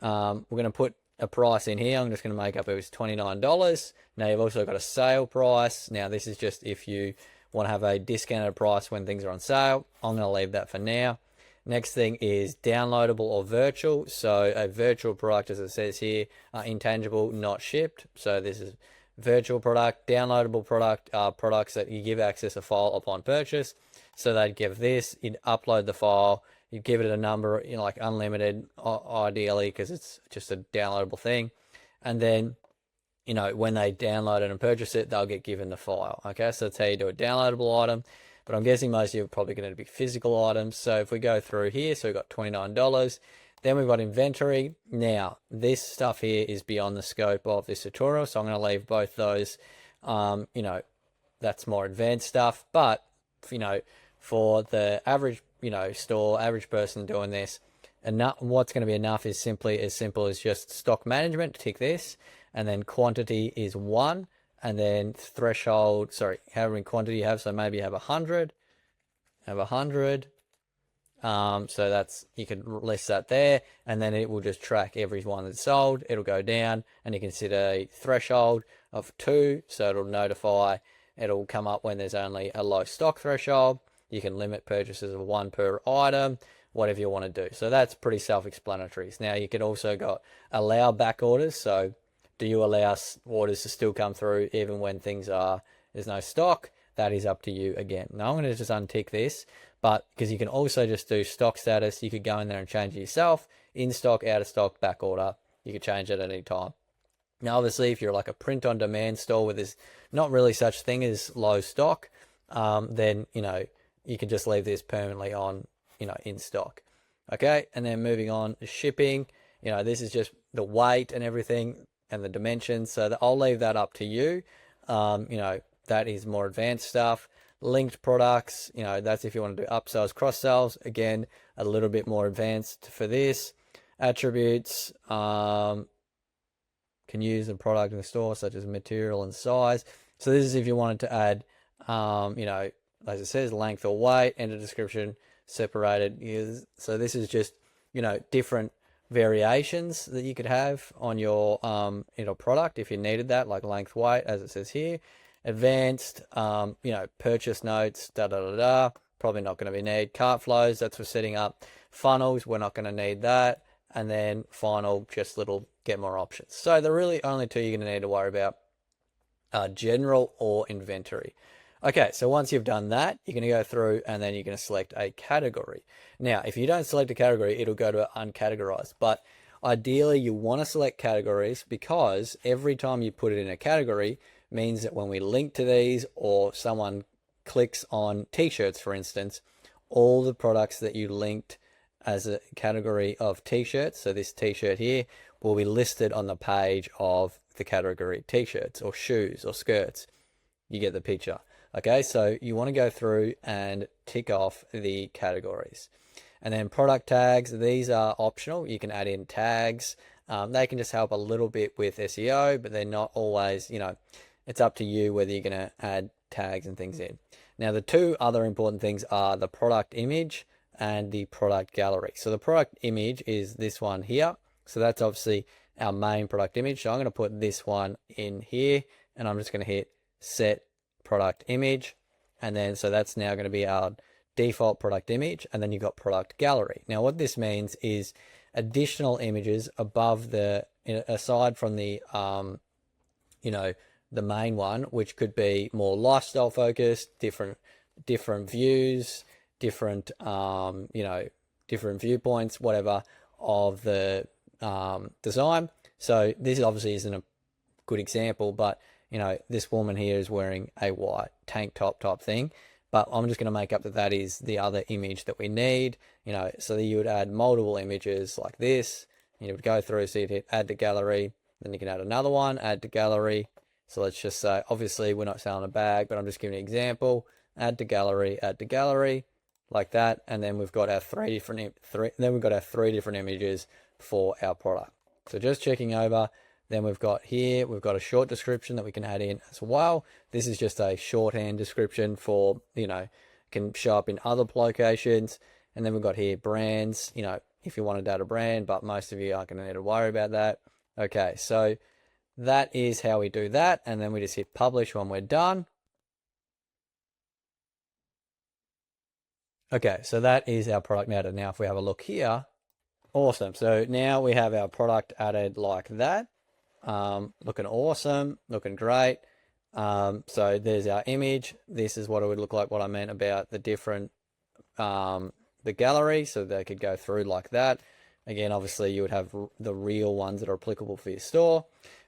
we're going to put a price in here. I'm just going to make up it was $29. Now you've also got a sale price. Now this is just if you want to have a discounted price when things are on sale. I'm going to leave that for now. Next thing is downloadable or virtual. So a virtual product, as it says here, intangible, not shipped. So this is virtual product. Downloadable product are products that you give access a file upon purchase. So they'd give this, you'd upload the file, you'd give it a number, you know, like unlimited, ideally, because it's just a downloadable thing. And then, you know, when they download it and purchase it, they'll get given the file. Okay, so that's how you do a downloadable item. But I'm guessing most of you are probably going to be physical items. So if we go through here, so we've got $29. Then we've got inventory. Now, this stuff here is beyond the scope of this tutorial. So I'm going to leave both those, you know, that's more advanced stuff. But, you know, for the average, you know, store, average person doing this, enough, what's going to be enough is simply as simple as just stock management, tick this. And then quantity is 1. And then threshold, sorry, however many quantity you have. So maybe you have 100, so that's, you could list that there, and then it will just track every one that's sold. It'll go down, and you can set a threshold of 2. So it'll notify, it'll come up when there's only a low stock threshold. You can limit purchases of 1 per item, whatever you want to do. So that's pretty self-explanatory. Now you could also got allow back orders. So do you allow orders to still come through even when things are, there's no stock? That is up to you again. Now I'm going to just untick this, but because you can also just do stock status, you could go in there and change it yourself. In stock, out of stock, back order. You could change it at any time. Now, obviously, if you're like a print on demand store where there's not really such thing as low stock, then, you know, you can just leave this permanently on, you know, in stock. Okay, and then moving on to shipping, this is just the weight and everything and the dimensions. So I'll leave that up to you. That is more advanced stuff. Linked products, that's if you want to do upsells, cross sells. Again, a little bit more advanced for this. Attributes, can use a product in the store, such as material and size. So this is if you wanted to add, as it says, length or weight, enter description, separated. So this is just, different variations that you could have on your product if you needed that, like length, weight, as it says here. Advanced, purchase notes, probably not going to be needed. Cart flows, that's for setting up funnels, we're not going to need that. And then final, just little get more options. So the really only two you're going to need to worry about are general or inventory. Okay, so once you've done that, you're going to go through and then you're going to select a category. Now, if you don't select a category, it'll go to uncategorized. But ideally, you want to select categories because every time you put it in a category means that when we link to these or someone clicks on t-shirts, for instance, all the products that you linked as a category of t-shirts, so this t-shirt here, will be listed on the page of the category t-shirts or shoes or skirts. You get the picture. Okay, so you want to go through and tick off the categories. And then product tags, these are optional. You can add in tags. They can just help a little bit with SEO, but they're not always, it's up to you whether you're going to add tags and things in. Now, the two other important things are the product image and the product gallery. So the product image is this one here. So that's obviously our main product image. So I'm going to put this one in here and I'm just going to hit set product image. And then, so that's now going to be our default product image. And then you've got product gallery. Now, what this means is additional images above aside from the, the main one, which could be more lifestyle focused, different views, different different viewpoints, whatever, of the design. So this obviously isn't a good example, but this woman here is wearing a white tank top type thing, but I'm just going to make up that is the other image that we need, so that you would add multiple images like this. You would go through, so you'd hit add to gallery, then you can add another one, add to gallery. So let's just say, obviously we're not selling a bag, but I'm just giving an example, add to gallery, like that. And then we've got our three different images for our product. So just checking over, then we've got a short description that we can add in as well. This is just a shorthand description for, can show up in other locations. And then we've got here brands, if you wanted to add a brand, but most of you aren't going to need to worry about that. Okay, so that is how we do that. And then we just hit publish when we're done. Okay, so that is our product added. Now, if we have a look here, awesome. So now we have our product added like that. Looking awesome, looking great. So there's our image. This is what it would look like, what I meant about the different, the gallery. So they could go through like that. Again, obviously you would have the real ones that are applicable for your store.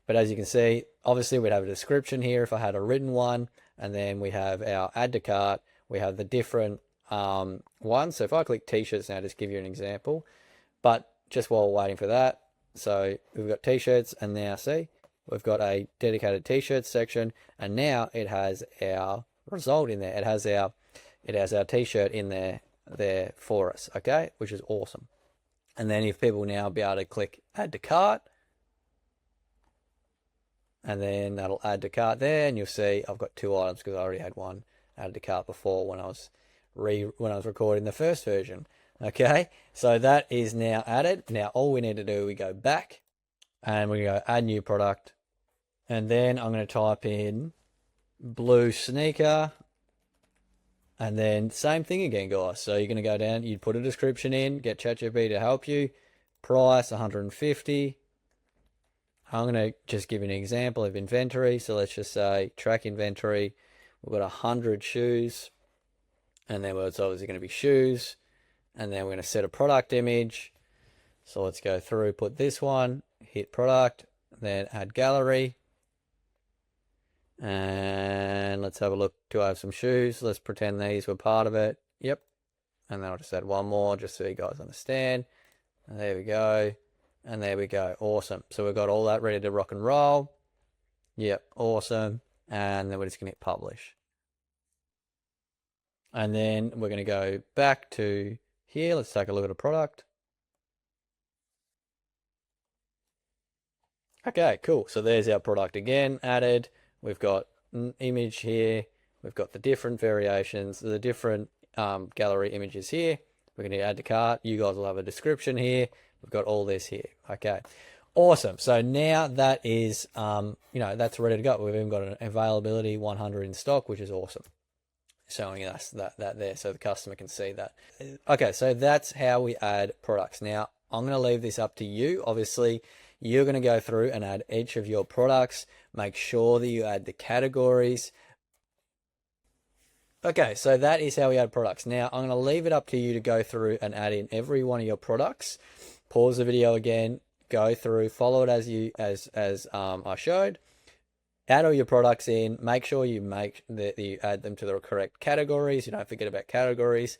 But as you can see, obviously we'd have a description here if I had a written one, and then we have our add to cart. We have the different ones. So if I click t-shirts now, just give you an example, but just while we're waiting for that. So we've got t-shirts, and now see, we've got a dedicated t-shirts section, and now it has our result in there. It has our t-shirt in there for us. Okay, which is awesome. And then if people now be able to click add to cart, and then that'll add to cart there, and you'll see I've got two items because I already had one added to cart before when I was recording the first version. Okay, so that is now added. Now all we need to do, we go back and we go add new product, and then I'm going to type in blue sneaker, and then same thing again, guys. So you're going to go down, you'd put a description in, get ChatGPT to help you. Price 150. I'm going to just give you an example of inventory. So let's just say track inventory. We've got 100 shoes, and then it's obviously going to be shoes. And then we're going to set a product image. So let's go through, put this one, hit product, then add gallery. And let's have a look. Do I have some shoes? Let's pretend these were part of it. Yep. And then I'll just add one more just so you guys understand. And there we go. And there we go. Awesome. So we've got all that ready to rock and roll. Yep, awesome. And then we're just going to hit publish. And then we're going to go back to here. Let's take a look at a product. Okay, cool. So there's our product again added. We've got an image here. We've got the different variations, the different gallery images here. We're going to add to cart. You guys will have a description here. We've got all this here. Okay, awesome. So now that is, that's ready to go. We've even got an availability 100 in stock, which is awesome. Showing us that there so the customer can see that. Okay, so that's how we add products. Now, I'm going to leave this up to you. Obviously, you're going to go through and add each of your products. Make sure that you add the categories. Okay, so that is how we add products. Now, I'm going to leave it up to you to go through and add in every one of your products. Pause the video again, go through, follow it as I showed. Add all your products in. Make sure you you add them to the correct categories. You don't forget about categories.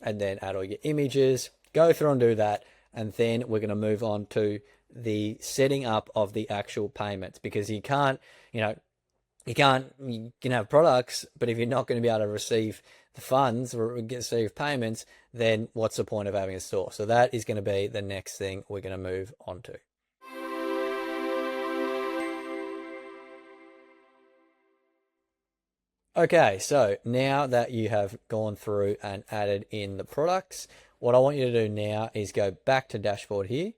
And then add all your images. Go through and do that. And then we're going to move on to the setting up of the actual payments, because you can have products, but if you're not going to be able to receive the funds or receive payments, then what's the point of having a store? So that is going to be the next thing we're going to move on to. Okay, so now that you have gone through and added in the products, what I want you to do now is go back to dashboard here.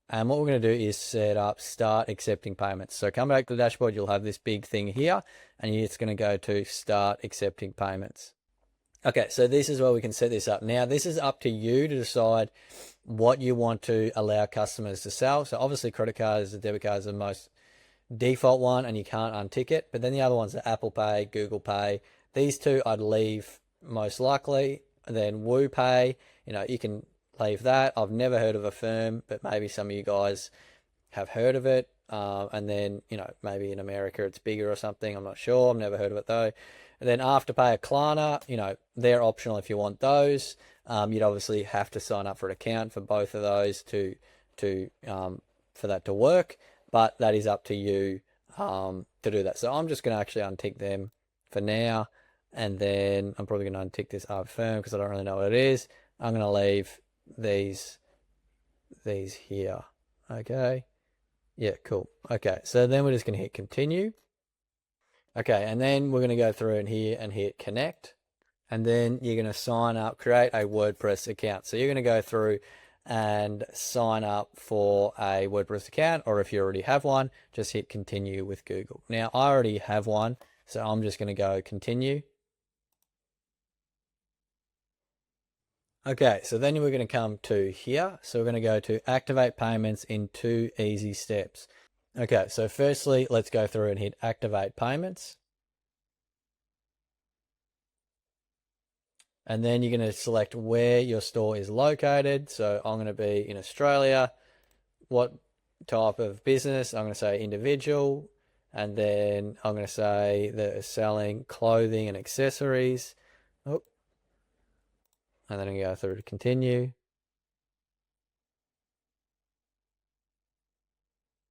And what we're going to do is set up start accepting payments. So come back to the dashboard, you'll have this big thing here, and you're just going to go to start accepting payments. Okay, so this is where we can set this up. Now, this is up to you to decide what you want to allow customers to sell. So obviously credit cards and debit cards are the most default one, and you can't untick it. But then the other ones are Apple Pay, Google Pay. These two I'd leave most likely. And then WooPay, you can leave that. I've never heard of Affirm, but maybe some of you guys have heard of it. And then, maybe in America it's bigger or something. I'm not sure. I've never heard of it though. And then Afterpay or Klarna, they're optional if you want those. You'd obviously have to sign up for an account for both of those for that to work. But that is up to you to do that. So I'm just going to actually untick them for now. And then I'm probably going to untick this Affirm because I don't really know what it is. I'm going to leave these here. Okay. Yeah, cool. Okay. So then we're just going to hit continue. Okay. And then we're going to go through and here and hit connect. And then you're going to sign up, create a WordPress account. So you're going to go through and sign up for a WordPress account, or if you already have one, just hit continue with Google. Now I already have one, so I'm just going to go continue. Okay, so then we're going to come to here. So we're going to go to activate payments in 2 easy steps. Okay, so firstly, let's go through and hit activate payments. And then you're going to select where your store is located. So I'm going to be in Australia. What type of business? I'm going to say individual. And then I'm going to say they're selling clothing and accessories. Oh. And then I'm going to go through to continue.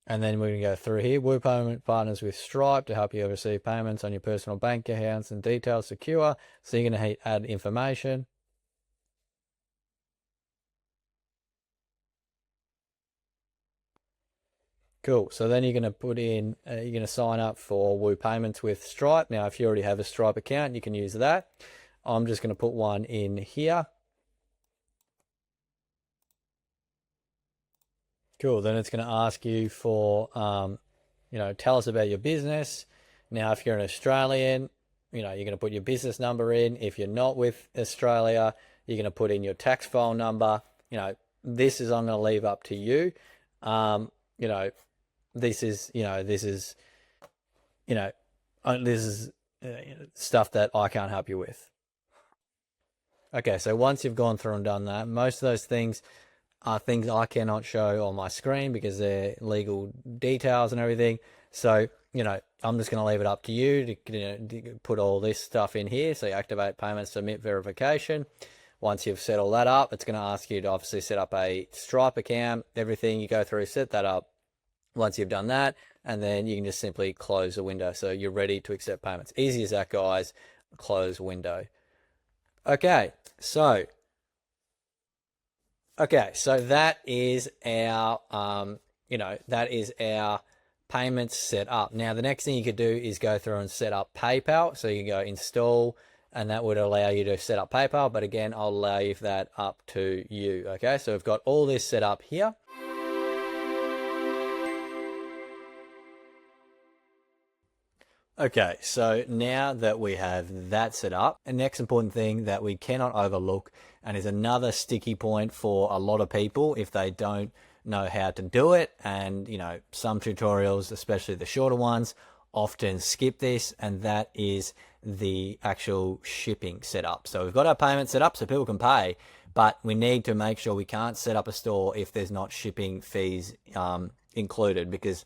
And then we're going to go through here. WooPayment partners with Stripe to help you receive payments on your personal bank accounts and details secure. So you're going to hit add information. Cool. So then you're going to put in, you're going to sign up for WooPayments with Stripe. Now, if you already have a Stripe account, you can use that. I'm just going to put one in here. Cool. Then it's going to ask you for, tell us about your business. Now, if you're an Australian, you're going to put your business number in. If you're not with Australia, you're going to put in your tax file number. This is, I'm going to leave up to you. This is stuff that I can't help you with. Okay. So once you've gone through and done that, most of those things are things I cannot show on my screen because they're legal details and everything. So, I'm just going to leave it up to you to put all this stuff in here. So you activate payment, submit verification. Once you've set all that up, it's going to ask you to obviously set up a Stripe account, everything you go through, set that up. Once you've done that, and then you can just simply close the window. So you're ready to accept payments. Easy as that, guys. Close window. Okay, so that is our that is our payments set up. Now the next thing you could do is go through and set up PayPal. So you can go install, and that would allow you to set up PayPal, but again, I'll allow you that up to you. Okay, so we've got all this set up here. Okay, so now that we have that set up, the next important thing that we cannot overlook, and is another sticky point for a lot of people if they don't know how to do it, and some tutorials, especially the shorter ones, often skip this, and that is the actual shipping setup. So we've got our payment set up so people can pay, but we need to make sure we can't set up a store if there's not shipping fees included, because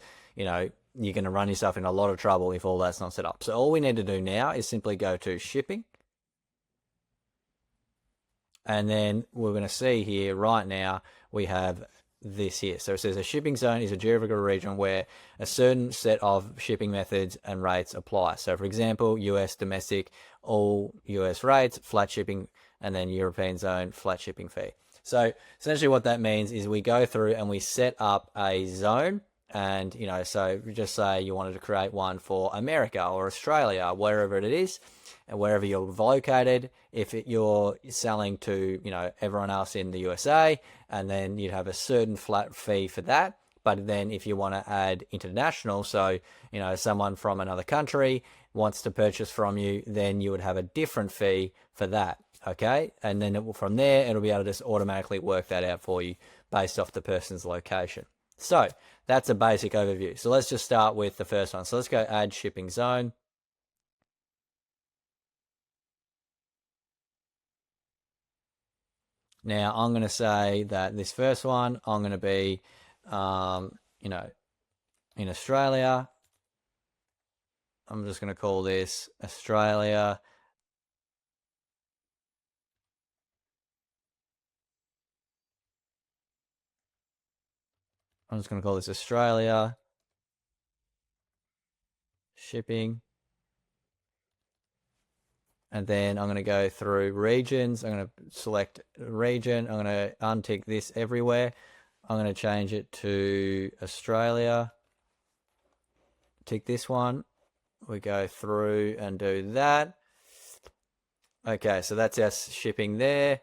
you're going to run yourself in a lot of trouble if all that's not set up. So all we need to do now is simply go to shipping. And then we're going to see here right now, we have this here. So it says a shipping zone is a geographical region where a certain set of shipping methods and rates apply. So for example, US domestic, all US rates, flat shipping, and then European zone, flat shipping fee. So essentially what that means is we go through and we set up a zone. And, so just say you wanted to create one for America or Australia, wherever it is, and wherever you're located. If you're selling to, everyone else in the USA, and then you'd have a certain flat fee for that. But then if you want to add international, so, someone from another country wants to purchase from you, then you would have a different fee for that. Okay. And then from there, it'll be able to just automatically work that out for you based off the person's location. So that's a basic overview. So let's just start with the first one. So let's go add shipping zone. Now I'm going to say that this first one, I'm going to be, in Australia. I'm just going to call this Australia. I'm just going to call this Australia shipping. And then I'm going to go through regions. I'm going to select region. I'm going to untick this everywhere. I'm going to change it to Australia. Tick this one. We go through and do that. Okay, so that's our shipping there.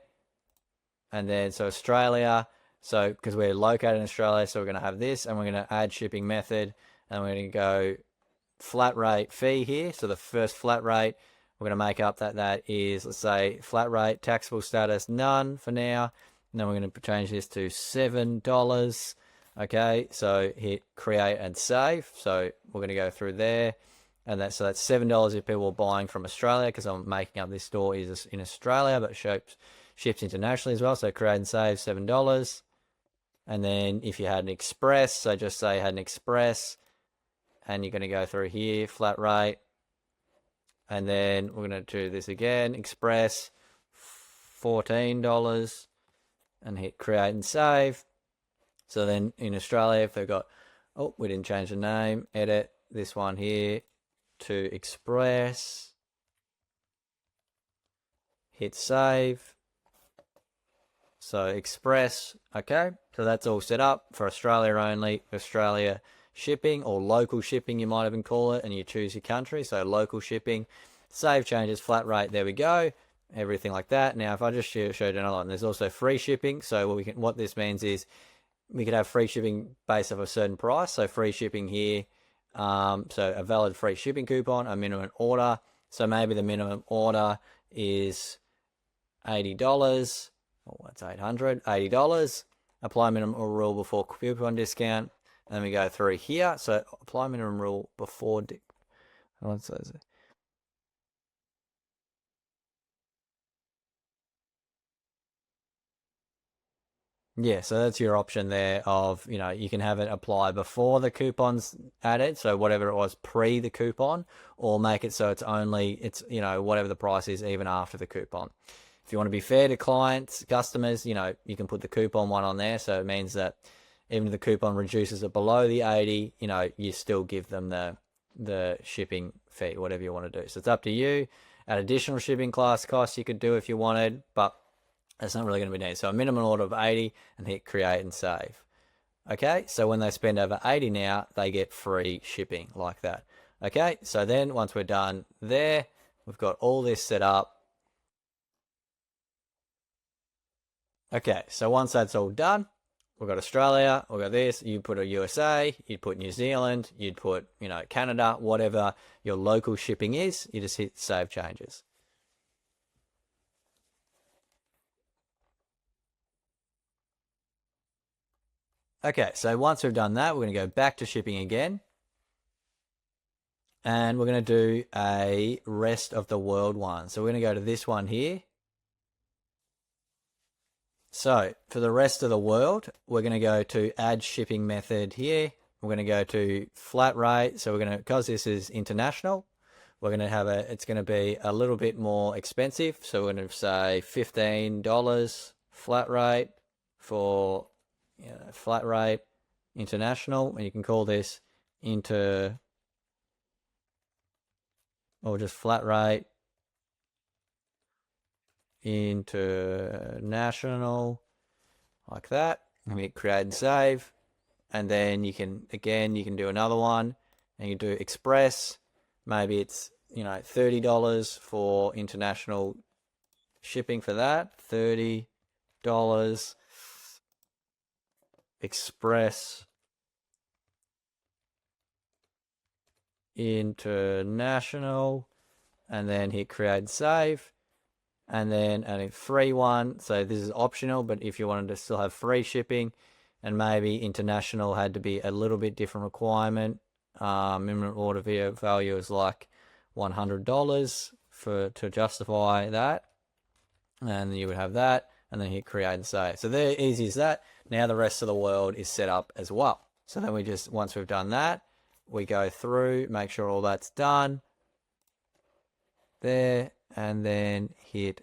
And then, so Australia. So, because we're located in Australia, so we're going to have this, and we're going to add shipping method, and we're going to go flat rate fee here. So the first flat rate, we're going to make up that is, let's say, flat rate, taxable status, none for now. And then we're going to change this to $7. Okay, so hit create and save. So we're going to go through there, and that's $7 if people are buying from Australia, because I'm making up this store is in Australia, but ships internationally as well. So create and save, $7. And then if you had an express, so just say you had an express, and you're going to go through here, flat rate, and then we're going to do this again, express, $14, and hit create and save. So then in Australia, if they've got, we didn't change the name, edit this one here to express, hit save. So express, okay, so that's all set up for Australia only, Australia shipping, or local shipping you might even call it, and you choose your country. So local shipping, save changes, flat rate, there we go, everything like that. Now if I just showed another one, there's also free shipping. So what this means is we could have free shipping based off a certain price. So free shipping here, so a valid free shipping coupon, a minimum order. So maybe the minimum order is $80. That's $80. Apply minimum rule before coupon discount. And then we go through here. So apply minimum rule before. Yeah, so that's your option there of, you can have it apply before the coupon's added, so whatever it was pre the coupon, or make it so it's whatever the price is even after the coupon. If you want to be fair to clients, customers, you can put the coupon one on there, so it means that even if the coupon reduces it below the 80, you still give them the shipping fee, whatever you want to do. So it's up to you. Add additional shipping class costs you could do if you wanted, but that's not really going to be needed. So a minimum order of 80 and hit create and save. Okay, so when they spend over 80 now, they get free shipping like that. Okay, so then once we're done there, we've got all this set up. Okay, so once that's all done, we've got Australia, we've got this, you put a USA, you'd put New Zealand, you'd put, Canada, whatever your local shipping is, you just hit save changes. Okay, so once we've done that, we're going to go back to shipping again. And we're going to do a rest of the world one. So we're going to go to this one here. So for the rest of the world, we're going to go to add shipping method here. We're going to go to flat rate. So we're going to, because this is international, we're going to have it's going to be a little bit more expensive. So we're going to say $15 flat rate for, flat rate international. And you can call this or just flat rate international, like that. And we create and save. And then you can do another one, and you do express. Maybe it's, $30 for international shipping for that. $30 express international, and then hit create and save. And then a free one, so this is optional, but if you wanted to still have free shipping, and maybe international had to be a little bit different requirement, minimum order value is like $100 to justify that, and you would have that, and then hit create and save. So there, easy as that. Now the rest of the world is set up as well. So then once we've done that, we go through, make sure all that's done there, and then hit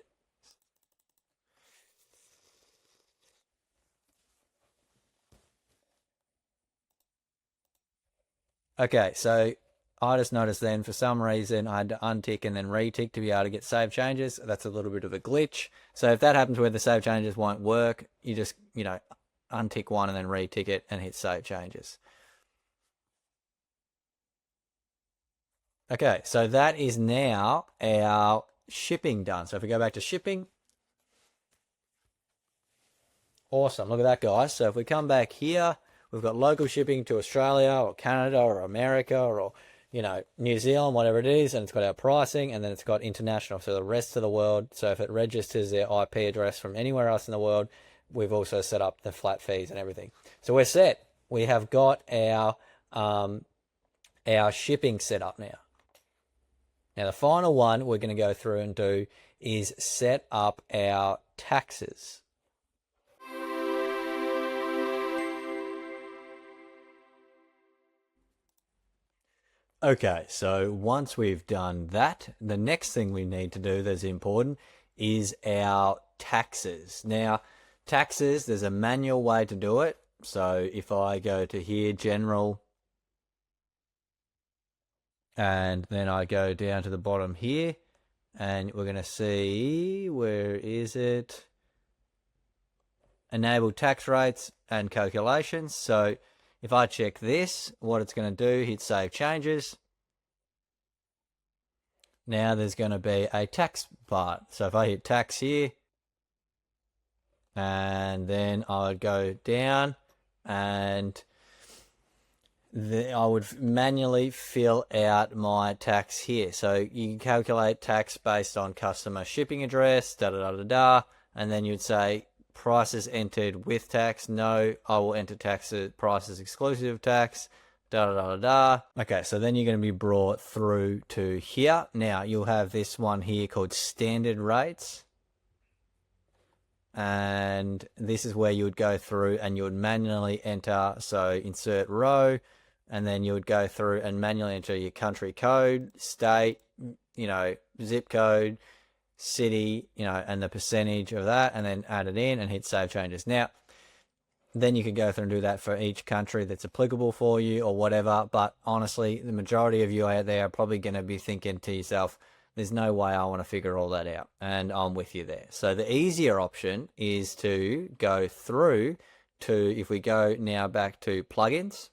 okay. So I just noticed then for some reason I had to untick and then retick to be able to get save changes. That's a little bit of a glitch. So if that happens where the save changes won't work, you just untick one and then retick it and hit save changes. Okay, so that is now our shipping done. So if we go back to shipping, awesome, look at that, guys. So if we come back here, we've got local shipping to Australia or Canada or America or New Zealand, whatever it is, and it's got our pricing, and then it's got international, so the rest of the world. So if it registers their IP address from anywhere else in the world, we've also set up the flat fees and everything. So we're set. We have got our shipping set up now. Now, the final one we're going to go through and do is set up our taxes. Okay, so once we've done that, the next thing we need to do that's important is our taxes. Now, taxes, there's a manual way to do it. So if I go to here, general, and then I go down to the bottom here, and we're going to see, where is it? Enable tax rates and calculations. So if I check this, what it's going to do, hit save changes. Now there's going to be a tax part. So if I hit tax here, and then I would go down, and I would manually fill out my tax here. So you can calculate tax based on customer shipping address, and then you'd say prices entered with tax. No, I will enter prices exclusive of tax. Okay, so then you're going to be brought through to here. Now you'll have this one here called standard rates. and this is where you would go through and you would manually enter. So insert row, and then you would go through and manually enter your country code, state, zip code, city, and the percentage of that, and then add it in and hit save changes. Now, then you could go through and do that for each country that's applicable for you or whatever. But honestly, the majority of you out there are probably going to be thinking to yourself, there's no way I want to figure all that out. And I'm with you there. So the easier option is to go through to, if we go now back to plugins.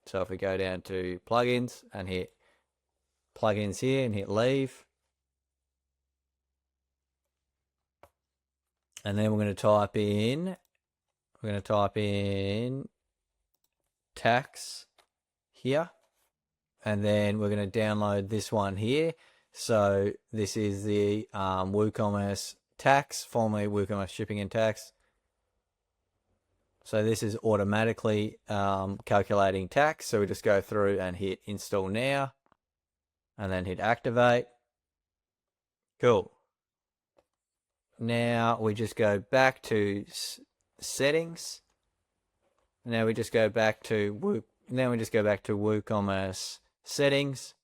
So if we go down to plugins and hit plugins here and hit leave. And then we're going to type in tax here. And then we're going to download this one here. So this is the WooCommerce tax, formerly WooCommerce shipping and tax. So this is automatically calculating tax. So we just go through and hit install now and then hit activate. Cool. Now we just go back to settings. Now we just go back to WooCommerce settings.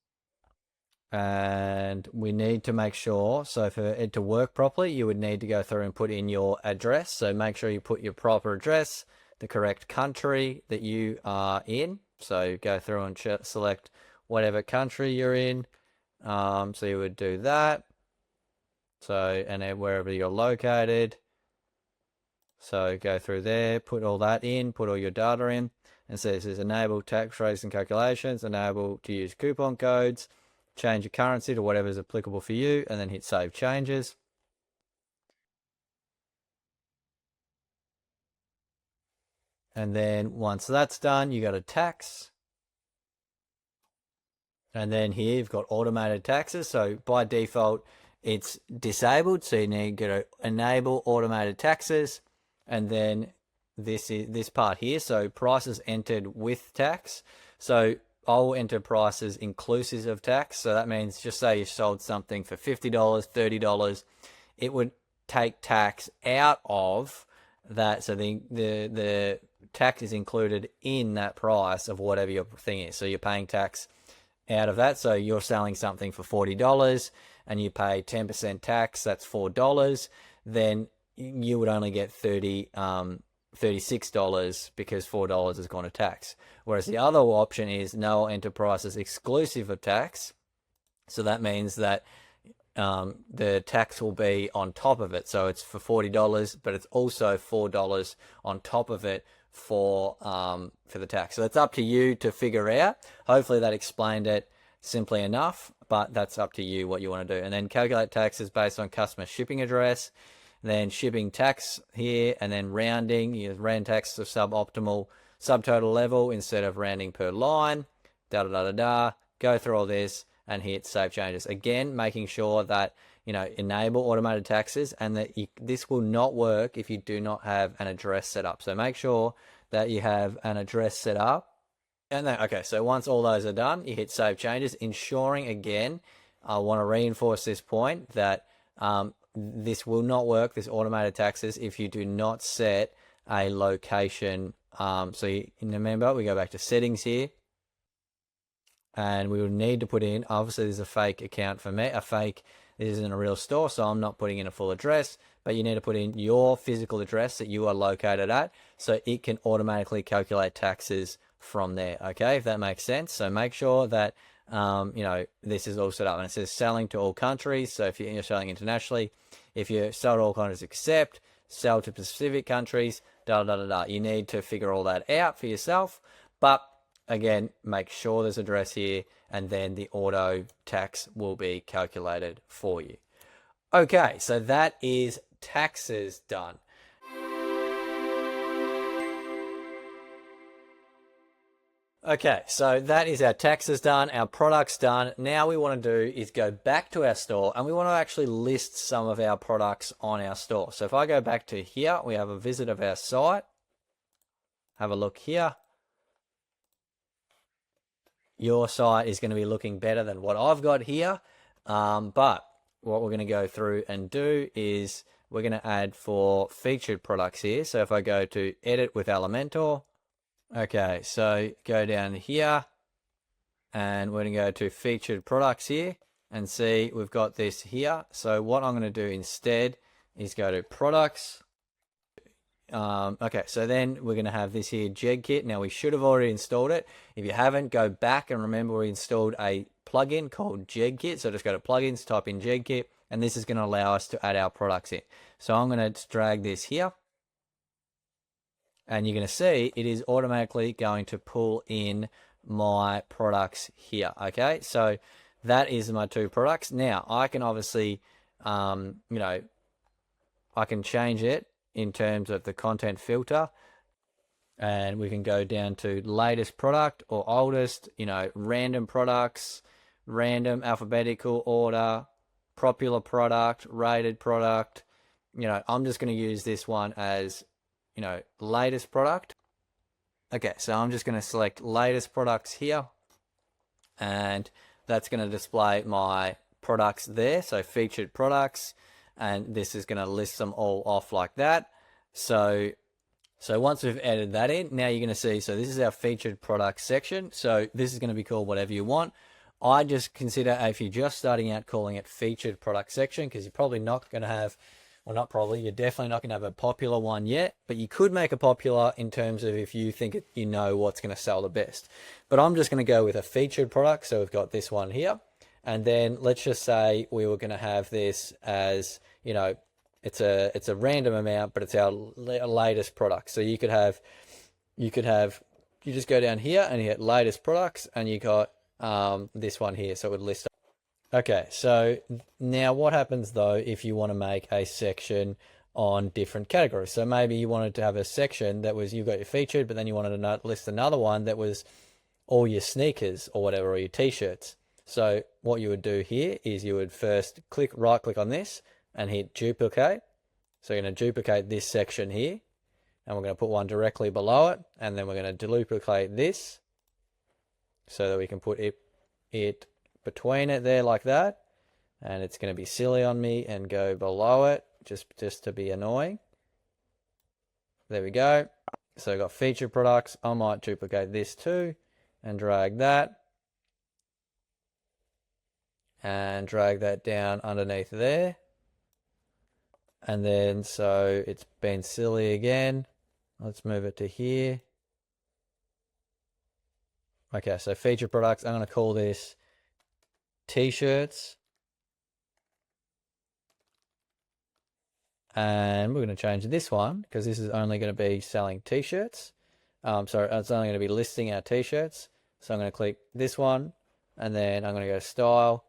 And we need to make sure, so for it to work properly, you would need to go through and put in your address. So make sure you put your proper address, the correct country that you are in. So go through and select whatever country you're in. So you would do that. So, and then wherever you're located. So go through there, put all that in, put all your data in. And so this is enable tax rates and calculations, enable to use coupon codes. Change your currency to whatever is applicable for you, and then hit save changes. And then once that's done, you go to tax. And then here you've got automated taxes. So by default, it's disabled. So you need to go to enable automated taxes. And then this part here. So prices entered with tax. So I'll enter prices inclusive of tax. So that means, just say you sold something for $50, $30, it would take tax out of that. So the tax is included in that price of whatever your thing is. So you're paying tax out of that. So you're selling something for $40 and you pay 10% tax, that's $4. Then you would only get $36 because $4 has gone to tax. Whereas the other option is no, I'll enter prices exclusive of tax. So that means that the tax will be on top of it. So it's for $40, but it's also $4 on top of it for the tax. So it's up to you to figure out. Hopefully that explained it simply enough, but that's up to you what you want to do. And then calculate taxes based on customer shipping address. Then shipping tax here, and then rounding. You round tax to suboptimal subtotal level instead of rounding per line. Go through all this and hit save changes. Again, making sure that enable automated taxes, and that this will not work if you do not have an address set up. So make sure that you have an address set up. And then, okay, so once all those are done, you hit save changes, ensuring, again, I want to reinforce this point that this will not work, this automated taxes, if you do not set a location. So you remember, we go back to settings here, and we will need to put in, obviously there's a fake account for me, this isn't a real store, so I'm not putting in a full address, but you need to put in your physical address that you are located at, so it can automatically calculate taxes from there, okay, if that makes sense. So make sure that this is all set up, and it says selling to all countries. So if you're selling internationally, if you sell to all countries except sell to specific countries, you need to figure all that out for yourself. But again, make sure there's address here, and then the auto tax will be calculated for you. Okay, so that is taxes done. Okay, so that is our taxes done, our products done. Now we want to do is go back to our store, and we want to actually list some of our products on our store. So if I go back to here, we have a visit of our site. Have a look here. Your site is going to be looking better than what I've got here. But what we're going to go through and do is we're going to add for featured products here. So if I go to edit with Elementor, okay, so go down here and we're going to go to featured products here and see we've got this here. So what I'm going to do instead is go to products. Okay, so then we're going to have this here JegKit. Now we should have already installed it. If you haven't, go back and remember we installed a plugin called JegKit. So just go to plugins, type in JegKit, and this is going to allow us to add our products in. So I'm going to drag this here, and you're going to see it is automatically going to pull in my products here. Okay, so that is my 2 products. Now I can obviously, I can change it in terms of the content filter, and we can go down to latest product or oldest, random products, random alphabetical order, popular product, rated product. I'm just going to use this one as, latest product. Okay, so I'm just going to select latest products here, and that's going to display my products there. So featured products, and this is going to list them all off like that. So once we've added that in, now you're going to see, so this is our featured products section. So this is going to be called whatever you want. I just consider, if you're just starting out, calling it featured product section, because you're probably not going to have, well, not probably, you're definitely not going to have a popular one yet, but you could make a popular in terms of if you think you know what's going to sell the best. But I'm just going to go with a featured product. So we've got this one here. And then let's just say we were going to have this as, it's a random amount, but it's our latest product. So you just go down here and you hit latest products, and you got this one here. So it would list. Okay, so now what happens though if you want to make a section on different categories? So maybe you wanted to have a section that was, you've got your featured, but then you wanted to list another one that was all your sneakers or whatever, or your t-shirts. So what you would do here is you would first right click on this and hit duplicate. So you're going to duplicate this section here, and we're going to put one directly below it, and then we're going to duplicate this so that we can put it between it there like that. And it's going to be silly on me and go below it just to be annoying. There we go. So I've got featured products. I might duplicate this too and drag that. And drag that down underneath there. And then, so it's been silly again. Let's move it to here. Okay, so featured products, I'm going to call this t-shirts. And we're going to change this one because this is only going to be selling t-shirts. Sorry, it's only going to be listing our t-shirts. So I'm going to click this one, and then I'm going to go style.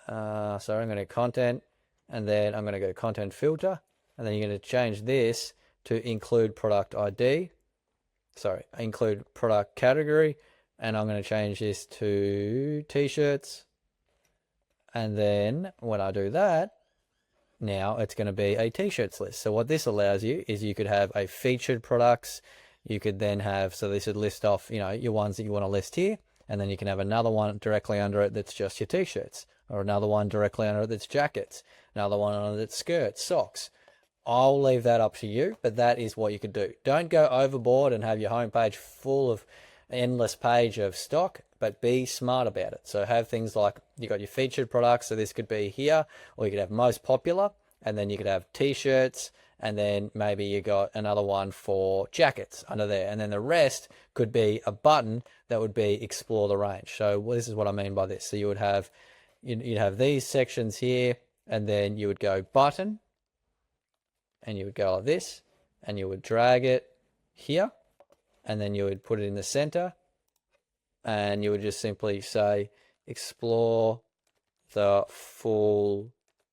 Sorry, I'm going to content, and then I'm going to go content filter, and then you're going to change this to include product ID. Sorry, include product category, and I'm going to change this to t-shirts. And then when I do that, now it's going to be a t-shirts list. So what this allows you is you could have a featured products. You could then have, so this would list off, your ones that you want to list here, and then you can have another one directly under it that's just your t-shirts, or another one directly under it that's jackets, another one under it that's skirts, socks. I'll leave that up to you, but that is what you could do. Don't go overboard and have your homepage full of endless page of stock, but be smart about it. So have things like, you got your featured products, so this could be here, or you could have most popular, and then you could have t-shirts, and then maybe you got another one for jackets under there, and then the rest could be a button that would be explore the range. So this is what I mean by this. So you would have, you'd have these sections here, and then you would go button, and you would go like this, and you would drag it here, and then you would put it in the center, and you would just simply say explore the full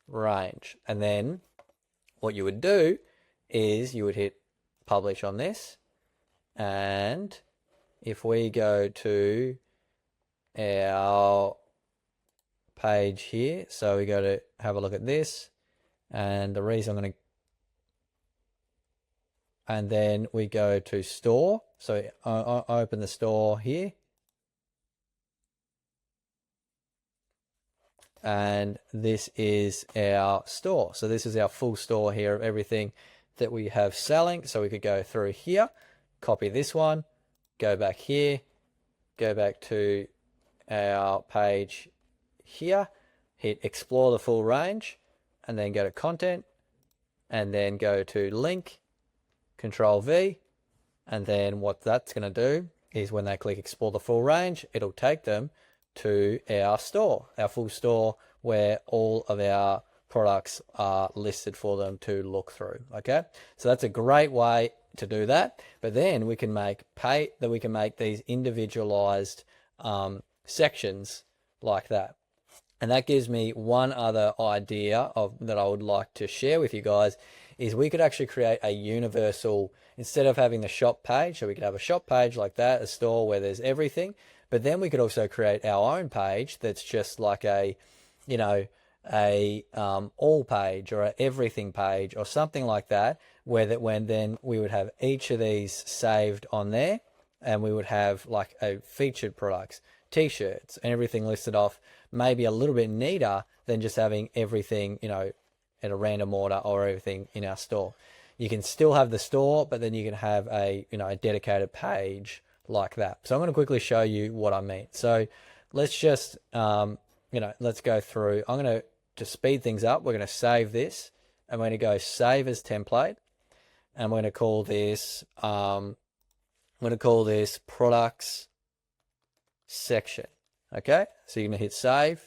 range. And then what you would do is you would hit publish on this, and if we go to our page here, so we go to have a look at this, and the reason I'm going to, and then we go to store. So I open the store here, and this is our store. So this is our full store here of everything that we have selling. So we could go through here, copy this one, go back here, go back to our page here, hit explore the full range, and then go to content, and then go to link, Control V, and then what that's going to do is when they click explore the full range, it'll take them to our store, our full store, where all of our products are listed for them to look through. Okay, so that's a great way to do that. But then we can make these individualized sections like that. And that gives me one other idea that I would like to share with you guys, is we could actually create a universal, instead of having the shop page, so we could have a shop page like that, a store where there's everything, but then we could also create our own page that's just like a, you know, a all page or a everything page or something like that, when then we would have each of these saved on there, and we would have like a featured products, t-shirts, and everything listed off, maybe a little bit neater than just having everything, you know, in a random order or everything in our store. You can still have the store, but then you can have a, you know, a dedicated page like that. So I'm going to quickly show you what I mean. So let's just, you know, let's go through. I'm going to speed things up. We're going to save this, and we're going to go save as template, and we're going to call this, products section. Okay, so you're going to hit save.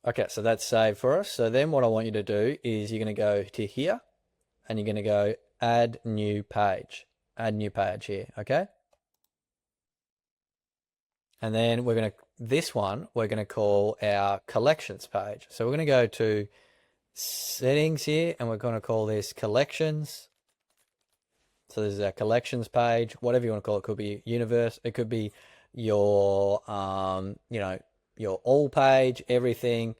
Okay, so that's saved for us. So then what I want you to do is you're going to go to here, and you're going to go add new page. Add new page here, okay? And then we're going to call our collections page. So we're going to go to settings here, and we're going to call this collections. So this is our collections page, whatever you want to call it. It could be universe, it could be your, you know, your all page, everything,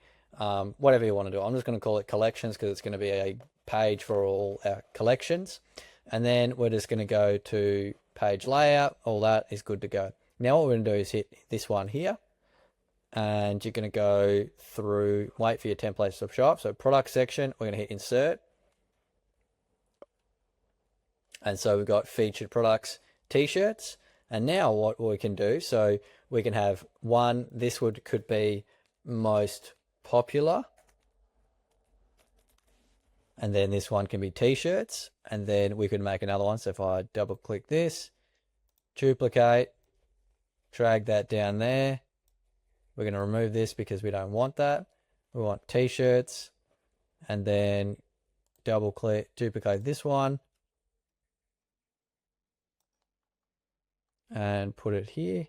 whatever you want to do. I'm just going to call it collections because it's going to be a page for all our collections. And then we're just going to go to page layout. All that is good to go. Now what we're going to do is hit this one here, and you're going to go through, wait for your templates to show up. So product section, we're going to hit insert. And so we've got featured products, t-shirts. And now what we can do, so we can have one, this could be most popular. And then this one can be t-shirts. And then we could make another one. So if I double click this, duplicate, drag that down there. We're going to remove this because we don't want that. We want t-shirts. And then double click, duplicate this one. And put it here,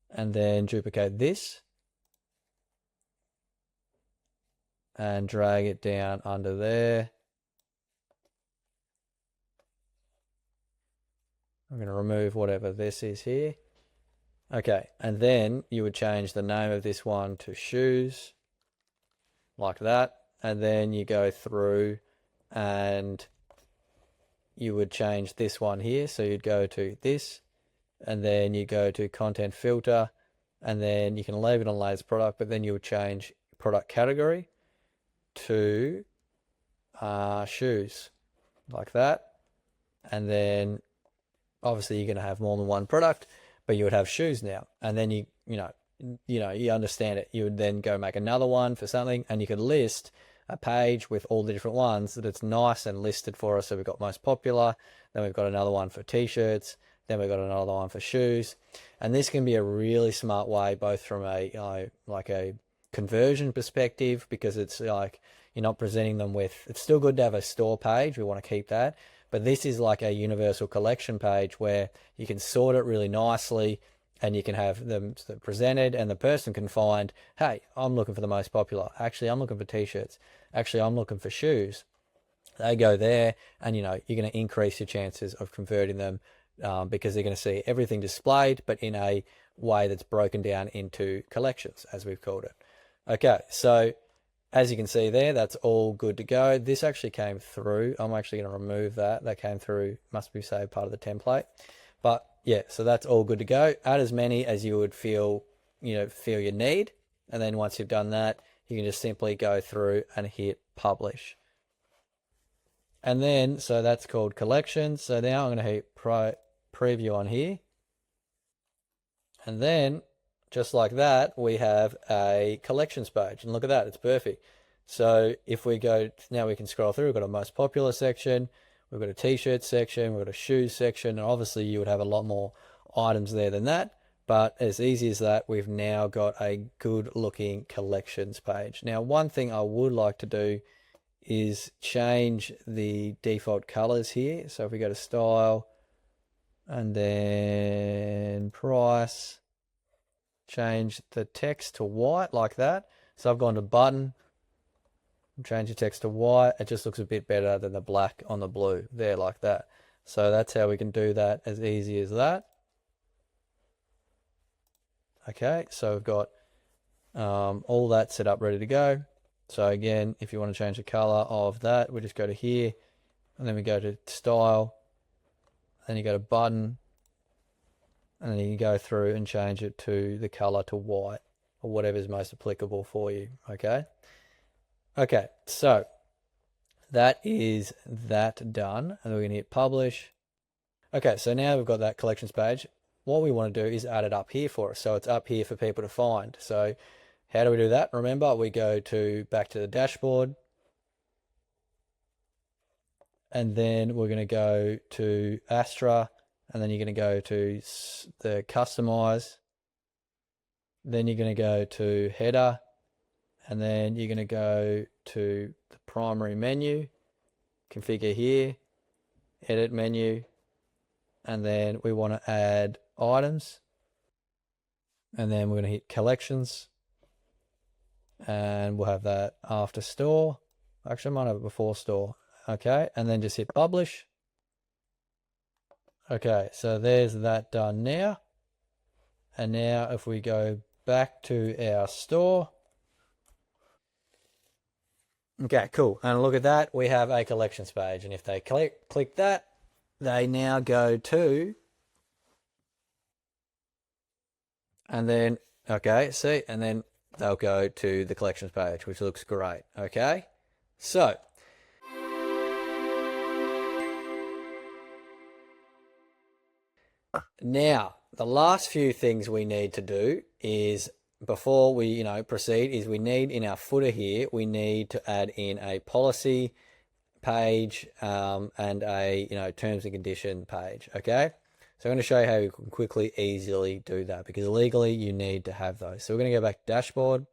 and then duplicate this and drag it down under there. I'm going to remove whatever this is here. Okay, and then you would change the name of this one to shoes, like that, and then you go through and you would change this one here. So you'd go to this, and then you go to content filter, and then you can leave it on latest product, but then you would change product category to shoes, like that. And then obviously you're going to have more than one product, but you would have shoes now. And then you understand it. You would then go make another one for something, and you could list a page with all the different ones that it's nice and listed for us. So we've got most popular, then we've got another one for t-shirts, then we've got another one for shoes. And this can be a really smart way, both from a like a conversion perspective, because it's like you're not presenting them with, it's still good to have a store page, we want to keep that, but this is like a universal collection page where you can sort it really nicely, and you can have them presented, and the person can find, hey, I'm looking for the most popular, actually I'm looking for t-shirts, actually I'm looking for shoes. They go there, and you're going to increase your chances of converting them, because they're going to see everything displayed, but in a way that's broken down into collections, as we've called it. Okay, so as you can see there, that's all good to go. This actually came through. I'm actually going to remove that. That came through, must be saved part of the template. But yeah, so that's all good to go. Add as many as you would feel you need. And then once you've done that, you can just simply go through and hit publish. And then, so that's called collections. So now I'm going to hit preview on here. And then just like that, we have a collections page. And look at that, it's perfect. So if we go, now we can scroll through, we've got a most popular section, we've got a t-shirt section, we've got a shoes section, and obviously you would have a lot more items there than that. But as easy as that, we've now got a good looking collections page. Now, one thing I would like to do is change the default colors here. So if we go to style and then price, change the text to white like that. So I've gone to button, change the text to white. It just looks a bit better than the black on the blue there like that. So that's how we can do that, as easy as that. Okay, so we've got all that set up ready to go. So again, if you want to change the color of that, we just go to here and then we go to style, then you go to button, and then you can go through and change it to the color to white or whatever is most applicable for you. Okay. Okay. So that is that done. And we're going to hit publish. Okay. So now we've got that collections page. What we want to do is add it up here for us. So it's up here for people to find. So how do we do that? Remember, we go back to the dashboard. And then we're going to go to Astra. And then you're going to go to the customize. Then you're going to go to header. And then you're going to go to the primary menu, configure here, edit menu. And then we want to add items. And then we're going to hit collections. And we'll have that after store. Actually, I might have it before store. Okay. And then just hit publish. Okay, so there's that done now. And now if we go back to our store. Okay, cool. And look at that, we have a collections page. And if they click that, they now go to, and then, okay, see, and then they'll go to the collections page, which looks great. Okay, so now, the last few things we need to do is, before we proceed, is we need in our footer here, we need to add in a policy page and a terms and condition page. Okay, so I'm going to show you how you can quickly, easily do that, because legally you need to have those. So we're going to go back to dashboard,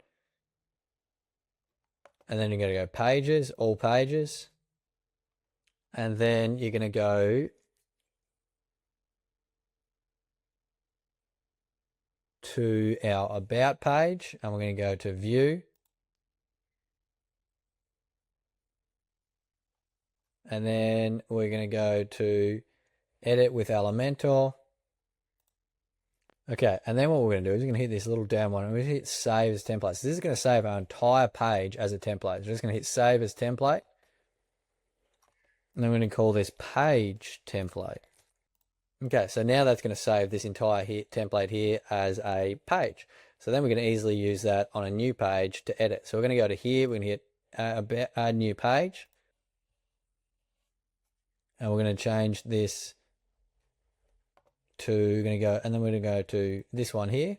and then you're going to go pages, all pages, and then you're going to go to our about page, and we're going to go to view, and then we're going to go to edit with Elementor. Okay, and then what we're going to do is we're going to hit this little down one and we're going to hit save as template. So this is going to save our entire page as a template. So we're just going to hit save as template, and then we're going to call this page template. Okay, so now that's going to save this entire template here as a page. So then we're going to easily use that on a new page to edit. So we're going to go to here, we're going to hit add new page. And we're going to change this to, we're going to go, and then we're going to go to this one here.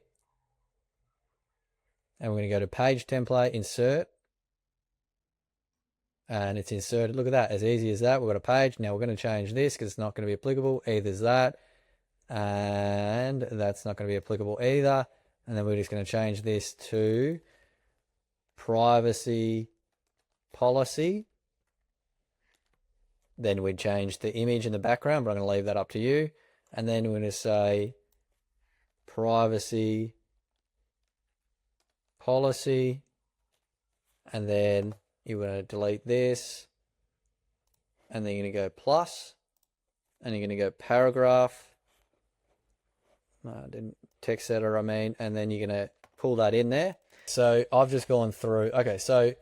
And we're going to go to page template, insert. And it's inserted. Look at that, as easy as that. We've got a page. Now we're going to change this because it's not going to be applicable. Either is that, and that's not going to be applicable either. And then we're just going to change this to privacy policy. Then we'd change the image in the background, but I'm going to leave that up to you. And then we're going to say privacy policy, and then you're going to delete this, and then you're going to go plus, and you're going to go paragraph, text editor, and then you're going to pull that in there. So I've just gone through. Okay, so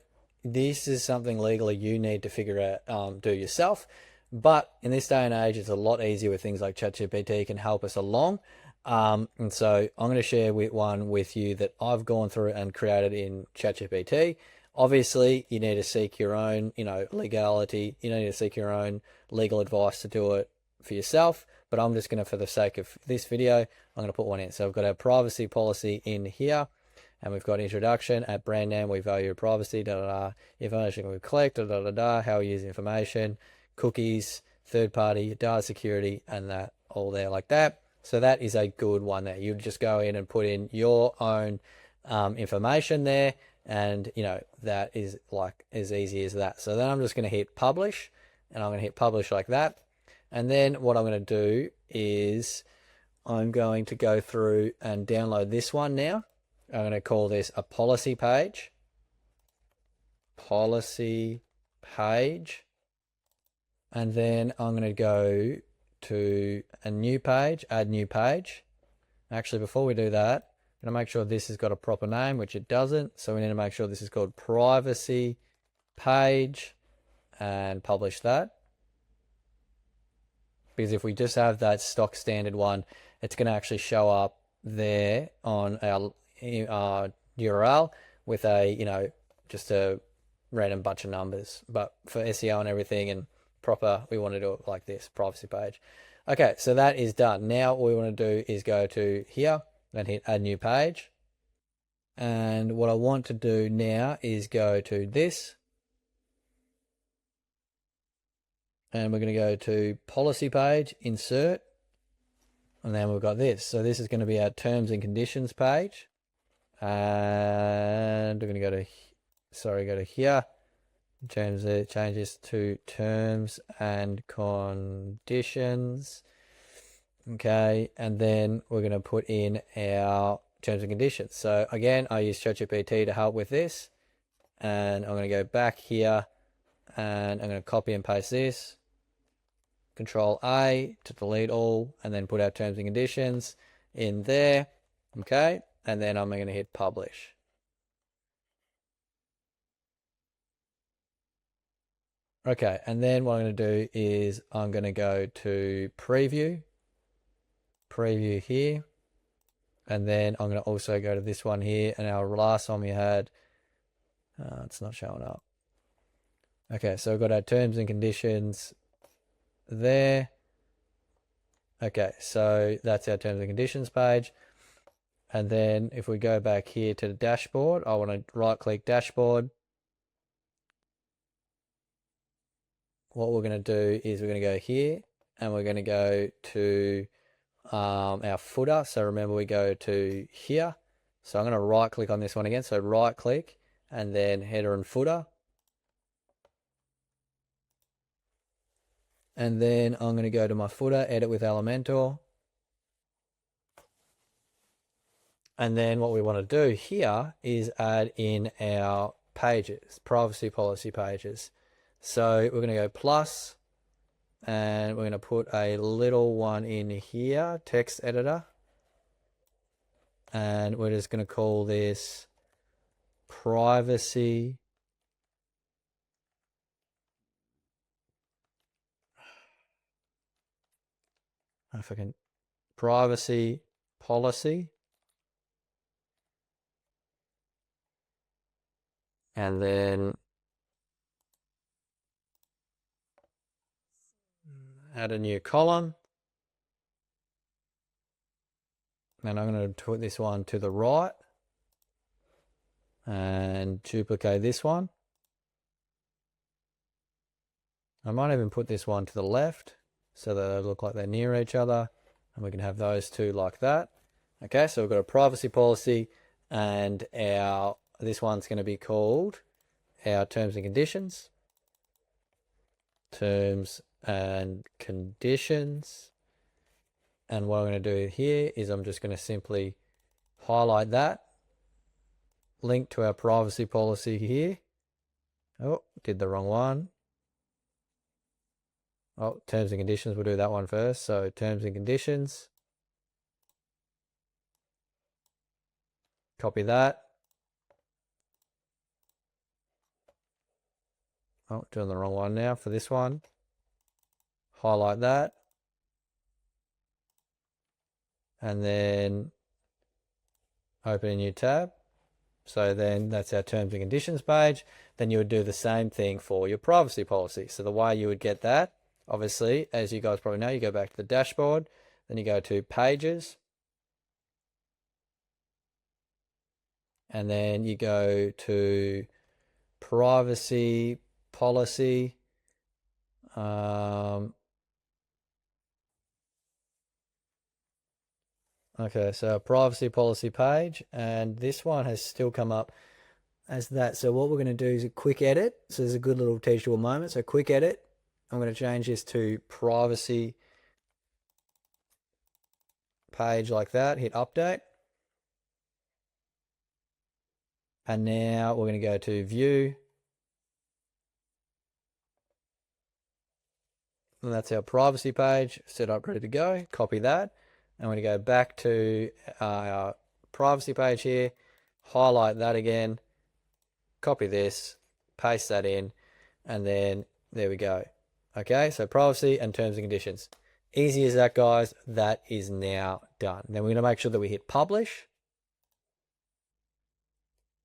this is something legally you need to figure out, do yourself. But in this day and age, it's a lot easier with things like ChatGPT can help us along. And so I'm going to share one with you that I've gone through and created in ChatGPT. Obviously, you need to seek your own, legality. You need to seek your own legal advice to do it for yourself. But I'm just going to, for the sake of this video, I'm going to put one in. So I've got our privacy policy in here. And we've got introduction. At brand name, we value privacy, information we collect, how we use information, cookies, third party, data security, and that all there like that. So that is a good one there. You just go in and put in your own information there, and that is like as easy as that. So then I'm just going to hit publish, and I'm going to hit publish like that. And then what I'm going to do is I'm going to go through and download this one now. I'm going to call this a policy page. Policy page. And then I'm going to go to a new page, add new page. Actually, before we do that, I'm going to make sure this has got a proper name, which it doesn't. So we need to make sure this is called privacy page and publish that. Because if we just have that stock standard one, it's going to actually show up there on our URL with a, just a random bunch of numbers. But for SEO and everything and proper, we want to do it like this, privacy page. Okay, so that is done. Now what we want to do is go to here and hit add new page. And what I want to do now is go to this. And we're going to go to policy page, insert. And then we've got this. So this is going to be our terms and conditions page. And we're going to go to here. Change this to terms and conditions. Okay, and then we're going to put in our terms and conditions. So again, I use ChatGPT to help with this. And I'm going to go back here and I'm going to copy and paste this. Control A to delete all, and then put our terms and conditions in there. Okay, and then I'm going to hit publish. Okay, and then what I'm going to do is I'm going to go to preview here, and then I'm going to also go to this one here, and our last one we had, it's not showing up. Okay, so we've got our terms and conditions there. Okay, so that's our terms and conditions page. And then if we go back here to the dashboard, I want to right click dashboard. What we're going to do is we're going to go here and we're going to go to our footer. So remember, we go to here. So I'm going to right click on this one again. So right click and then header and footer. And then I'm going to go to my footer, edit with Elementor. And then what we want to do here is add in our pages, privacy policy pages. So we're going to go plus, and we're going to put a little one in here, text editor. And we're just going to call this privacy privacy policy. And then add a new column. And I'm going to put this one to the right and duplicate this one. I might even put this one to the left so that they look like they're near each other, and we can have those two like that. Okay, so we've got a privacy policy, and this one's going to be called our terms and conditions. Terms and conditions. And what I'm going to do here is I'm just going to simply highlight that, link to our privacy policy here. Oh, did the wrong one. Oh, terms and conditions, we'll do that one first. So terms and conditions. Copy that. Oh, doing the wrong one now for this one. Highlight that. And then open a new tab. So then that's our terms and conditions page. Then you would do the same thing for your privacy policy. So the way you would get that, obviously, as you guys probably know, you go back to the dashboard, then you go to pages, and then you go to privacy policy. Okay, so privacy policy page, and this one has still come up as that. So what we're going to do is a quick edit. So there's a good little teachable moment. So quick edit. I'm going to change this to privacy page like that. Hit update. And now we're going to go to view. And that's our privacy page set up, ready to go. Copy that. I'm going to go back to our privacy page here, highlight that again, copy this, paste that in, and then there we go. Okay, so privacy and terms and conditions. Easy as that, guys. That is now done. Then we're going to make sure that we hit publish.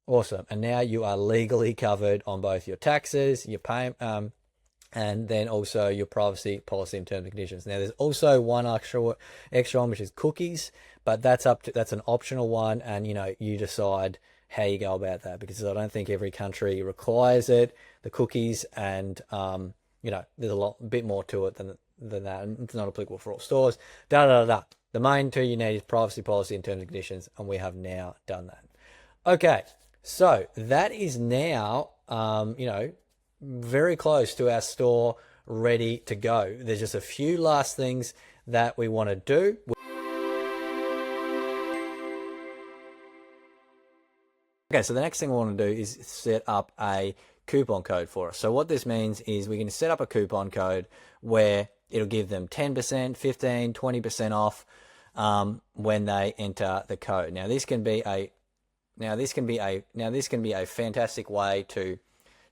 Awesome. And now you are legally covered on both your taxes, your pay, and then also your privacy policy and terms and conditions. Now, there's also one extra one, which is cookies, but that's an optional one, and you decide how you go about that, because I don't think every country requires it, the cookies, and there's a bit more to it than that, and it's not applicable for all stores. The main two you need is privacy policy and terms and conditions, and we have now done that. Okay, so that is now very close to our store ready to go. There's just a few last things that we want to do. Okay, so the next thing we want to do is set up a coupon code for us. So what this means is we can set up a coupon code where it'll give them 10%, 15, 20% off when they enter the code. Now this can be a fantastic way to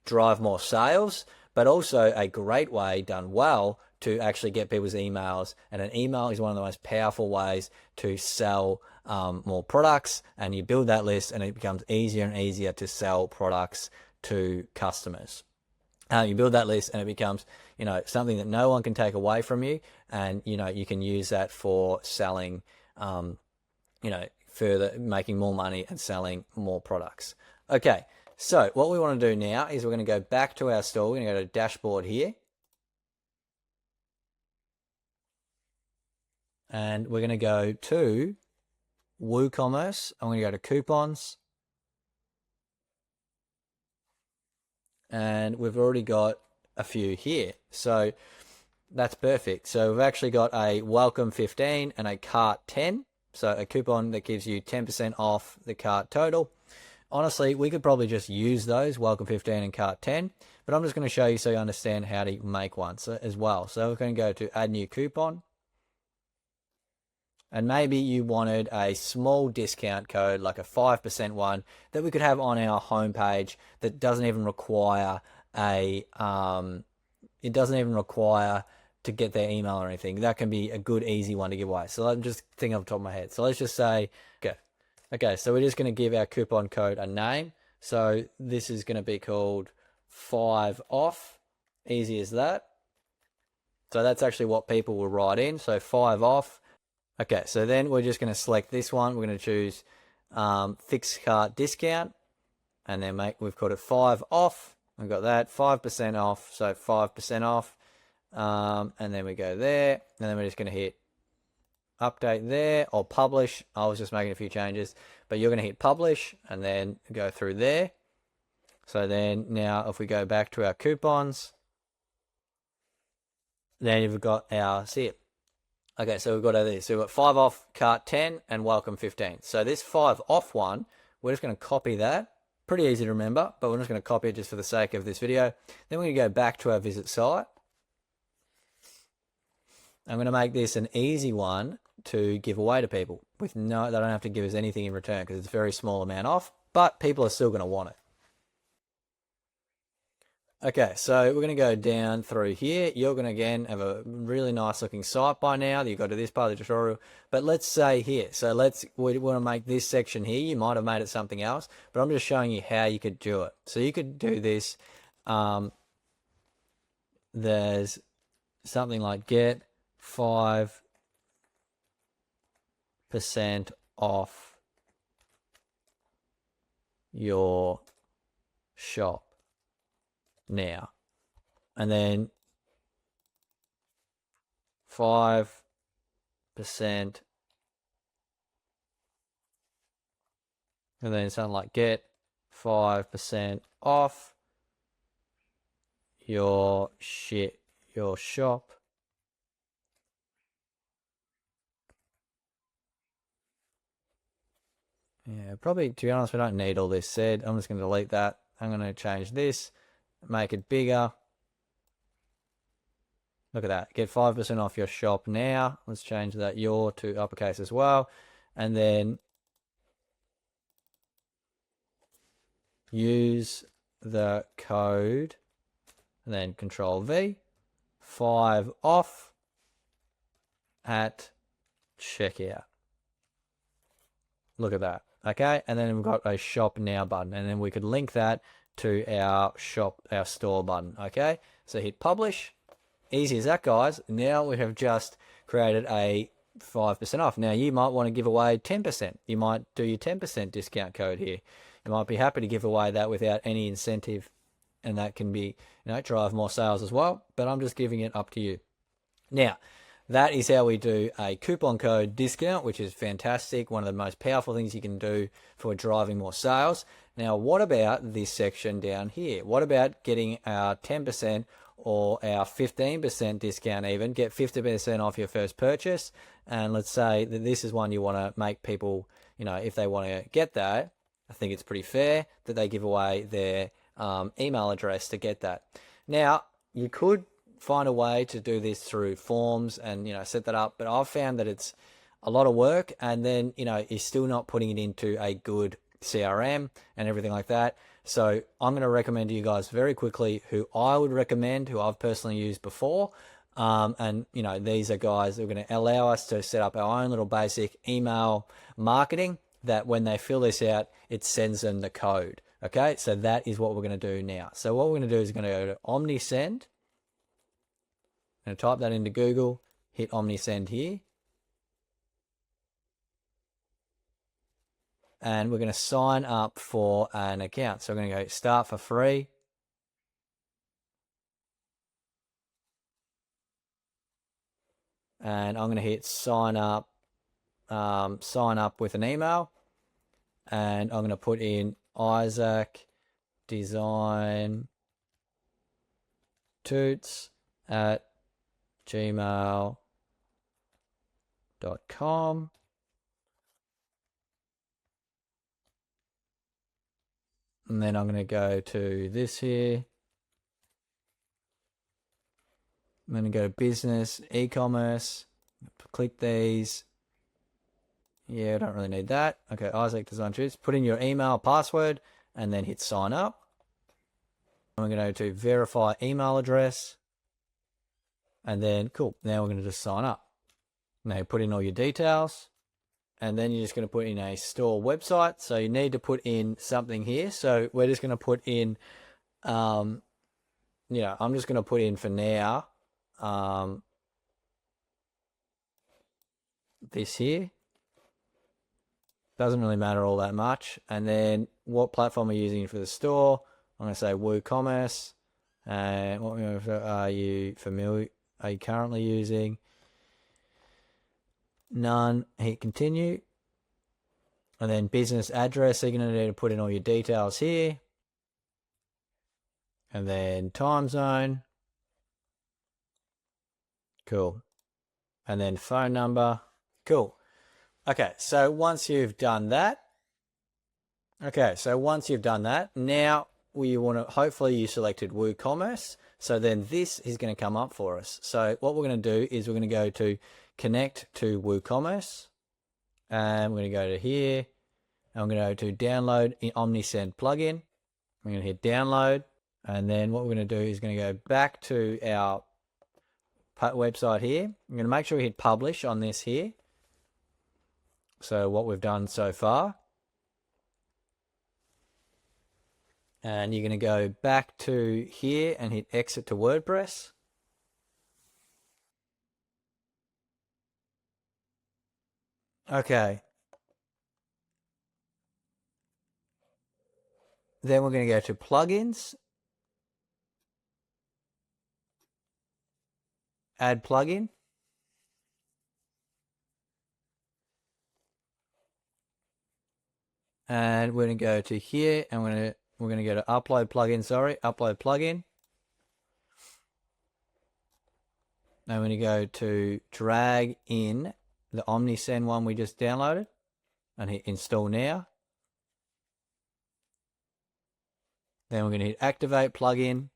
drive more sales, but also a great way, done well, to actually get people's emails. And an email is one of the most powerful ways to sell more products, and you build that list and it becomes easier and easier to sell products to customers. You build that list and it becomes something that no one can take away from you, and you can use that for selling further, making more money and selling more products. Okay, so what we want to do now is we're going to go back to our store. We're going to go to dashboard here, and we're going to go to WooCommerce. I'm going to go to coupons, and we've already got a few here, so that's perfect. So we've actually got a welcome 15 and a cart 10. So a coupon that gives you 10% off the cart total. Honestly, we could probably just use those, welcome 15 and cart 10, but I'm just going to show you so you understand how to make one as well. So we're going to go to add new coupon. And maybe you wanted a small discount code, like a 5% one, that we could have on our homepage that doesn't even require to get their email or anything. That can be a good, easy one to give away. So I'm just thinking off the top of my head. So let's just say, okay, so we're just going to give our coupon code a name. So this is going to be called 5 off. Easy as that. So that's actually what people will write in. So 5 off. Okay, so then we're just going to select this one. We're going to choose fixed cart discount, and then we've got it 5 off. We've got that 5% off. So 5% off. And then we go there, and then we're just going to hit update there, or publish. I was just making a few changes, but you're going to hit publish and then go through there. So then now if we go back to our coupons, then you've got our, see it. Okay, so we've got this. So we've got 5 off, cart 10, and welcome 15. So this 5 off one, we're just going to copy that. Pretty easy to remember, but we're just going to copy it just for the sake of this video. Then we're going to go back to our visit site. I'm going to make this an easy one to give away to people with they don't have to give us anything in return, because it's a very small amount off, but people are still going to want it. Okay, so we're going to go down through here. You're going to again have a really nice looking site by now that you've got to this part of the tutorial. But let's say here, so we want to make this section here. You might have made it something else, but I'm just showing you how you could do it. So you could do this. There's something like get 5% off your shop now, and then 5%, and then something like get 5% off your shop Yeah, probably, to be honest, we don't need all this said. I'm just going to delete that. I'm going to change this, make it bigger. Look at that. Get 5% off your shop now. Let's change that your to uppercase as well. And then use the code, and then Control V, 5 off at checkout. Look at that. Okay, and then we've got a shop now button, and then we could link that to our store button. Okay, so hit publish. Easy as that, guys. Now we have just created a 5% off. Now you might want to give away 10%. You might do your 10% discount code here. You might be happy to give away that without any incentive, and that can be, drive more sales as well. But I'm just giving it up to you. Now, that is how we do a coupon code discount, which is fantastic. One of the most powerful things you can do for driving more sales. Now, what about this section down here? What about getting our 10% or our 15% discount even? Get 50% off your first purchase. And let's say that this is one you want to make people, if they want to get that, I think it's pretty fair that they give away their email address to get that. Now, you could find a way to do this through forms and set that up, but I've found that it's a lot of work, and then you're still not putting it into a good CRM and everything like that. So I'm going to recommend to you guys very quickly who I would recommend, who I've personally used before, and these are guys that are going to allow us to set up our own little basic email marketing that when they fill this out, it sends them the code. Okay, so that is what we're going to do now. So what we're going to do is we're going to go to OmniSend. I'm going to type that into Google, hit OmniSend here. And we're going to sign up for an account. So we're going to go start for free. And I'm going to hit sign up with an email. And I'm going to put in Isaac Design Toots at gmail.com. And then I'm going to go to this here. I'm going to go to business, e-commerce, click these. Yeah, I don't really need that. Okay, Isaac Design Tools. Put in your email, password, and then hit sign up. I'm going to go to verify email address. And then, cool, now we're going to just sign up. Now put in all your details. And then you're just going to put in a store website. So you need to put in something here. So we're just going to put in, I'm just going to put in for now, this here. Doesn't really matter all that much. And then what platform are you using for the store? I'm going to say WooCommerce. And what are you familiar? Are you currently using? None. Hit continue. And then business address. So you're going to need to put in all your details here. And then time zone. Cool. And then phone number. Cool. Okay, so once you've done that, now we want to, hopefully you selected WooCommerce. So then this is going to come up for us. So what we're going to do is we're going to go to connect to WooCommerce. And we're going to go to here. And I'm going to go to download in OmniSend plugin. I'm going to hit download. And then what we're going to do is going to go back to our website here. I'm going to make sure we hit publish on this here. So what we've done so far. And you're going to go back to here and hit exit to WordPress. Okay. Then we're going to go to plugins. Add plugin. And we're going to go to here and we're going to go to upload plugin, upload plugin. Now we're going to go to drag in the OmniSend one we just downloaded and hit install now. Then we're going to hit activate plugin.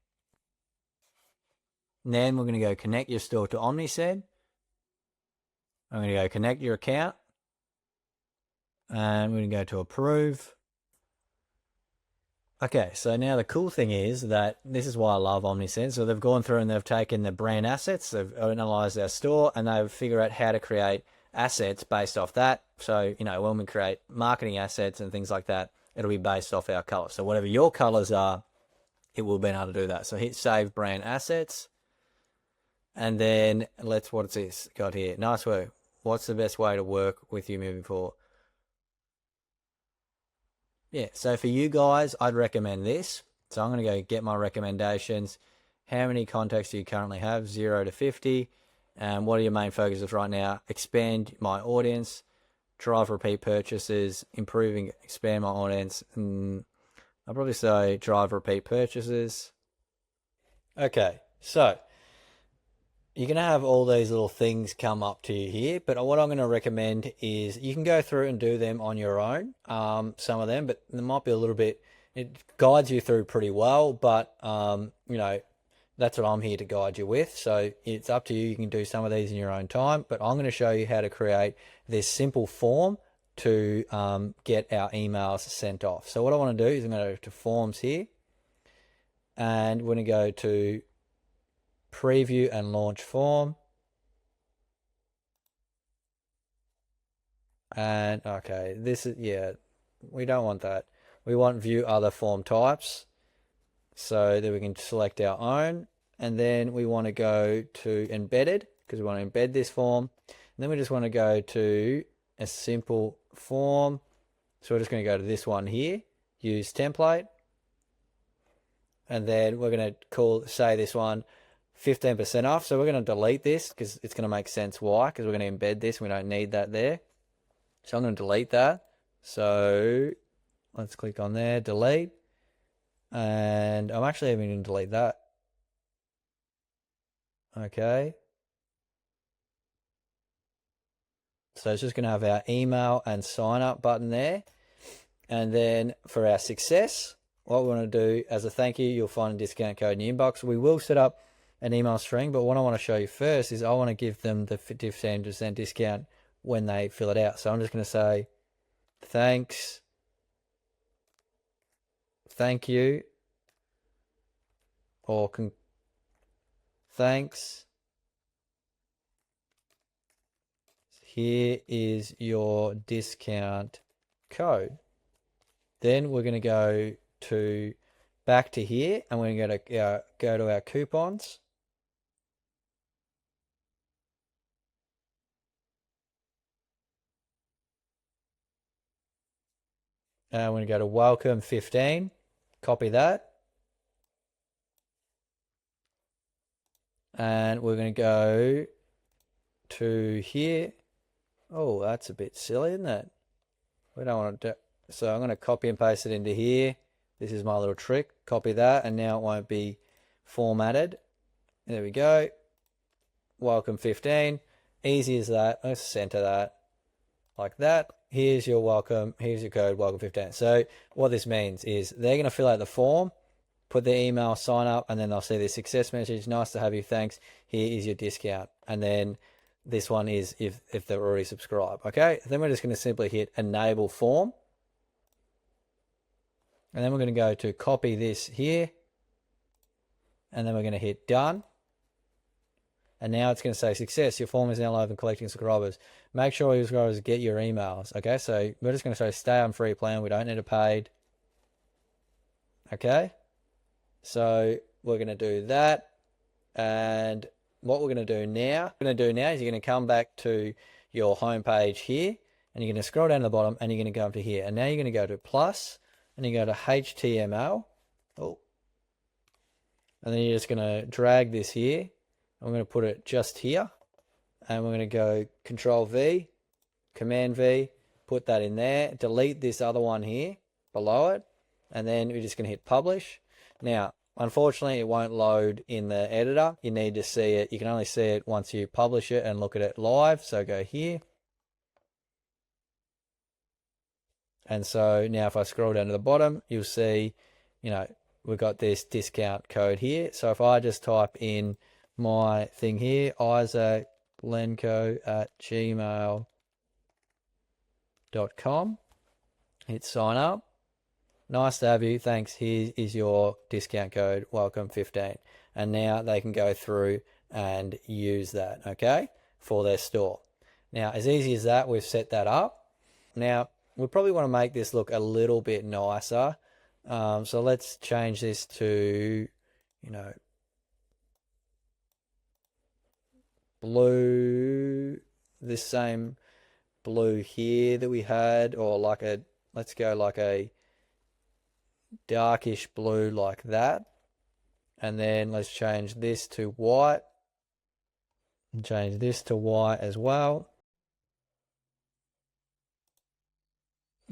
And then we're going to go connect your store to OmniSend. I'm going to go connect your account. And we're going to go to approve. Okay, so now the cool thing is that this is why I love OmniSend. So they've gone through and they've taken the brand assets, they've analyzed our store, and they've figured out how to create assets based off that. So, you know, when we create marketing assets and things like that, it'll be based off our colors. So whatever your colors are, it will be able to do that. So hit save brand assets. And then what's this got here? Nice work. What's the best way to work with you moving forward? Yeah, so for you guys, I'd recommend this. So I'm going to go get my recommendations. How many contacts do you currently have? 0 to 50. And what are your main focuses right now? Expand my audience, drive repeat purchases, expand my audience. I'll probably say drive repeat purchases. Okay, so you're going to have all these little things come up to you here, but what I'm going to recommend is you can go through and do them on your own, some of them, but there might be a little bit, it guides you through pretty well, but, you know, that's what I'm here to guide you with. So it's up to you. You can do some of these in your own time, but I'm going to show you how to create this simple form to get our emails sent off. So what I want to do is I'm going to go to forms here, and we're going to go to preview and launch form. And okay, this is, yeah, we don't want that. We want view other form types, so that we can select our own. And then we want to go to embedded, because we want to embed this form. And then we just want to go to a simple form. So we're just going to go to this one here, use template. And then we're going to say this one 15% off. So we're going to delete this because it's going to make sense why, because we're going to embed this. We don't need that there. So I'm going to delete that. So let's click on there, delete. And I'm actually even going to delete that. Okay. So it's just going to have our email and sign up button there. And then for our success, what we want to do as a thank you, you'll find a discount code in your inbox. We will set up an email string, but what I want to show you first is I want to give them the 15% discount when they fill it out. So I'm just going to say, thanks, thank you, or thanks. Here is your discount code. Then we're going to go back to here, and we're going to go to our coupons. And we're going to go to welcome 15, copy that. And we're going to go to here. Oh, that's a bit silly, isn't it? We don't want to do. So I'm going to copy and paste it into here. This is my little trick. Copy that, and now it won't be formatted. There we go. Welcome 15. Easy as that. Let's center that like that. Here's your welcome. Here's your code, welcome 15. So what this means is they're going to fill out the form, put their email, sign up, and then they'll see the success message. Nice to have you. Thanks. Here is your discount. And then this one is if they're already subscribed. Okay. Then we're just going to simply hit enable form. And then we're going to go to copy this here. and then we're going to hit done. And now it's going to say success. Your form is now live and collecting subscribers. Make sure your subscribers get your emails. Okay, so we're just going to say stay on free plan. We don't need a paid. Okay, so we're going to do that. And what we're going to do now, is you're going to come back to your home page here, and you're going to scroll down to the bottom, and you're going to go up to here. And now you're going to go to plus, and you go to HTML. Oh, and then you're just going to drag this here. I'm going to put it just here, and we're going to go Control V, Command V, put that in there, delete this other one here below it, and then we're just going to hit publish. Now, unfortunately, it won't load in the editor. You need to see it. You can only see it once you publish it and look at it live. So go here. And so now if I scroll down to the bottom, you'll see, we've got this discount code here. So if I just type in my thing here, isaaclenco@gmail.com. Hit sign up. Nice to have you. Thanks. Here is your discount code. Welcome 15. And now they can go through and use that, okay, for their store. Now, as easy as that, we've set that up. Now, we probably want to make this look a little bit nicer. So let's change this to, blue, this same blue here that we had, or let's go like a darkish blue like that. And then let's change this to white, and change this to white as well.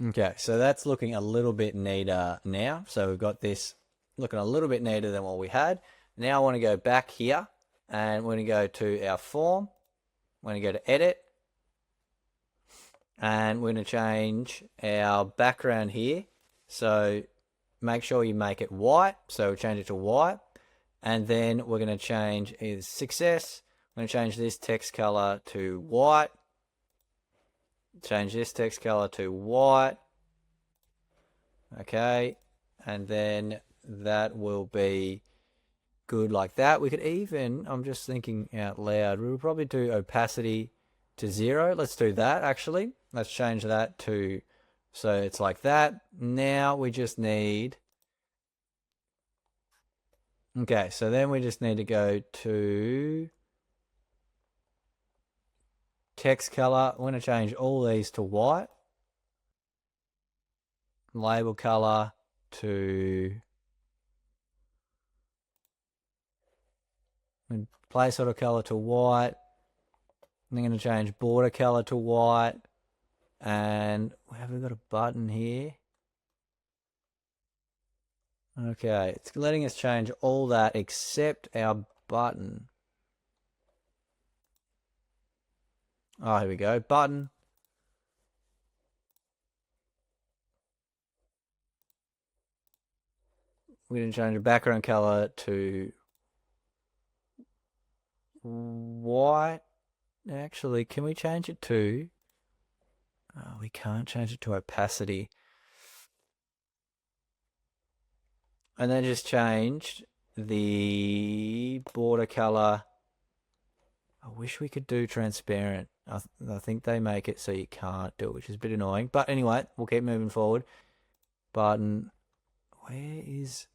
Okay, so that's looking a little bit neater now. So we've got this looking a little bit neater than what we had. Now I want to go back here, and we're going to go to our form. We're going to go to edit, and we're going to change our background here. So make sure you make it white. So we'll change it to white, and then we're going to change is success. I'm going to change this text color to white. Change this text color to white. Okay, and then that will be good like that. We could even, I'm just thinking out loud, we will probably do opacity to 0. Let's do that actually. Let's change that to, so it's like that. Now we just need, okay, so then we just need to go to text color. I'm going to change all these to white. Label color to placeholder color to white. I'm going to change border color to white. And have we got a button here? Okay, it's letting us change all that except our button. Oh, here we go. Button. We're going to change the background color to white. Actually, can we change it to? Oh, we can't change it to opacity. And then just change the border color. I wish we could do transparent. I think they make it so you can't do it, which is a bit annoying. But anyway, we'll keep moving forward. Button. Where is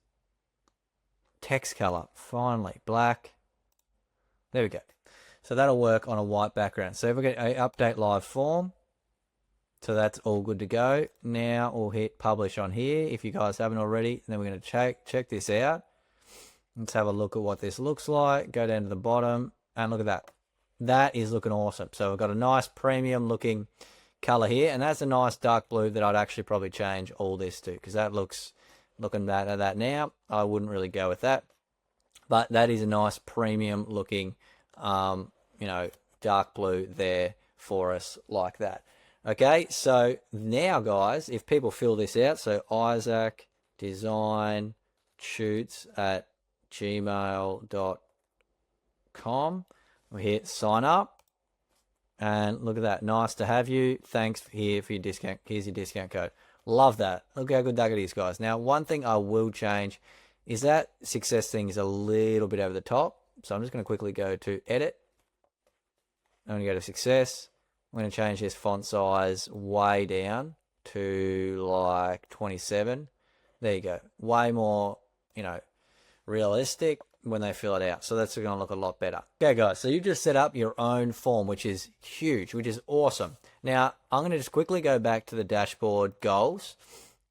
text color? Finally, black. There we go. So that'll work on a white background. So if we get a update live form, so that's all good to go. Now we'll hit publish on here if you guys haven't already. And then we're going to check this out. Let's have a look at what this looks like. Go down to the bottom and look at that. That is looking awesome. So we've got a nice premium looking color here, and that's a nice dark blue that I'd actually probably change all this to, because that looks, looking at that now, I wouldn't really go with that. But that is a nice premium looking, dark blue there for us like that. Okay, so now guys, if people fill this out, so Isaac Design Shoots at gmail.com, we hit sign up, and look at that, nice to have you, thanks here for your discount, here's your discount code. Love that. Look how good that is, guys. Now one thing I will change is that success thing is a little bit over the top. So I'm just going to quickly go to edit. I'm going to go to success. I'm going to change this font size way down to like 27. There you go. Way more, realistic when they fill it out. So that's going to look a lot better. Okay, guys. So you just set up your own form, which is huge, which is awesome. Now, I'm going to just quickly go back to the dashboard goals.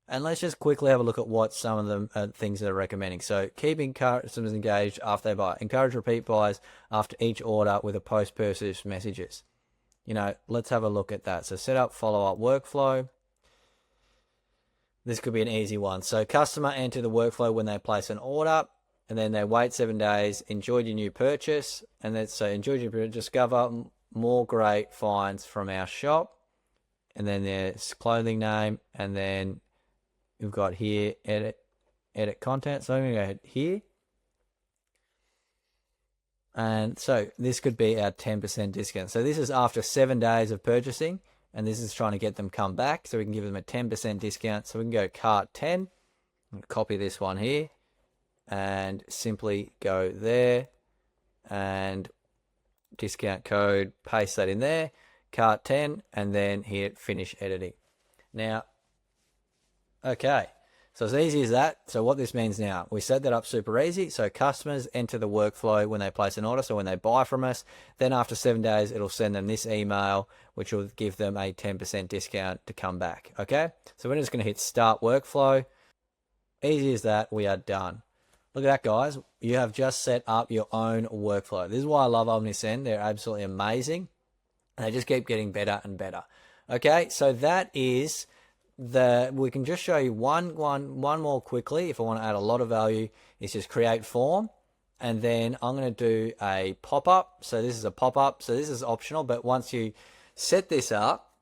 And let's just quickly have a look at what some of the things they're recommending. So keeping customers engaged after they buy. Encourage repeat buys after each order with a post-purchase messages. Let's have a look at that. So set up follow-up workflow. This could be an easy one. So customer enter the workflow when they place an order, and then they wait 7 days. Enjoyed your new purchase. And then so enjoyed your purchase. Discover more great finds from our shop. And then there's clothing name, and then we've got here, edit content. So I'm going to go ahead here. And so this could be our 10% discount. So this is after 7 days of purchasing, and this is trying to get them come back. So we can give them a 10% discount. So we can go cart 10, and copy this one here, and simply go there, and discount code, paste that in there, cart 10, and then hit finish editing. Now, okay, so as easy as that. So what this means now, we set that up super easy. So customers enter the workflow when they place an order. So when they buy from us, then after 7 days, it'll send them this email, which will give them a 10% discount to come back. Okay, so we're just going to hit start workflow. Easy as that, we are done. Look at that, guys. You have just set up your own workflow. This is why I love Omnisend. They're absolutely amazing. And they just keep getting better and better. Okay, so that is we can just show you one more quickly. If I want to add a lot of value, is just create form, and then I'm going to do a pop-up. So this is a pop-up. So this is optional, but once you set this up,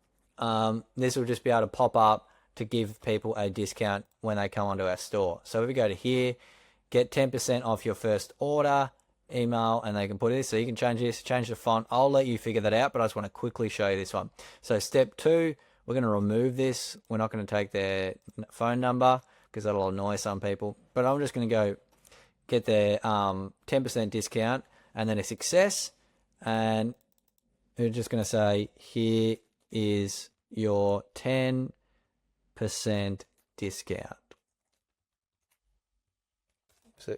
this will just be able to pop up to give people a discount when they come onto our store. So if we go to here, get 10% off your first order, email, and they can put this. So you can change this, change the font. I'll let you figure that out, but I just want to quickly show you this one. So step 2, we're going to remove this. We're not going to take their phone number because that'll annoy some people. But I'm just going to go get their 10% discount and then a success. And we're just going to say, here is your 10% discount. So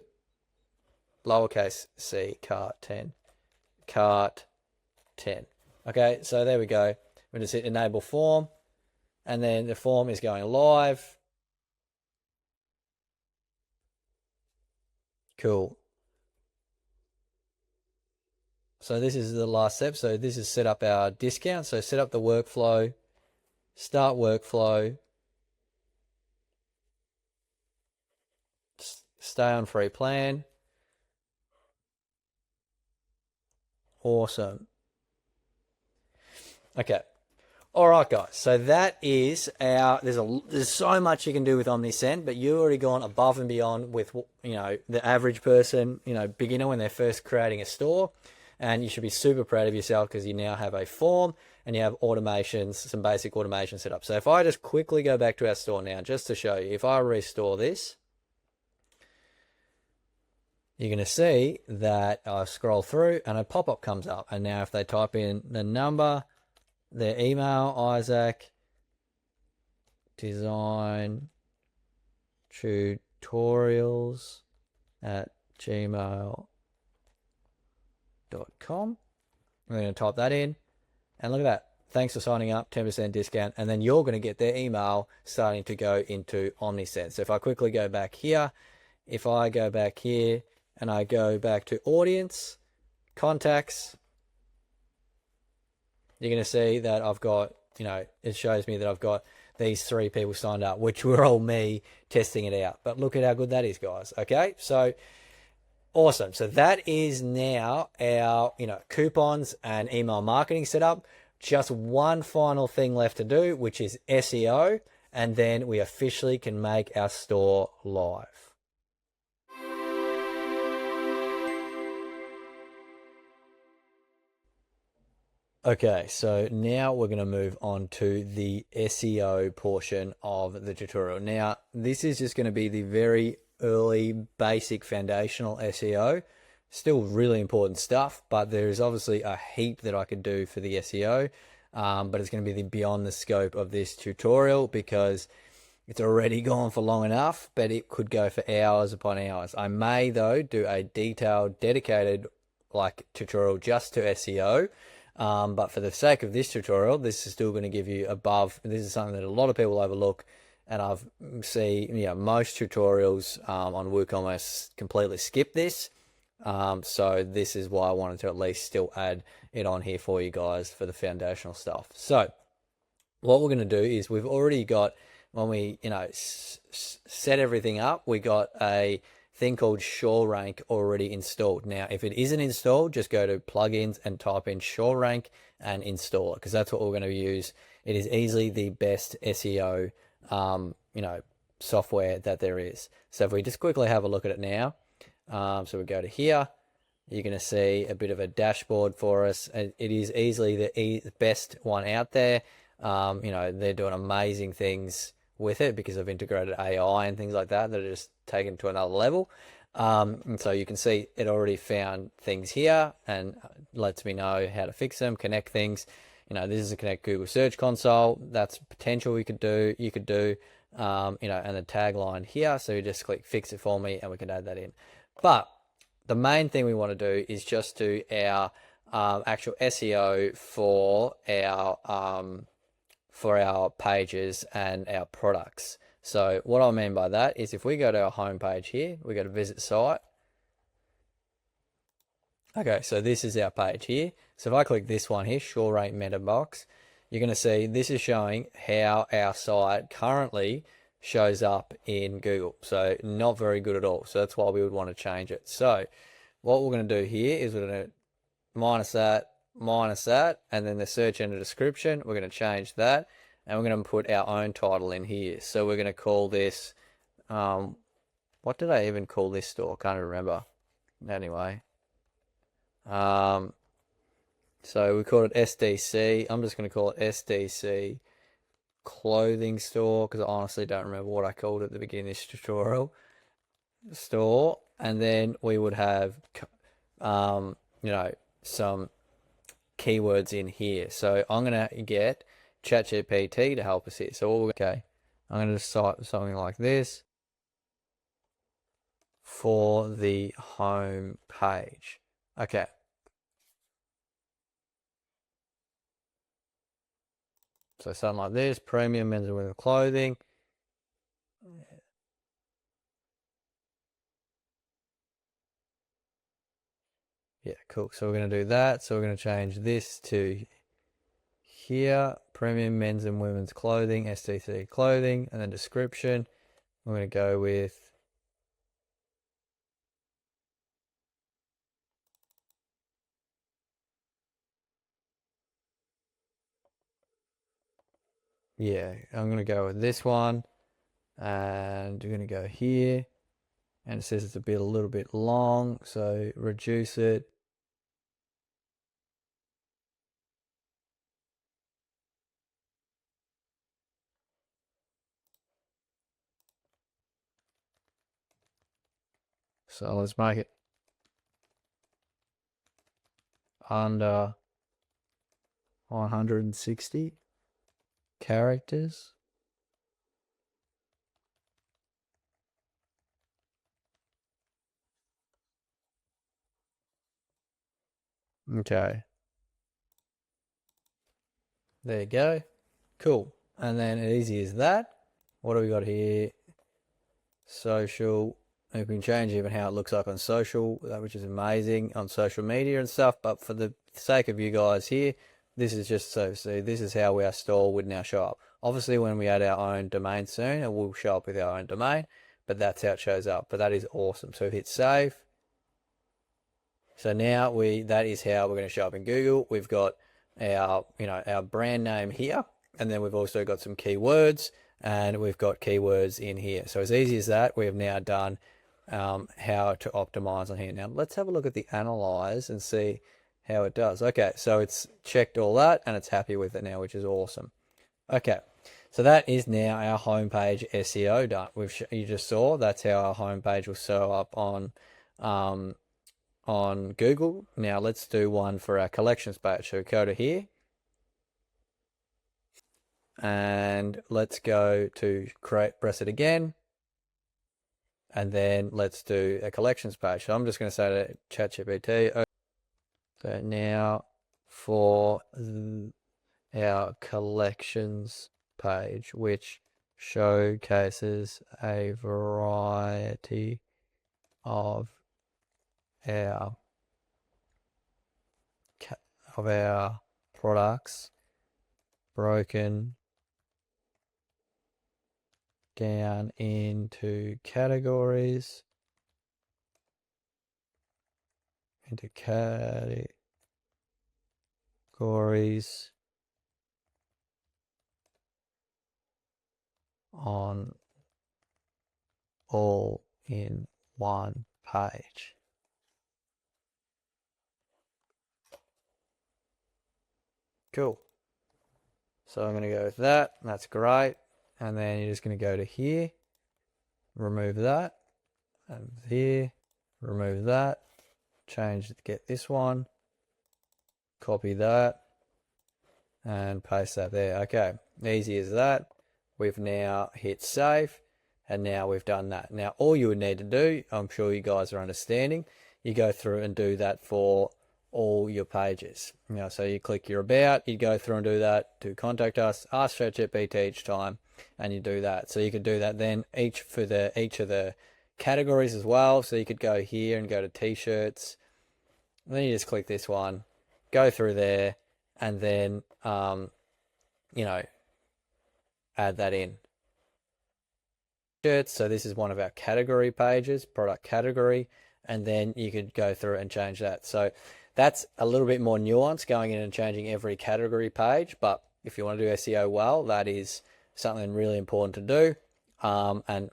lowercase c, cart 10. Cart 10. Okay, so there we go. We're just hit enable form, and then the form is going live. Cool. So this is the last step. So this is set up our discount. So set up the workflow, start workflow, stay on free plan. Awesome. Okay. All right, guys. So that is our. There's so much you can do with Omnisend, but you've already gone above and beyond with the average person, beginner when they're first creating a store, and you should be super proud of yourself because you now have a form and you have automations, some basic automation set up. So if I just quickly go back to our store now, just to show you, if I restore this, you're going to see that I scroll through and a pop-up comes up. And now if they type in the number, their email, Isaac, design tutorials at gmail.com. We're going to type that in. And look at that. Thanks for signing up, 10% discount. And then you're going to get their email starting to go into Omnisend. So if I quickly go back here, if I go back here, and I go back to audience, contacts, you're going to see that I've got, it shows me that I've got these 3 people signed up, which were all me testing it out. But look at how good that is, guys. Okay, so awesome. So that is now our, coupons and email marketing setup. Just one final thing left to do, which is SEO, and then we officially can make our store live. Okay, so now we're going to move on to the SEO portion of the tutorial. Now, this is just going to be the very early basic foundational SEO. Still really important stuff, but there is obviously a heap that I could do for the SEO, but it's going to be beyond the scope of this tutorial because it's already gone for long enough, but it could go for hours upon hours. I may, though, do a detailed, dedicated tutorial just to SEO, but for the sake of this tutorial, this is still going to give you this is something that a lot of people overlook, and I've most tutorials on WooCommerce completely skip this. So this is why I wanted to at least still add it on here for you guys for the foundational stuff. So what we're going to do is we've already got, when we set everything up, we got a thing called SureRank already installed. Now, if it isn't installed, just go to plugins and type in SureRank and install it, because that's what we're going to use. It is easily the best SEO software that there is. So if we just quickly have a look at it now, so we go to here, you're going to see a bit of a dashboard for us. It is easily the best one out there. They're doing amazing things with it because I've integrated AI and things like that that are just taken to another level. And so you can see it already found things here and lets me know how to fix them, connect things. This is a connect Google Search Console. That's potential you could do, and the tagline here. So you just click fix it for me and we can add that in. But the main thing we want to do is just do our actual SEO for our pages and our products. So what I mean by that is if we go to our home page here, we go to visit site. Okay, so this is our page here. So if I click this one here, SureRank Meta Box, you're going to see this is showing how our site currently shows up in Google. So not very good at all. So that's why we would want to change it. So what we're going to do here is we're going to minus that, and then the search engine description, we're going to change that, and we're going to put our own title in here. So we're going to call this, what did I even call this store? Can't remember. Anyway. So we called it SDC. I'm just going to call it SDC Clothing Store because I honestly don't remember what I called it at the beginning of this tutorial. Store, and then we would have, some keywords in here. So I'm going to get ChatGPT to help us here. So I'm going to just type something like this for the home page. Okay. So something like this, premium men's and women's clothing. Yeah, cool. So we're going to do that. So we're going to change this to here, premium men's and women's clothing, STC clothing, and then description. We're going to go with I'm going to go with this one, and we're going to go here, and it says it's a little bit long, so reduce it. So let's make it under 160 characters. Okay. There you go. Cool. And then as easy as that, what do we got here? Social. You can change even how it looks like on social, which is amazing on social media and stuff. But for the sake of you guys here, this is just so see, this is how our store would now show up. Obviously, when we add our own domain soon, it will show up with our own domain, but that's how it shows up. But that is awesome. So hit save. So now that is how we're going to show up in Google. We've got our brand name here, and then we've also got some keywords, and we've got keywords in here. So as easy as that, we have now done how to optimize on here. Now let's have a look at the analyze and see how it does. Okay, so it's checked all that and it's happy with it now, which is awesome. Okay, So that is now our homepage SEO done. You just saw that's how our homepage will show up on Google. Now let's do one for our collections page. So go to here and let's go to press it again. And then let's do a collections page. So I'm just going to say to ChatGPT, so now for our collections page, which showcases a variety of our products broken down into categories, on all in one page. Cool. So I'm going to go with that. That's great. And then you're just going to go to here, remove that, and here, remove that, change it, get this one, copy that, and paste that there. Okay, easy as that. We've now hit save, and now we've done that. Now, all you would need to do, I'm sure you guys are understanding, you go through and do that for all your pages. So you click your about, you go through and do that, to contact us, ask ChatGPT each time, and you do that. So you could do that then each of the categories as well. So you could go here and go to t-shirts, and then you just click this one, go through there, and then add that in. So this is one of our category pages, product category, and then you could go through and change that. So that's a little bit more nuanced, going in and changing every category page, but if you want to do SEO well, that is something really important to do. And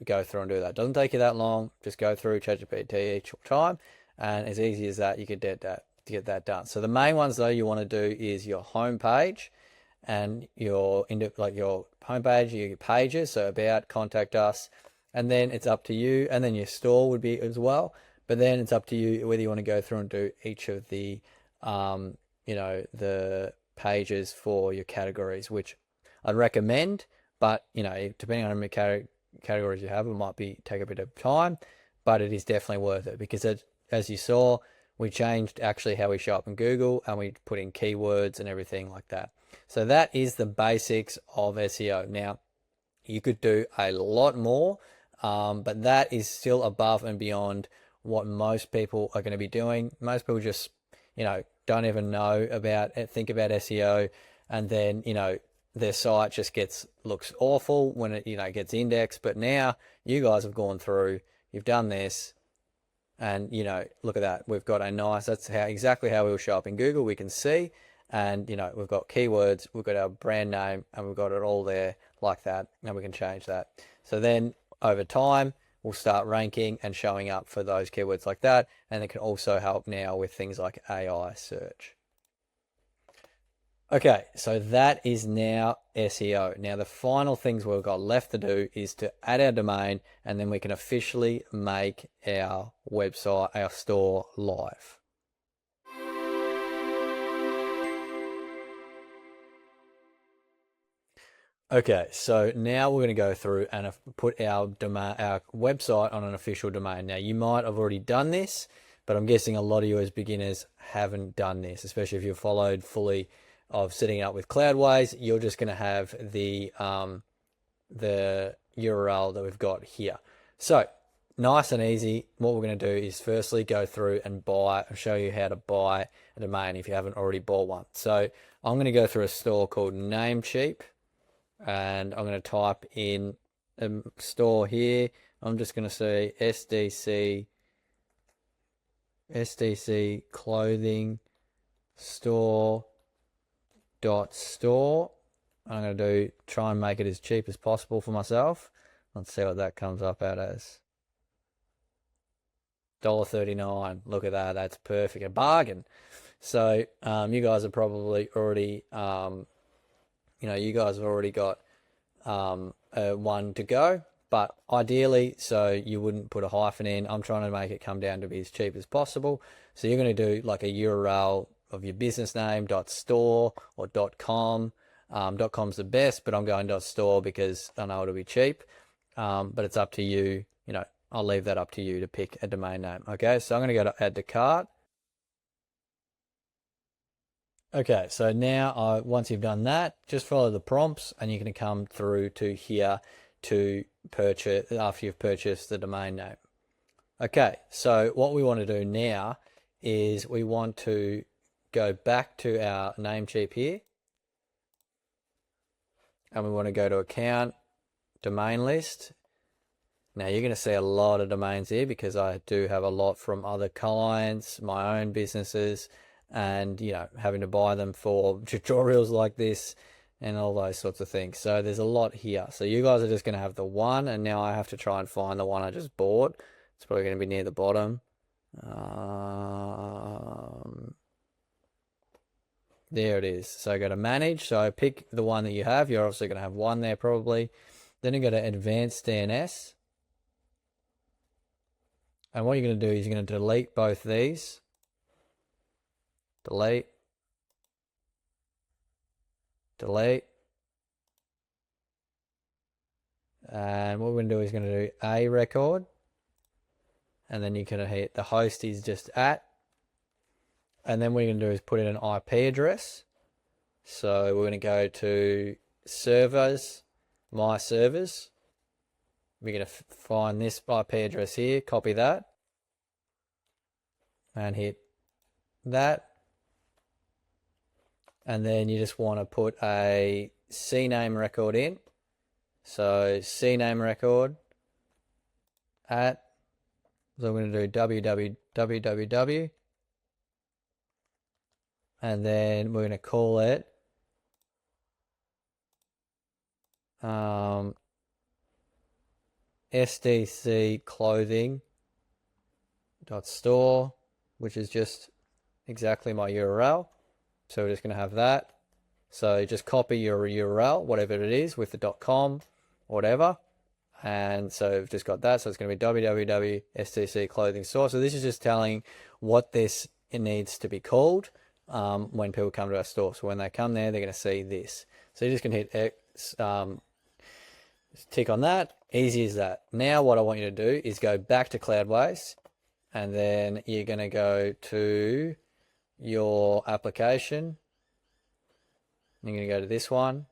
go through and do that. Doesn't take you that long. Just go through ChatGPT each time, and as easy as that, you could get that done. So the main ones though you want to do is your home page and your homepage, your pages. So about, contact us, and then it's up to you. And then your store would be as well. But then it's up to you whether you want to go through and do each of the the pages for your categories, which I'd recommend. But depending on how many categories you have, it might take a bit of time, but it is definitely worth it, because as you saw, we changed actually how we show up in Google, and we put in keywords and everything like that. So that is the basics of SEO. Now, you could do a lot more, but that is still above and beyond what most people are going to be doing. Most people just, don't even think about SEO, and then, their site just looks awful when it, gets indexed. But now you guys have gone through, you've done this, and, look at that. We've got that's exactly how we'll show up in Google. We can see, and, we've got keywords, we've got our brand name, and we've got it all there like that, and we can change that. So then over time, we'll start ranking and showing up for those keywords like that. And it can also help now with things like AI search. Okay, so that is now SEO. Now the final things we've got left to do is to add our domain, and then we can officially make our website, our store, live. Okay, so now we're going to go through and put our website on an official domain. Now, you might have already done this, but I'm guessing a lot of you as beginners haven't done this, especially if you've followed fully of setting it up with Cloudways. You're just going to have the URL that we've got here. So nice and easy. What we're going to do is firstly go through and show you how to buy a domain if you haven't already bought one. So I'm going to go through a store called Namecheap, and I'm going to type in a store here. I'm just going to say SDC clothing store. I'm going to try and make it as cheap as possible for myself. Let's see what that comes up at as. $1.39. Look at that. That's perfect. A bargain. So you guys are probably already you guys have already got one to go. But ideally, so you wouldn't put a hyphen in. I'm trying to make it come down to be as cheap as possible. So you're going to do like a URL of your business name, .store or .com. .com's the best, but I'm going .store because I know it'll be cheap. But it's up to you. You know, I'll leave that up to you to pick a domain name. Okay, so I'm going to go to add to cart. Okay, so now once you've done that, just follow the prompts and you're going to come through to here to purchase after you've purchased the domain name. Okay, so what we want to do now is we want to go back to our Namecheap here, and we want to go to account, domain list. Now you're going to see a lot of domains here because I do have a lot from other clients, my own businesses, and you know, having to buy them for tutorials like this and all those sorts of things. So there's a lot here. So you guys are just going to have the one, and now I have to try and find the one I just bought. It's probably going to be near the bottom. There it is. So I go to manage. So I pick the one that you have. You're obviously going to have one there probably. Then you go to advanced DNS. And what you're going to do is you're going to delete both these. Delete. Delete. And what we're going to do is going to do a record. And then you can hit the host is just at. And then what you're going to do is put in an IP address. So we're going to go to servers, my servers. We're going to find this IP address here, copy that, and hit that. And then you just want to put a CNAME record in. So CNAME record at, so we're going to do www. And then we're going to call it SDC clothing.store, which is just exactly my URL. So we're just going to have that. So just copy your URL, whatever it is, with the .com, whatever. And so we've just got that. So it's going to be www.stc clothing store. So this is just telling what this it needs to be called when people come to our store. So when they come there, they're going to see this. So you're just going to hit X, tick on that. Easy as that. Now what I want you to do is go back to Cloudways, and then you're going to go to your application. You're going to go to this one,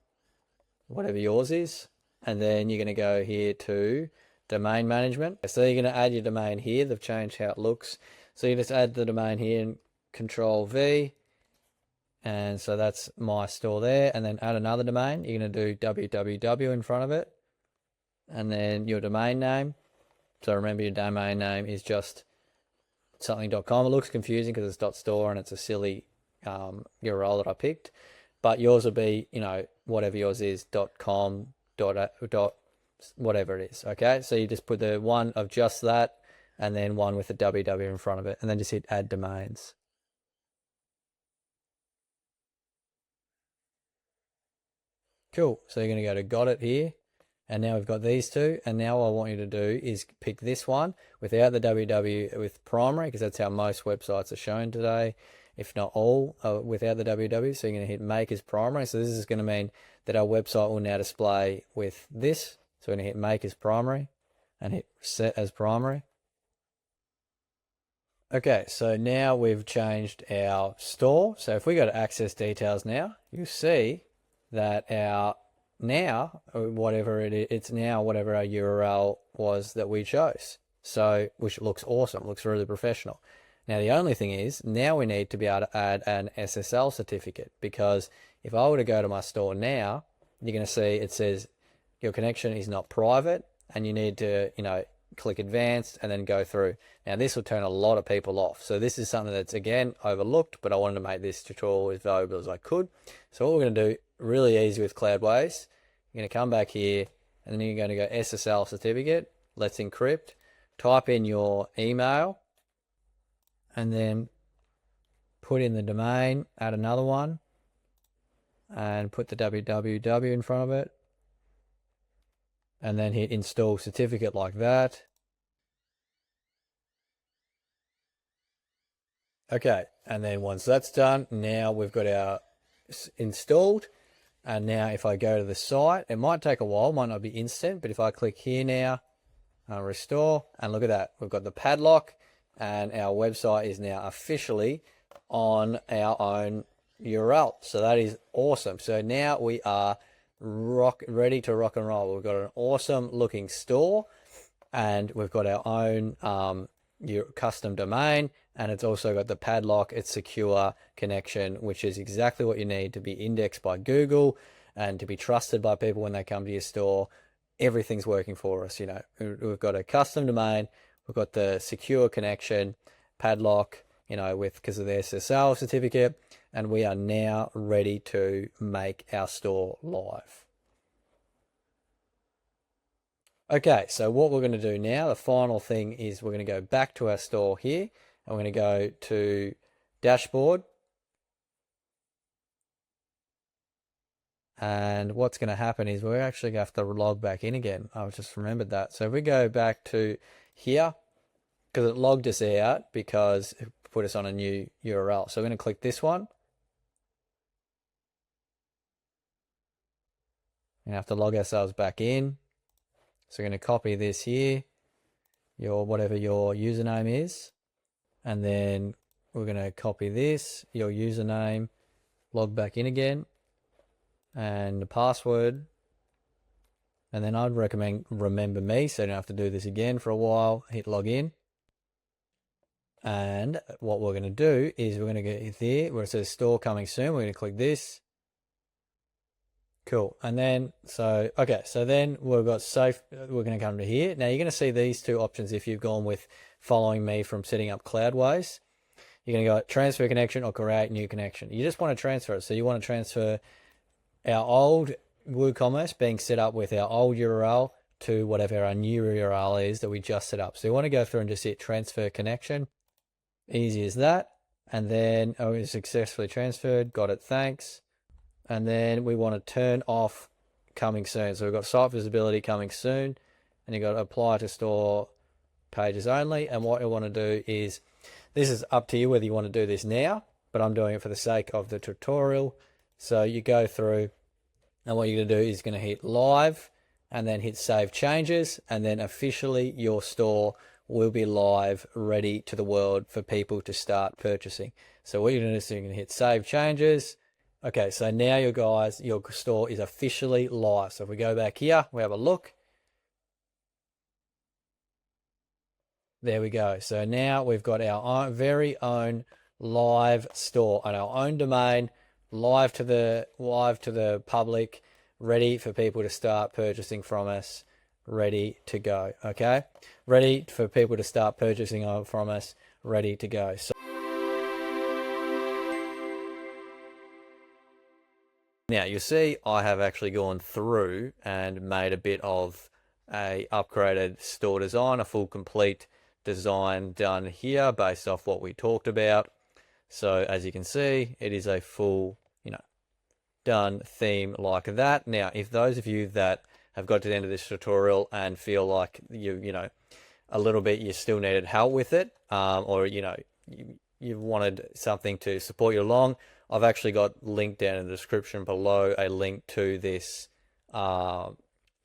whatever yours is, and then you're going to go here to domain management. So you're going to add your domain here. They've changed how it looks. So you just add the domain here and Control V. And so that's my store there. And then add another domain. You're going to do www in front of it. And then your domain name. So remember, your domain name is just something.com. It looks confusing because it's .store and it's a silly URL that I picked. But yours will be, you know, whatever yours is, .com, whatever it is. Okay, so you just put the one of just that and then one with the www in front of it, and then just hit add domains. Cool. So you're going to go to got it here. And now we've got these two. And now what I want you to do is pick this one without the www with primary, because that's how most websites are shown today, if not all, without the www. So you're going to hit make as primary. So this is going to mean that our website will now display with this. So we're going to hit make as primary and hit set as primary. Okay, so now we've changed our store. So if we go to access details now, you see that our now whatever it is, it's now whatever our URL was that we chose. So which looks awesome, looks really professional. Now the only thing is, now we need to be able to add an SSL certificate, because if I were to go to my store now, you're going to see it says your connection is not private, and you need to, you know, click advanced and then go through. Now this will turn a lot of people off. So this is something that's again overlooked, but I wanted to make this tutorial as valuable as I could. So what we're going to do, really easy with Cloudways, you're going to come back here and then you're going to go SSL certificate, let's encrypt, type in your email, and then put in the domain, add another one, and put the www in front of it. and then hit install certificate like that. Okay, and then once that's done, now we've got our installed. And now if I go to the site, it might take a while, might not be instant, but if I click here now, restore, and look at that, we've got the padlock, and our website is now officially on our own URL. So that is awesome. So now we are ready to rock and roll. We've got an awesome looking store, and we've got our own your custom domain, and it's also got the padlock, it's secure connection, which is exactly what you need to be indexed by Google and to be trusted by people when they come to your store. Everything's working for us. You know, we've got a custom domain, we've got the secure connection, padlock, you know, because of the SSL certificate, and we are now ready to make our store live. Okay, so what we're going to do now, the final thing is we're going to go back to our store here, and we're going to go to dashboard. And what's going to happen is we're actually going to have to log back in again. I just remembered that. So if we go back to here, because it logged us out because it put us on a new URL. So we're going to click this one. We're going to have to log ourselves back in. So we're going to copy this here, whatever your username is, and then we're going to copy this, your username, log back in again, and the password, and then I'd recommend remember me, so you don't have to do this again for a while. Hit login, and what we're going to do is we're going to get here where it says store coming soon. We're going to click this. Cool. And then, so then we've got safe. We're going to come to here. Now you're going to see these two options if you've gone with following me from setting up Cloudways. You're going to go transfer connection or create new connection. You just want to transfer it. So you want to transfer our old WooCommerce being set up with our old URL to whatever our new URL is that we just set up. So you want to go through and just hit transfer connection. Easy as that. And then, oh, it's successfully transferred. Got it. Thanks. And then we want to turn off coming soon. So we've got site visibility coming soon, and you've got to apply to store pages only. And what you want to do is, this is up to you whether you want to do this now, but I'm doing it for the sake of the tutorial. So you go through, and what you're going to do is going to hit live and then hit save changes, and then officially your store will be live, ready to the world for people to start purchasing. So what you're going to do is you're going to hit save changes. Okay, so now your store is officially live. So if we go back here, we have a look. There we go. So now we've got our very own live store on our own domain, live to the public, ready for people to start purchasing from us, ready to go. Okay, ready for people to start purchasing from us, ready to go. So now you see I have actually gone through and made a bit of a upgraded store design, a full complete design done here based off what we talked about. So as you can see, it is a full, done theme like that. Now, if those of you that have got to the end of this tutorial and feel like a little bit you still needed help with it, or you wanted something to support you along, I've actually got linked down in the description below a link to this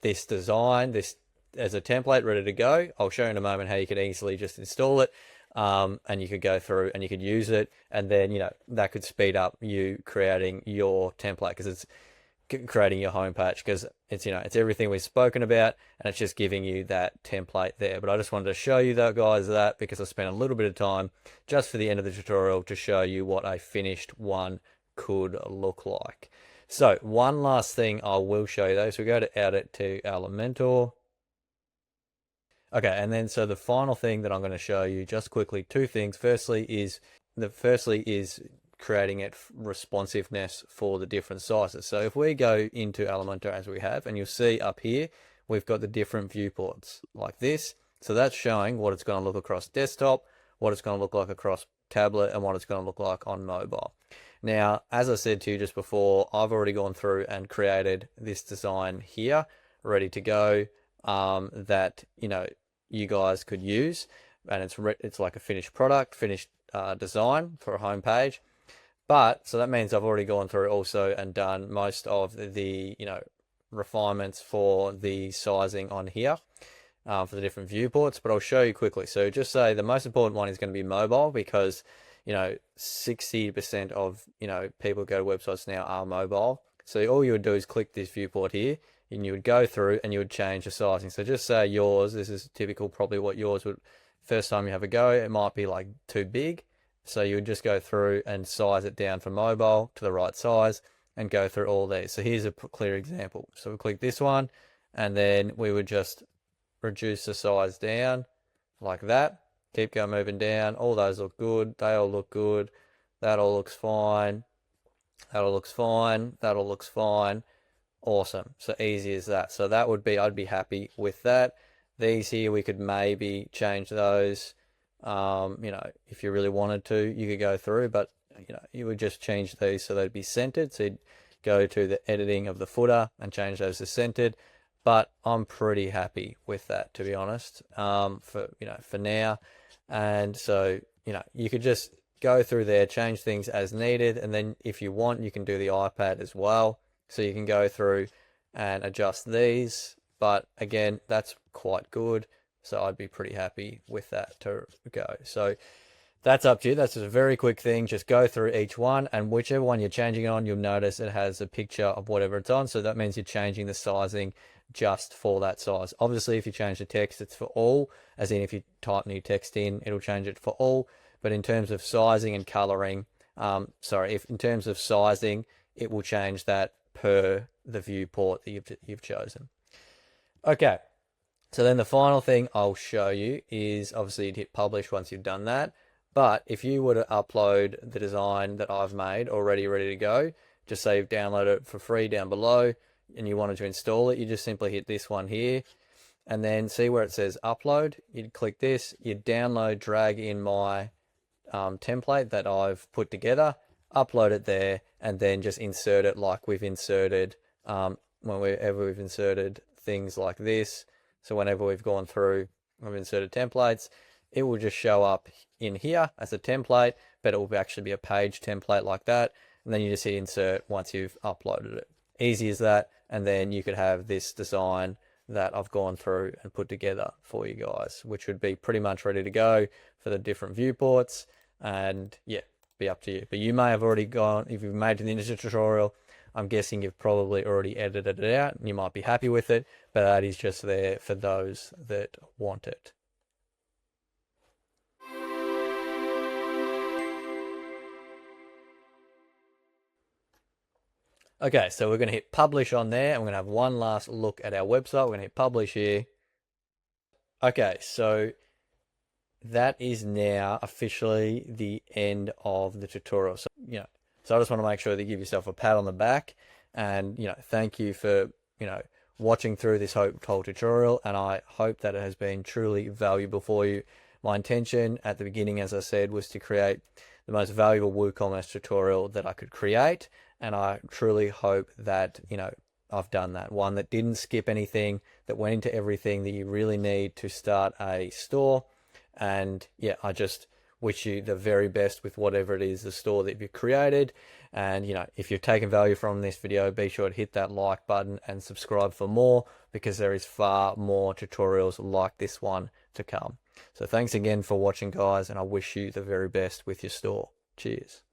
this design, this as a template ready to go. I'll show you in a moment how you could easily just install it, and you could go through and you could use it, and then that could speed up you creating your template, because it's creating your homepage, because it's it's everything we've spoken about, and it's just giving you that template there. But I just wanted to show you that, guys, because I spent a little bit of time just for the end of the tutorial to show you what a finished one could look like. So one last thing I will show you though. So we go to edit to Elementor. Okay, and then so the final thing that I'm going to show you just quickly, two things. Firstly is creating it responsiveness for the different sizes. So if we go into Elementor as we have, and you'll see up here, we've got the different viewports like this. So that's showing what it's going to look across desktop, what it's going to look like across tablet, and what it's going to look like on mobile. Now, as I said to you just before, I've already gone through and created this design here, ready to go. that, you know, you guys could use, and it's like a finished product, finished design for a home page. But so that means I've already gone through also and done most of the, you know, refinements for the sizing on here for the different viewports, but I'll show you quickly. So just say the most important one is going to be mobile, because, you know, 60% of, you know, people who go to websites now are mobile. So all you would do is click this viewport here, and you would go through and you would change the sizing. So just say yours, this is typical, probably what yours would, first time you have a go, it might be like too big. So you would just go through and size it down for mobile to the right size and go through all these. So here's a clear example. So we'll click this one, and then we would just reduce the size down like that. Keep going, moving down. All those look good. They all look good. That all looks fine. That all looks fine. That all looks fine. Awesome. So easy as that. So that would be, I'd be happy with that. These here, we could maybe change those. You know, if you really wanted to, you could go through, but, you know, you would just change these so they'd be centered. So you'd go to the editing of the footer and change those to centered. But I'm pretty happy with that, to be honest, for, you know, for now. And so, you know, you could just go through there, change things as needed. And then if you want, you can do the iPad as well. So you can go through and adjust these. But again, that's quite good. So I'd be pretty happy with that to go. So that's up to you. That's just a very quick thing. Just go through each one, and whichever one you're changing on, you'll notice it has a picture of whatever it's on. So that means you're changing the sizing just for that size. Obviously, if you change the text, it's for all, as in if you type new text in, it'll change it for all. But in terms of sizing and coloring, in terms of sizing, it will change that per the viewport that you've chosen. Okay. So then the final thing I'll show you is, obviously you'd hit publish once you've done that. But if you were to upload the design that I've made already ready to go, just say you've downloaded it for free down below and you wanted to install it, you just simply hit this one here and then see where it says upload. You'd click this, you'd download, drag in my template that I've put together, upload it there, and then just insert it like we've inserted whenever we've inserted things like this. So whenever we've gone through, we've inserted templates, it will just show up in here as a template, but it will actually be a page template like that. And then you just hit insert once you've uploaded it. Easy as that. And then you could have this design that I've gone through and put together for you guys, which would be pretty much ready to go for the different viewports. And yeah, be up to you. But you may have already gone, if you've made an industry tutorial, I'm guessing you've probably already edited it out and you might be happy with it, but that is just there for those that want it. Okay, so we're going to hit publish on there, and we're going to have one last look at our website. We're going to hit publish here. Okay, so that is now officially the end of the tutorial. So, you know, so I just want to make sure that you give yourself a pat on the back, and, you know, thank you for, you know, watching through this whole tutorial, and I hope that it has been truly valuable for you. My intention at the beginning, as I said, was to create the most valuable WooCommerce tutorial that I could create, and I truly hope that, you know, I've done that. One that didn't skip anything, that went into everything that you really need to start a store. And yeah, I just wish you the very best with whatever it is, the store that you've created. And, you know, if you've taken value from this video, be sure to hit that like button and subscribe for more, because there is far more tutorials like this one to come. So thanks again for watching, guys, and I wish you the very best with your store. Cheers.